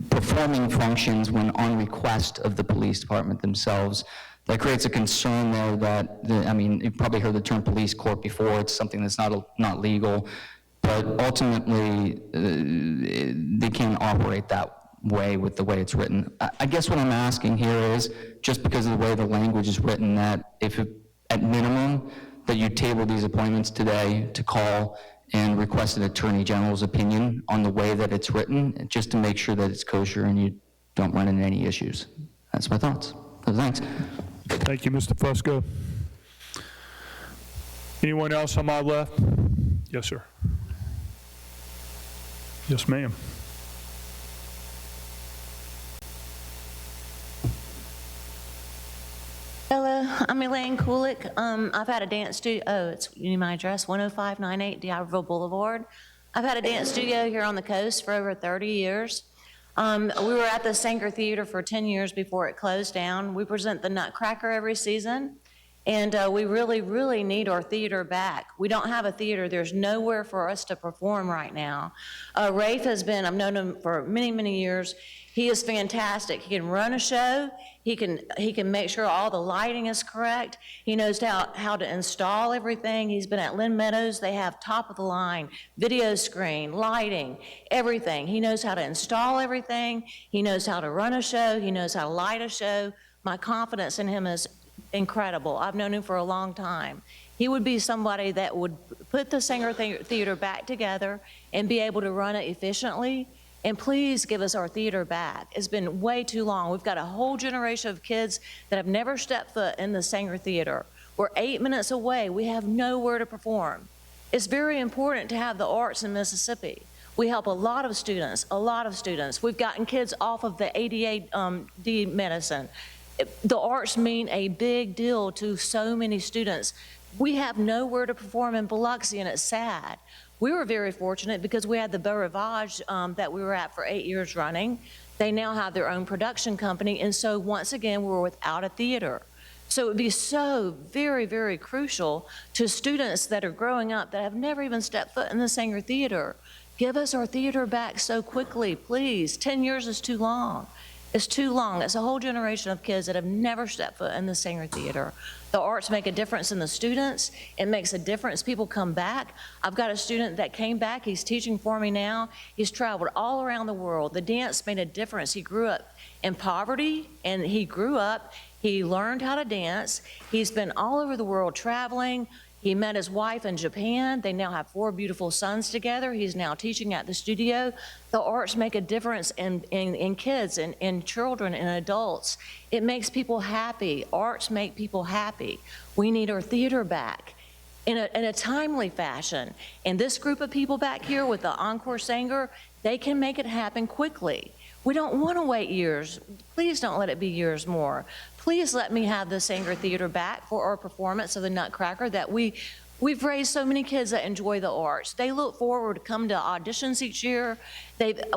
performing functions when on request of the police department themselves. That creates a concern there that, I mean, you've probably heard the term police court before. It's something that's not legal, but ultimately they can't operate that way with the way it's written. I guess what I'm asking here is, just because of the way the language is written, that if at minimum that you table these appointments today to call and request an attorney general's opinion on the way that it's written, just to make sure that it's kosher and you don't run into any issues. That's my thoughts. So thanks. Thank you, Mr. Fusco. Anyone else on my left? Yes, sir. Yes, ma'am. Hello, I'm Elaine Kulik. I've had a dance studio, you need my address, 10598 D'Iberville Boulevard. I've had a dance studio here on the coast for over 30 years. We were at the Sanger Theater for 10 years before it closed down. We present the Nutcracker every season, and we really, really need our theater back. We don't have a theater. There's nowhere for us to perform right now. Rafe has been, I've known him for many, many years. He is fantastic. He can run a show. He can make sure all the lighting is correct. He knows how to install everything. He's been at Lynn Meadows. They have top of the line, video screen, lighting, everything. He knows how to install everything. He knows how to run a show. He knows how to light a show. My confidence in him is incredible. I've known him for a long time. He would be somebody that would put the Sanger Theater back together and be able to run it efficiently. And please give us our theater back. It's been way too long. We've got a whole generation of kids that have never stepped foot in the Sanger Theater. We're 8 minutes away. We have nowhere to perform. It's very important to have the arts in Mississippi. We help a lot of students, a lot of students. We've gotten kids off of the ADHD medicine. The arts mean a big deal to so many students. We have nowhere to perform in Biloxi, and it's sad. We were very fortunate because we had the Beau Rivage that we were at for 8 years running. They now have their own production company, and so once again, we were without a theater. So it would be so very, very crucial to students that are growing up that have never even stepped foot in the Sanger Theater. Give us our theater back so quickly, please. 10 years is too long. It's too long. It's a whole generation of kids that have never stepped foot in the Sanger Theater. The arts make a difference in the students. It makes a difference. People come back. I've got a student that came back. He's teaching for me now. He's traveled all around the world. The dance made a difference. He grew up in poverty, and he grew up. He learned how to dance. He's been all over the world traveling. He met his wife in Japan. They now have 4 beautiful sons together. He's now teaching at the studio. The arts make a difference in kids and in children and adults. It makes people happy. Arts make people happy. We need our theater back in a timely fashion. And this group of people back here with the Encore Sanger, they can make it happen quickly. We don't want to wait years. Please don't let it be years more. Please let me have the Sanger Theater back for our performance of the Nutcracker that we've raised so many kids that enjoy the arts. They look forward to come to auditions each year.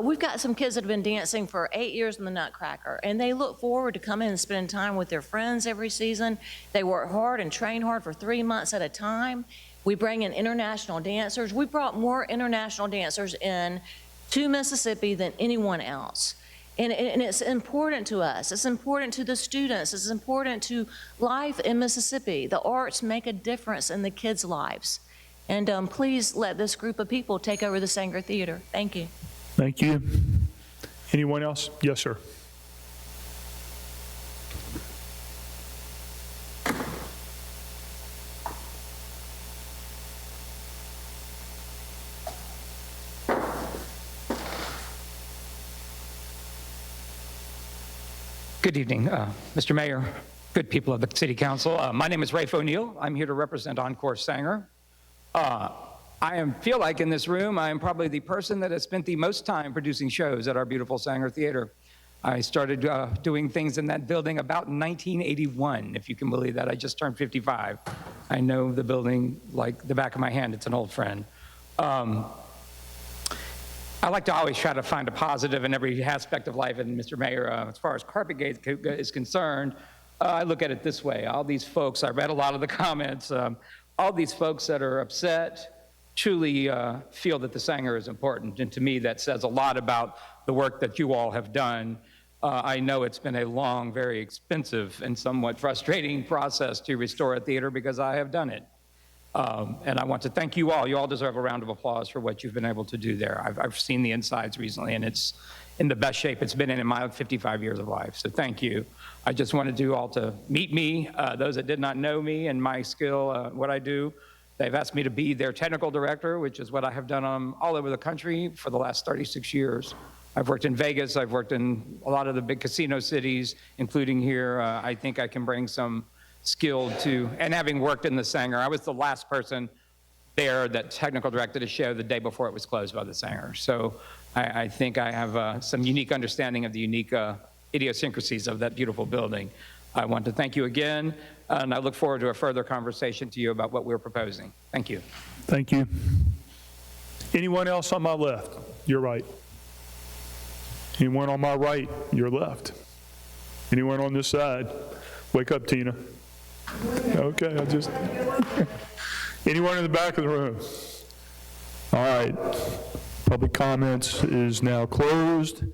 We've got some kids that have been dancing for 8 years in the Nutcracker, and they look forward to coming and spending time with their friends every season. They work hard and train hard for 3 months at a time. We bring in international dancers. We brought more international dancers in to Mississippi than anyone else. And it's important to us. It's important to the students. It's important to life in Mississippi. The arts make a difference in the kids' lives. And please let this group of people take over the Sanger Theater. Thank you. Thank you. Anyone else? Yes, sir. Good evening, Mr. Mayor, good people of the City Council. My name is Rafe O'Neill. I'm here to represent Encore Sanger. Feel like in this room, I am probably the person that has spent the most time producing shows at our beautiful Sanger Theater. I started doing things in that building about 1981, if you can believe that. I just turned 55. I know the building like the back of my hand. It's an old friend. I like to always try to find a positive in every aspect of life. And Mr. Mayor, as far as Carpetgate is concerned, I look at it this way. All these folks, I read a lot of the comments, all these folks that are upset truly feel that the Sanger is important. And to me, that says a lot about the work that you all have done. I know it's been a long, very expensive, and somewhat frustrating process to restore a theater because I have done it. And I want to thank you all. You all deserve a round of applause for what you've been able to do there. I've seen the insides recently, and it's in the best shape it's been in my 55 years of life. So thank you. I just wanted you all to meet me. Those that did not know me and my skill, what I do, they've asked me to be their technical director, which is what I have done all over the country for the last 36 years. I've worked in Vegas. I've worked in a lot of the big casino cities, including here. I think I can bring some skilled to, and having worked in the Sanger, I was the last person there that technical directed a show the day before it was closed by the Sanger. So I think I have some unique understanding of the unique idiosyncrasies of that beautiful building. I want to thank you again, and I look forward to a further conversation to you about what we're proposing. Thank you. Thank you. Anyone else on my left? Your right. Anyone on my right? Your left. Anyone on this side? Wake up, Tina. Okay, anyone in the back of the room? All right, public comments is now closed.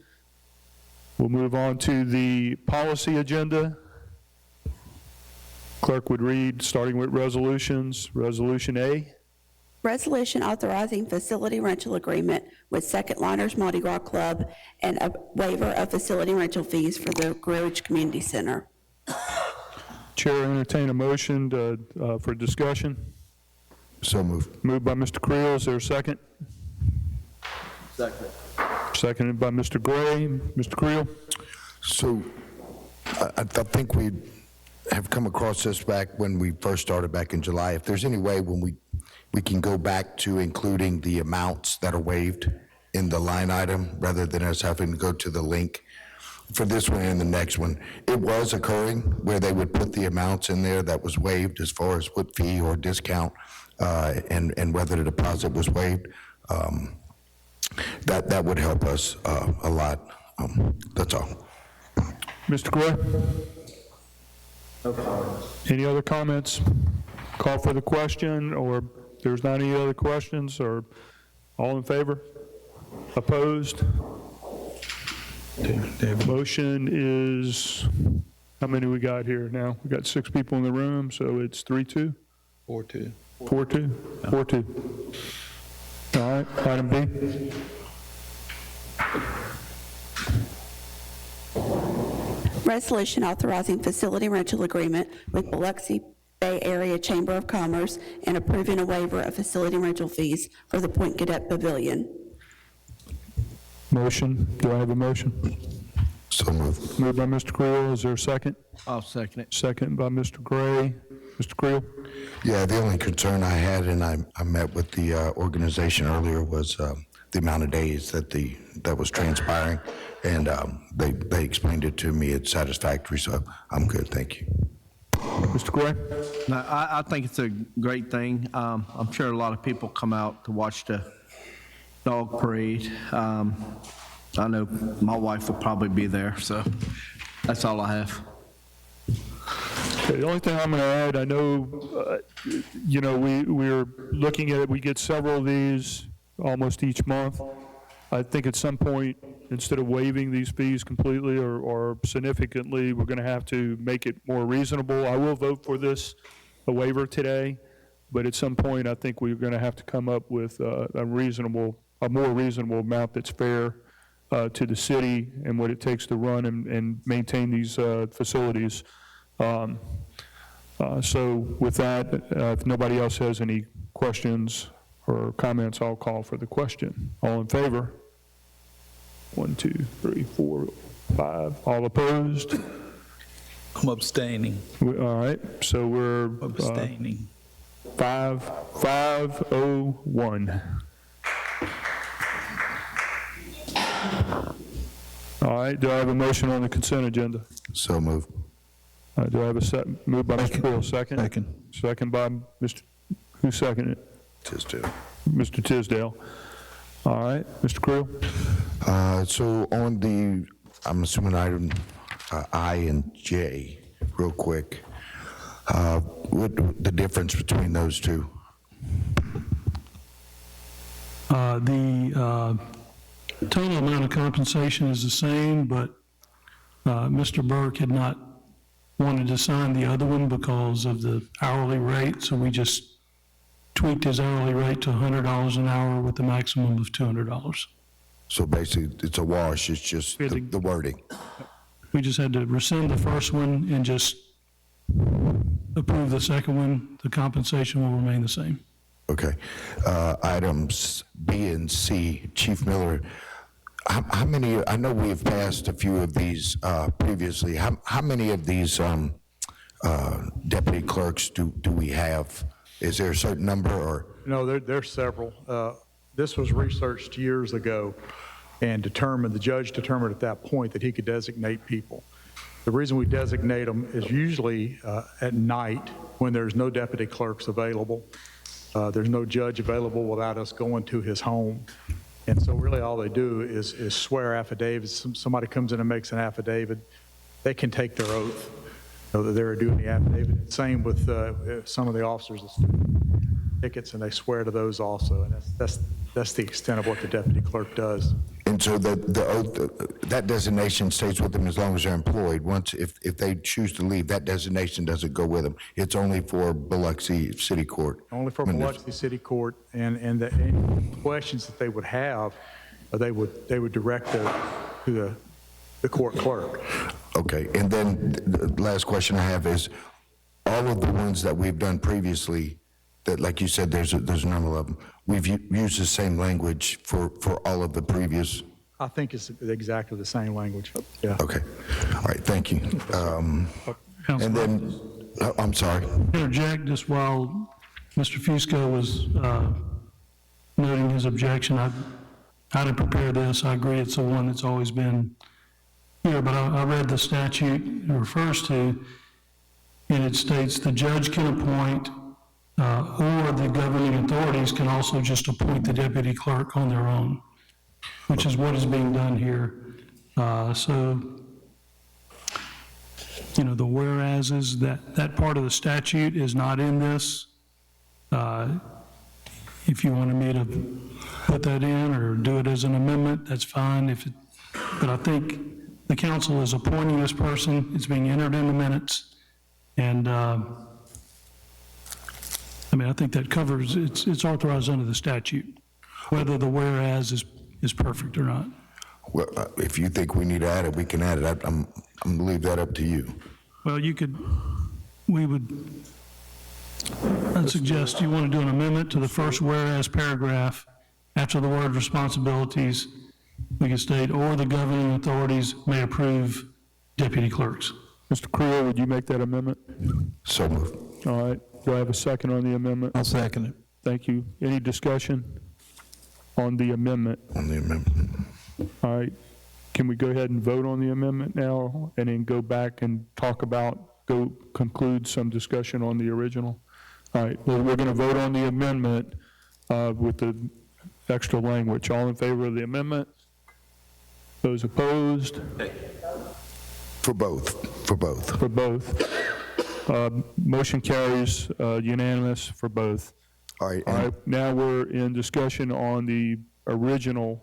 We'll move on to the policy agenda. Clerk would read, starting with resolutions. Resolution A. Resolution authorizing facility rental agreement with Second Liners Mardi Gras Club and a waiver of facility rental fees for the Green Ridge Community Center. Chair entertain a motion for discussion. So moved. Moved by Mr. Creel. Is there a second? Second. Seconded by Mr. Gray. Mr. Creel. So I think we have come across this back when we first started back in July. If there's any way when we can go back to including the amounts that are waived in the line item rather than us having to go to the link for this one and the next one. It was occurring where they would put the amounts in there that was waived as far as what fee or discount and whether the deposit was waived. That would help us a lot. That's all. Mr. Gray? Any other comments? Call for the question, or if there's not any other questions, or all in favor? Opposed? Motion is, how many we got here now? We got 6 people in the room, so it's 3-2? 4-2. 4-2? 4-2. All right, item B. Resolution authorizing facility rental agreement with Biloxi Bay Area Chamber of Commerce and approving a waiver of facility rental fees for the Point Cadet Pavilion. Motion, do I have a motion? So moved. Moved by Mr. Creel, is there a second? I'll second it. Second by Mr. Gray. Mr. Creel? Yeah, the only concern I had, and I met with the organization earlier, was the amount of days that was transpiring, and they explained it to me. It's satisfactory, so I'm good. Thank you. Mr. Gray? No, I think it's a great thing. I'm sure a lot of people come out to watch the dog parade. I know my wife will probably be there, so that's all I have. Okay, the only thing I'm going to add, I know, we're looking at it, we get several of these almost each month. I think at some point, instead of waiving these fees completely or significantly, we're going to have to make it more reasonable. I will vote for a waiver today, but at some point, I think we're going to have to come up with a more reasonable amount that's fair to the city and what it takes to run and maintain these facilities. So with that, if nobody else has any questions or comments, I'll call for the question. All in favor? 1, 2, 3, 4, 5. All opposed? I'm abstaining. All right, so we're Abstaining. 5-0-1. All right, do I have a motion on the consent agenda? So moved. Do I have a second? Moved by Mr. Creel, second? Second. Second by Mr., who seconded it? Tisdale. Mr. Tisdale. All right, Mr. Creel? So on I'm assuming item I and J, real quick, what the difference between those two? The total amount of compensation is the same, but Mr. Burke had not wanted to sign the other one because of the hourly rate, so we just tweaked his hourly rate to $100 an hour with a maximum of $200. So basically, it's a wash, it's just the wording. We just had to rescind the first one and just approve the second one. The compensation will remain the same. Okay. Items B and C, Chief Miller, how many, I know we've passed a few of these previously. How many of these deputy clerks do we have? Is there a certain number, or? No, there's several. This was researched years ago and the judge determined at that point that he could designate people. The reason we designate them is usually at night when there's no deputy clerks available. There's no judge available without us going to his home. And so really all they do is swear affidavits. Somebody comes in and makes an affidavit, they can take their oath that they're doing the affidavit. Same with some of the officers, tickets, and they swear to those also. And that's the extent of what the deputy clerk does. And so the oath, that designation stays with them as long as they're employed. Once, if they choose to leave, that designation doesn't go with them. It's only for Biloxi City Court. Only for Biloxi City Court, and any questions that they would have, they would direct to the court clerk. Okay, and then the last question I have is, all of the ones that we've done previously, that, like you said, there's a number of them, we've used the same language for all of the previous? I think it's exactly the same language, yeah. Okay, all right, thank you. And then, I'm sorry. Interject just while Mr. Fusco was noting his objection. I didn't prepare this. I agree it's the one that's always been here, but I read the statute it refers to, and it states the judge can appoint or the governing authorities can also just appoint the deputy clerk on their own, which is what is being done here. So the whereases, that part of the statute is not in this. If you wanted me to put that in or do it as an amendment, that's fine. But I think the council is appointing this person, it's being entered in the minutes, and I think that covers, it's authorized under the statute, whether the whereas is perfect or not. Well, if you think we need to add it, we can add it. I'm going to leave that up to you. Well, I'd suggest you want to do an amendment to the first whereas paragraph. After the word responsibilities, we can state, or the governing authorities may approve deputy clerks. Mr. Creel, would you make that amendment? So moved. All right. Do I have a second on the amendment? I'll second it. Thank you. Any discussion on the amendment? On the amendment. All right. Can we go ahead and vote on the amendment now and then go back and conclude some discussion on the original? All right. Well, we're going to vote on the amendment with the extra language. All in favor of the amendment? Those opposed? For both. For both. For both. Motion carries unanimous for both. All right. All right. Now we're in discussion on the original.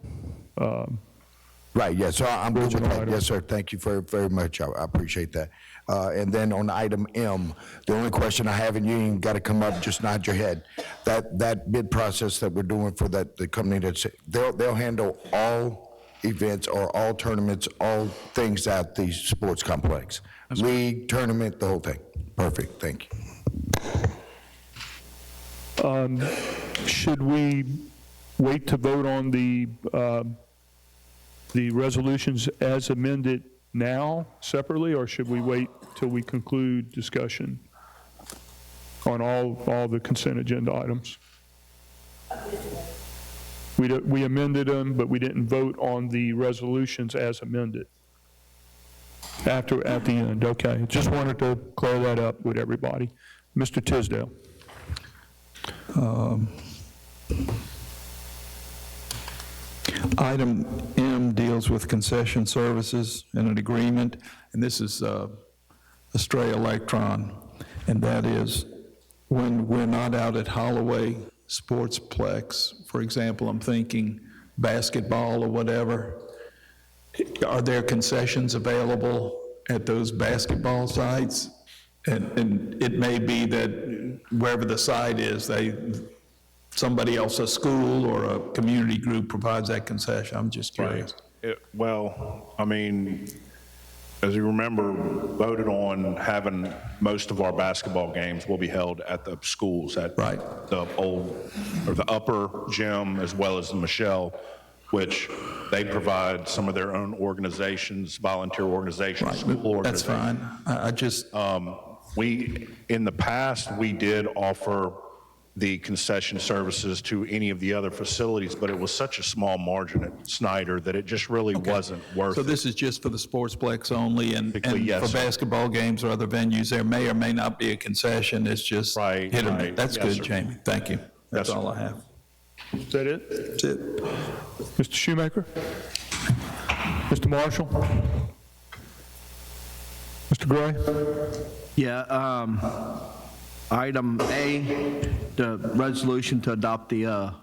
Right, yes, so I'm good with that. Item. Yes, sir, thank you very, very much. I appreciate that. And then on item M, the only question I have, and you ain't got to come up, just nod your head. That bid process that we're doing for the company, they'll handle all events or all tournaments, all things at the sports complex. League, tournament, the whole thing. Perfect, thank you. Should we wait to vote on the resolutions as amended now separately, or should we wait till we conclude discussion on all the consent agenda items? We amended them, but we didn't vote on the resolutions as amended at the end. Okay, just wanted to clear that up with everybody. Mr. Tisdale. Item M deals with concession services and an agreement, and this is Astray Electron, and that is when we're not out at Holloway Sportsplex, for example, I'm thinking basketball or whatever, are there concessions available at those basketball sites? And it may be that wherever the site is, somebody else, a school or a community group provides that concession. I'm just curious. Well, I mean, as you remember, voted on having most of our basketball games will be held at the schools, at the upper gym as well as the Michelle, which they provide some of their own organizations, volunteer organizations, school organizations. That's fine. I just... in the past, we did offer the concession services to any of the other facilities, but it was such a small margin at Snyder that it just really wasn't worth it. So this is just for the sportsplex only, and Yes, for sir. basketball games or other venues, there may or may not be a concession. It's just hit or miss. That's Yes, good, sir. Jamie. Thank you. That's Yes, all sir. I have. Is that it? That's it. Mr. Shoemaker? Mr. Marshall? Mr. Gray? Yeah, item A, the resolution to adopt the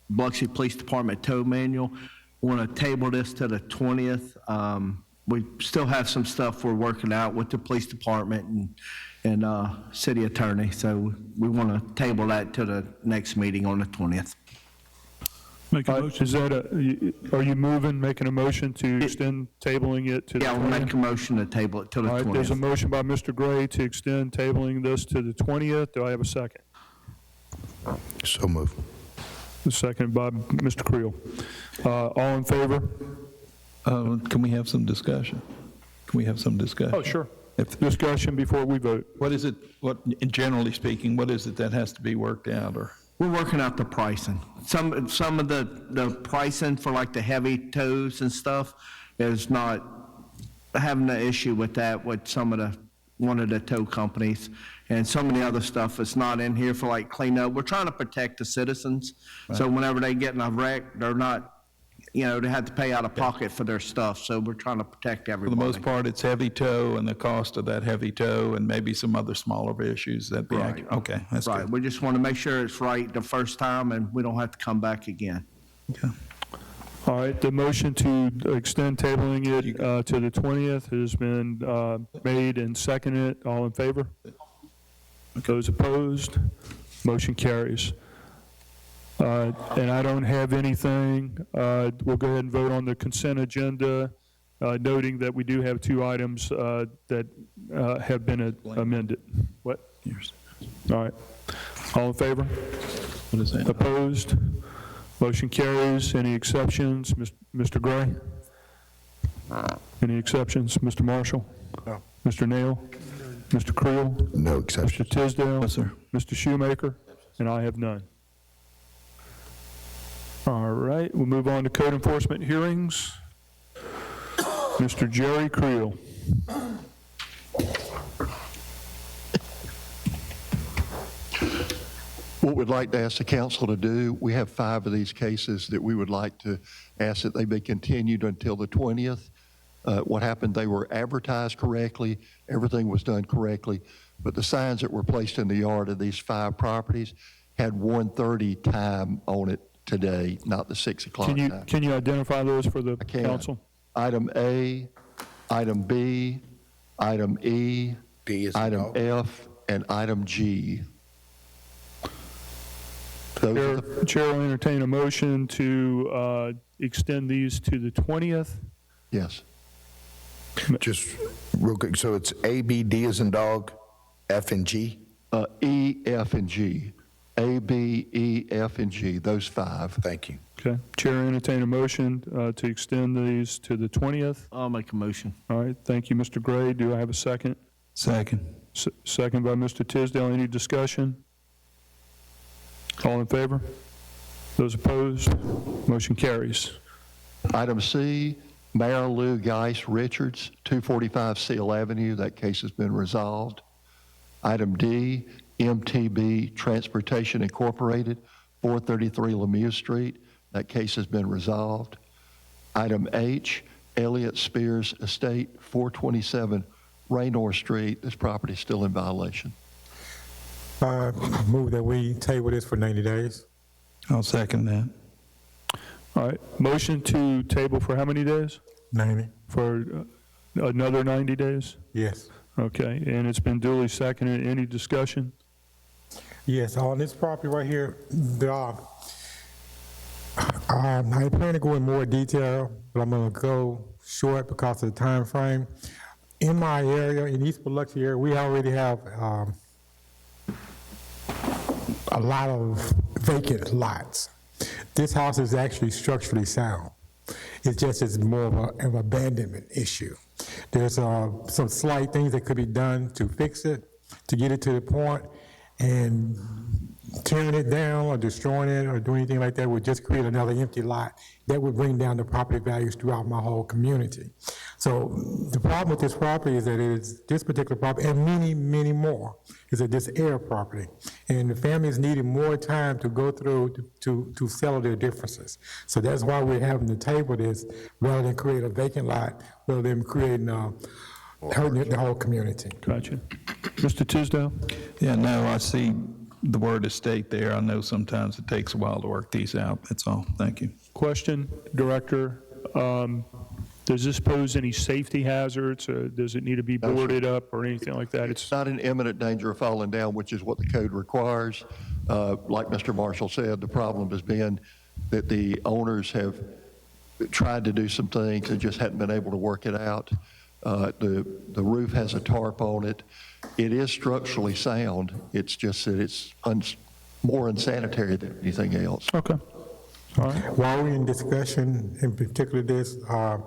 Biloxi Police Department tow manual. Want to table this to the 20th. We still have some stuff we're working out with the police department and city attorney, so we want to table that to the next meeting on the 20th. Make a motion. Is that are you making a motion to extend tabling it to the 20th? Yeah, we'll make a motion to table it to the All 20th. right, there's a motion by Mr. Gray to extend tabling this to the 20th. Do I have a second? So moved. A second by Mr. Creel. All in favor? Can we have some discussion? Can we have some discussion? Oh, sure. Discussion before we vote. What is it, generally speaking, what is it that has to be worked out, or? We're working out the pricing. Some of the pricing for like the heavy tows and stuff is not having an issue with that with one of the tow companies. And some of the other stuff is not in here for like cleanup. We're trying to protect the citizens. So whenever they get in a wreck, they're not, they have to pay out of pocket for their stuff, so we're trying to protect For everybody. the most part, it's heavy tow and the cost of that heavy tow and maybe some other smaller issues that be Right. accurate. Okay, that's Right, good. we just want to make sure it's right the first time and we don't have to come back again. Okay. All right, the motion to extend tabling it to the 20th has been made and seconded. All in favor? Those opposed? Motion carries. And I don't have anything. We'll go ahead and vote on the consent agenda, noting that we do have 2 items that have been amended. What? All right. All in favor? What is that? Opposed? Motion carries. Any exceptions? Mr. Gray? Any exceptions? Mr. Marshall? No. Mr. Nail? Mr. Creel? No exceptions. Mr. Tisdale? Yes, sir. Mr. Shoemaker? And I have none. All right, we'll move on to code enforcement hearings. Mr. Jerry Creel. What we'd like to ask the council to do, we have 5 of these cases that we would like to ask that they be continued until the 20th. What happened, they were advertised correctly, everything was done correctly, but the signs that were placed in the yard of these 5 properties had 1:30 time on it today, not the 6 o'clock time. Can you identify those for the council? Item A, item B, item E, item F, and item G. Chair will entertain a motion to extend these to the 20th. Yes. Just real quick, so it's A, B, D as in dog, F and G? E, F, and G. A, B, E, F, and G, those 5. Thank you. Okay. Chair will entertain a motion to extend these to the 20th. I'll make a motion. All right. Thank you, Mr. Gray. Do I have a second? Second. Second by Mr. Tisdale. Any discussion? All in favor? Those opposed? Motion carries. Item C, Mayor Lou Geis Richards, 245 Seal Avenue. That case has been resolved. Item D, MTB Transportation Incorporated, 433 Lemieux Street. That case has been resolved. Item H, Elliott Spears Estate, 427 Raynor Street. This property is still in violation. Move that we table this for 90 days. I'll second that. All right. Motion to table for how many days? 90, For another 90 days? yes. Okay. And it's been duly seconded. Any discussion? Yes, on this property right here, I plan to go in more detail, but I'm gonna go short because of the time frame. In my area, in East Biloxi area, we already have a lot of vacant lots. This house is actually structurally sound. It's just it's more of an abandonment issue. There's some slight things that could be done to fix it, to get it to the point, and tearing it down or destroying it or doing anything like that would just create another empty lot that would bring down the property values throughout my whole community. So the problem with this property is that it is this particular property and many, many more is that this air property. And the families needed more time to go through to settle their differences. So that's why we're having to table this rather than create a vacant lot, rather than creating, hurting the whole community. Gotcha. Mr. Tisdale? Yeah, no, I see the word estate there. I know sometimes it takes a while to work these out. That's all. Thank you. Question, Director. Does this pose any safety hazards? Does it need to be boarded up or anything like that? It's not in imminent danger of falling down, which is what the code requires. Like Mr. Marshall said, the problem has been that the owners have tried to do some things and just hadn't been able to work it out. The roof has a tarp on it. It is structurally sound. It's just that it's more unsanitary than anything else. Okay. All right. While we're in discussion, in particular this, I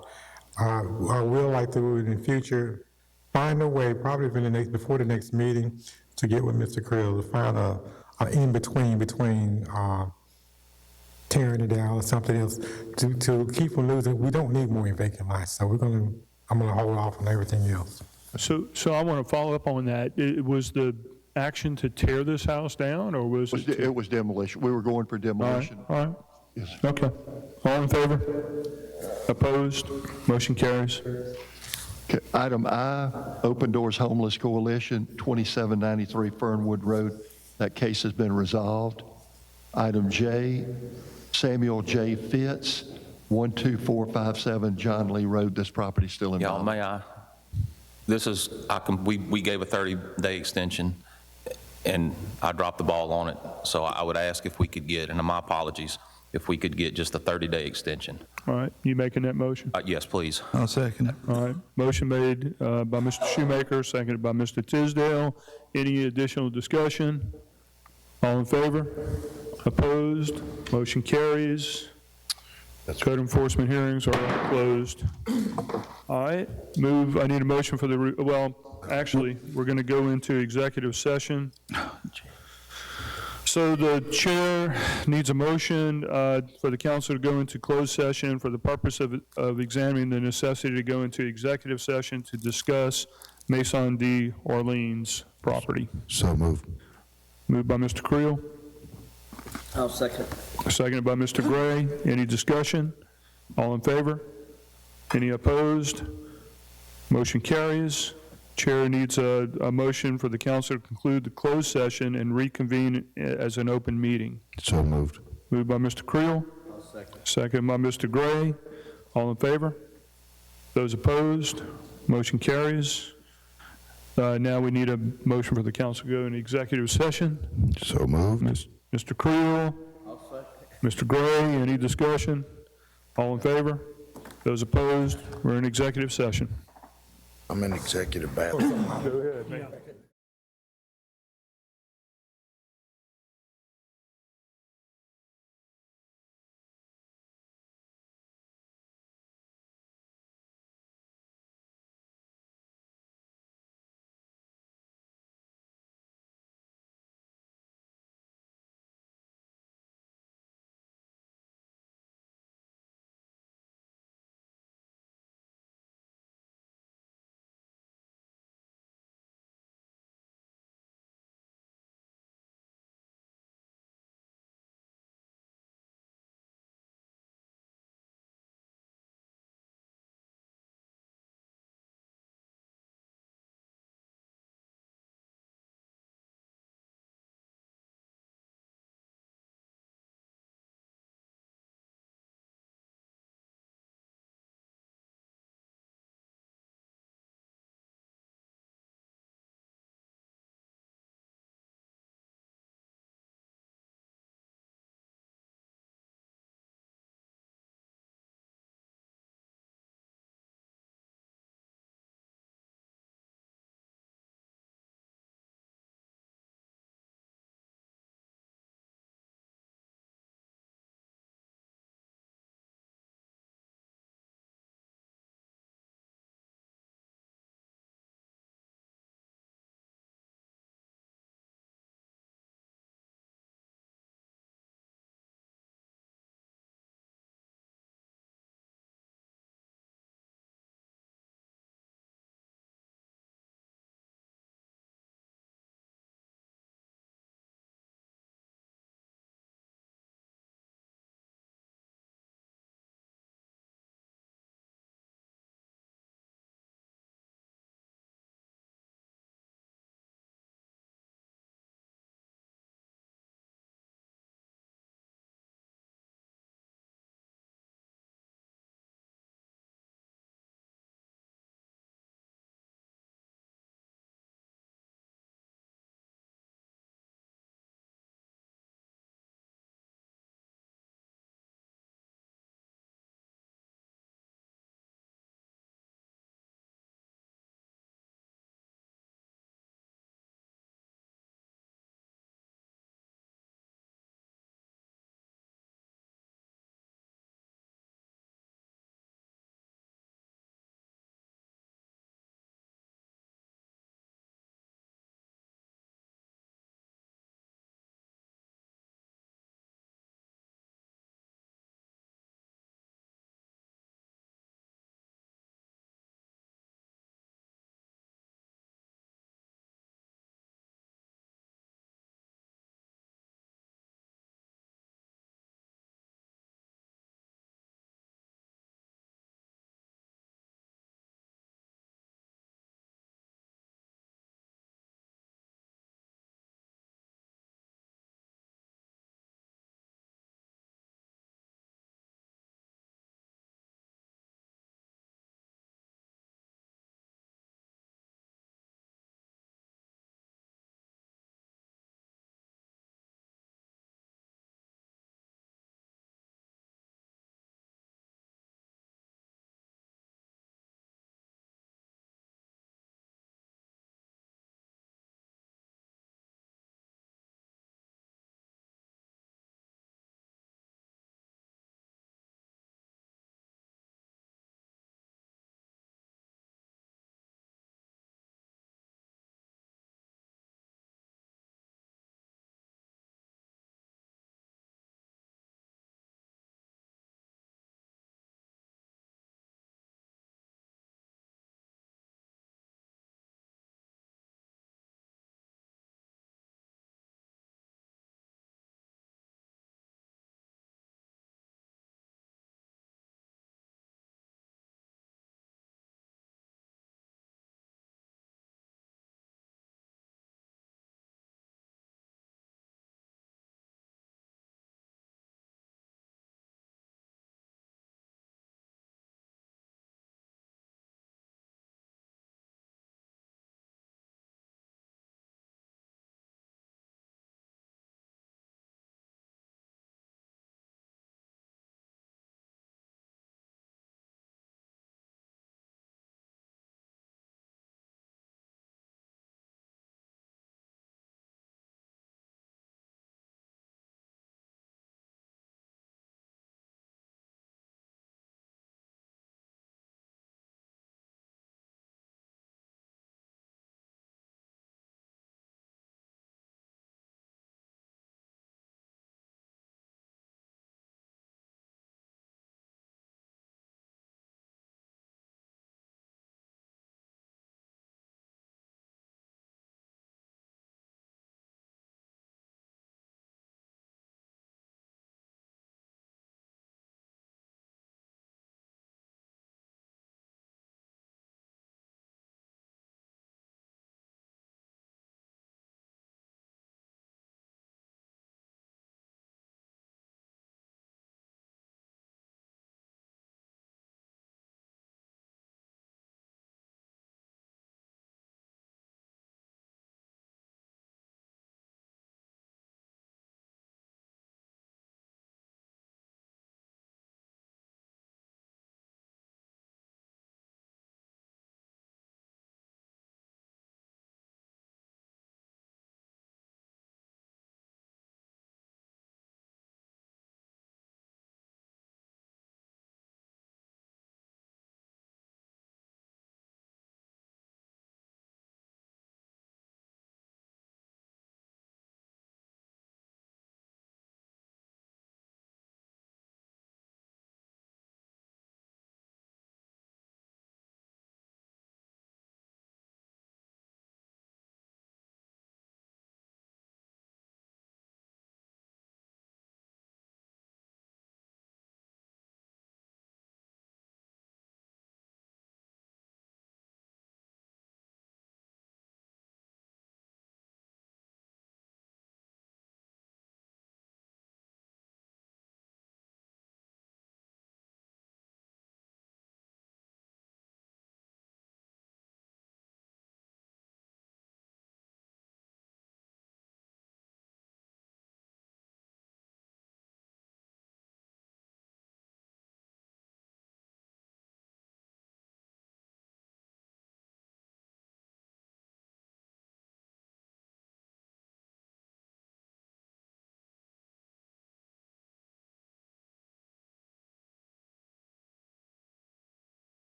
will like to, in the future, find a way, probably before the next meeting, to get with Mr. Creel to find a in-between between tearing it down or something else to keep from losing. We don't need more vacant lots, so I'm gonna hold off on everything else. So I want to follow up on that. Was the action to tear this house down, or was it? It was demolition. We were going for demolition. All right. Yes. Okay. All in favor? Opposed? Motion carries. Okay, item I, Open Doors Homeless Coalition, 2793 Fernwood Road. That case has been resolved. Item J, Samuel J. Fitz, 12457 John Lee Road. This property is still in Y'all, violation. may I? This is, we gave a 30-day extension, and I dropped the ball on it. So I would ask if we could get, and my apologies, if we could get just a 30-day extension. All right, you making that motion? Yes, please. I'll second it. All right, motion made by Mr. Shoemaker, seconded by Mr. Tisdale. Any additional discussion? All in favor? Opposed? Motion carries. Code enforcement hearings are closed. All right, I need a motion for the, well, actually, we're going to go into executive session. So the chair needs a motion for the council to go into closed session for the purpose of examining the necessity to go into executive session to discuss Maison D. Orleans property. So moved. Moved by Mr. Creel, I'll second. seconded by Mr. Gray. Any discussion? All in favor? Any opposed? Motion carries. Chair needs a motion for the council to conclude the closed session and reconvene as an open meeting. So moved. Moved by Mr. Creel. Second by Mr. Gray. All in favor? Those opposed? Motion carries. Now we need a motion for the council to go into executive session. So moved. Mr. Creel. Mr. Gray, any discussion? All in favor? Those opposed? We're in executive session. I'm in executive bathroom. Go ahead, man.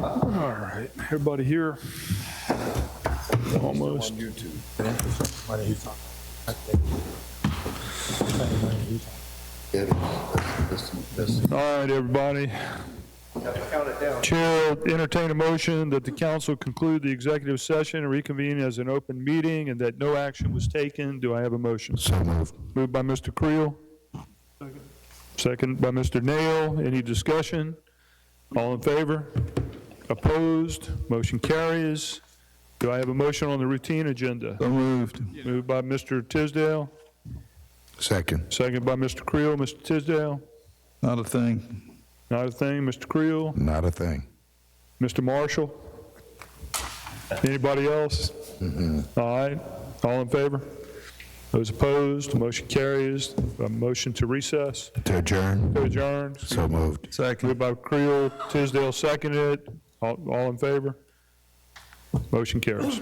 All right, everybody here? Almost. All right, everybody. Chair will entertain a motion that the council conclude the executive session and reconvene as an open meeting and that no action was taken. Do I have a motion? So moved. Moved by Mr. Creel. Second by Mr. Nail. Any discussion? All in favor? Opposed? Motion carries. Do I have a motion on the routine agenda? So moved. Moved by Mr. Tisdale. Second. Second by Mr. Creel. Mr. Tisdale? Not a thing. Not a thing. Mr. Creel? Not a thing. Mr. Marshall? Anybody else? All right. All in favor? Those opposed? Motion carries. A motion to recess? To adjourn? To adjourn? So moved. Second. Moved by Creel. Tisdale seconded. All in favor? Motion carries.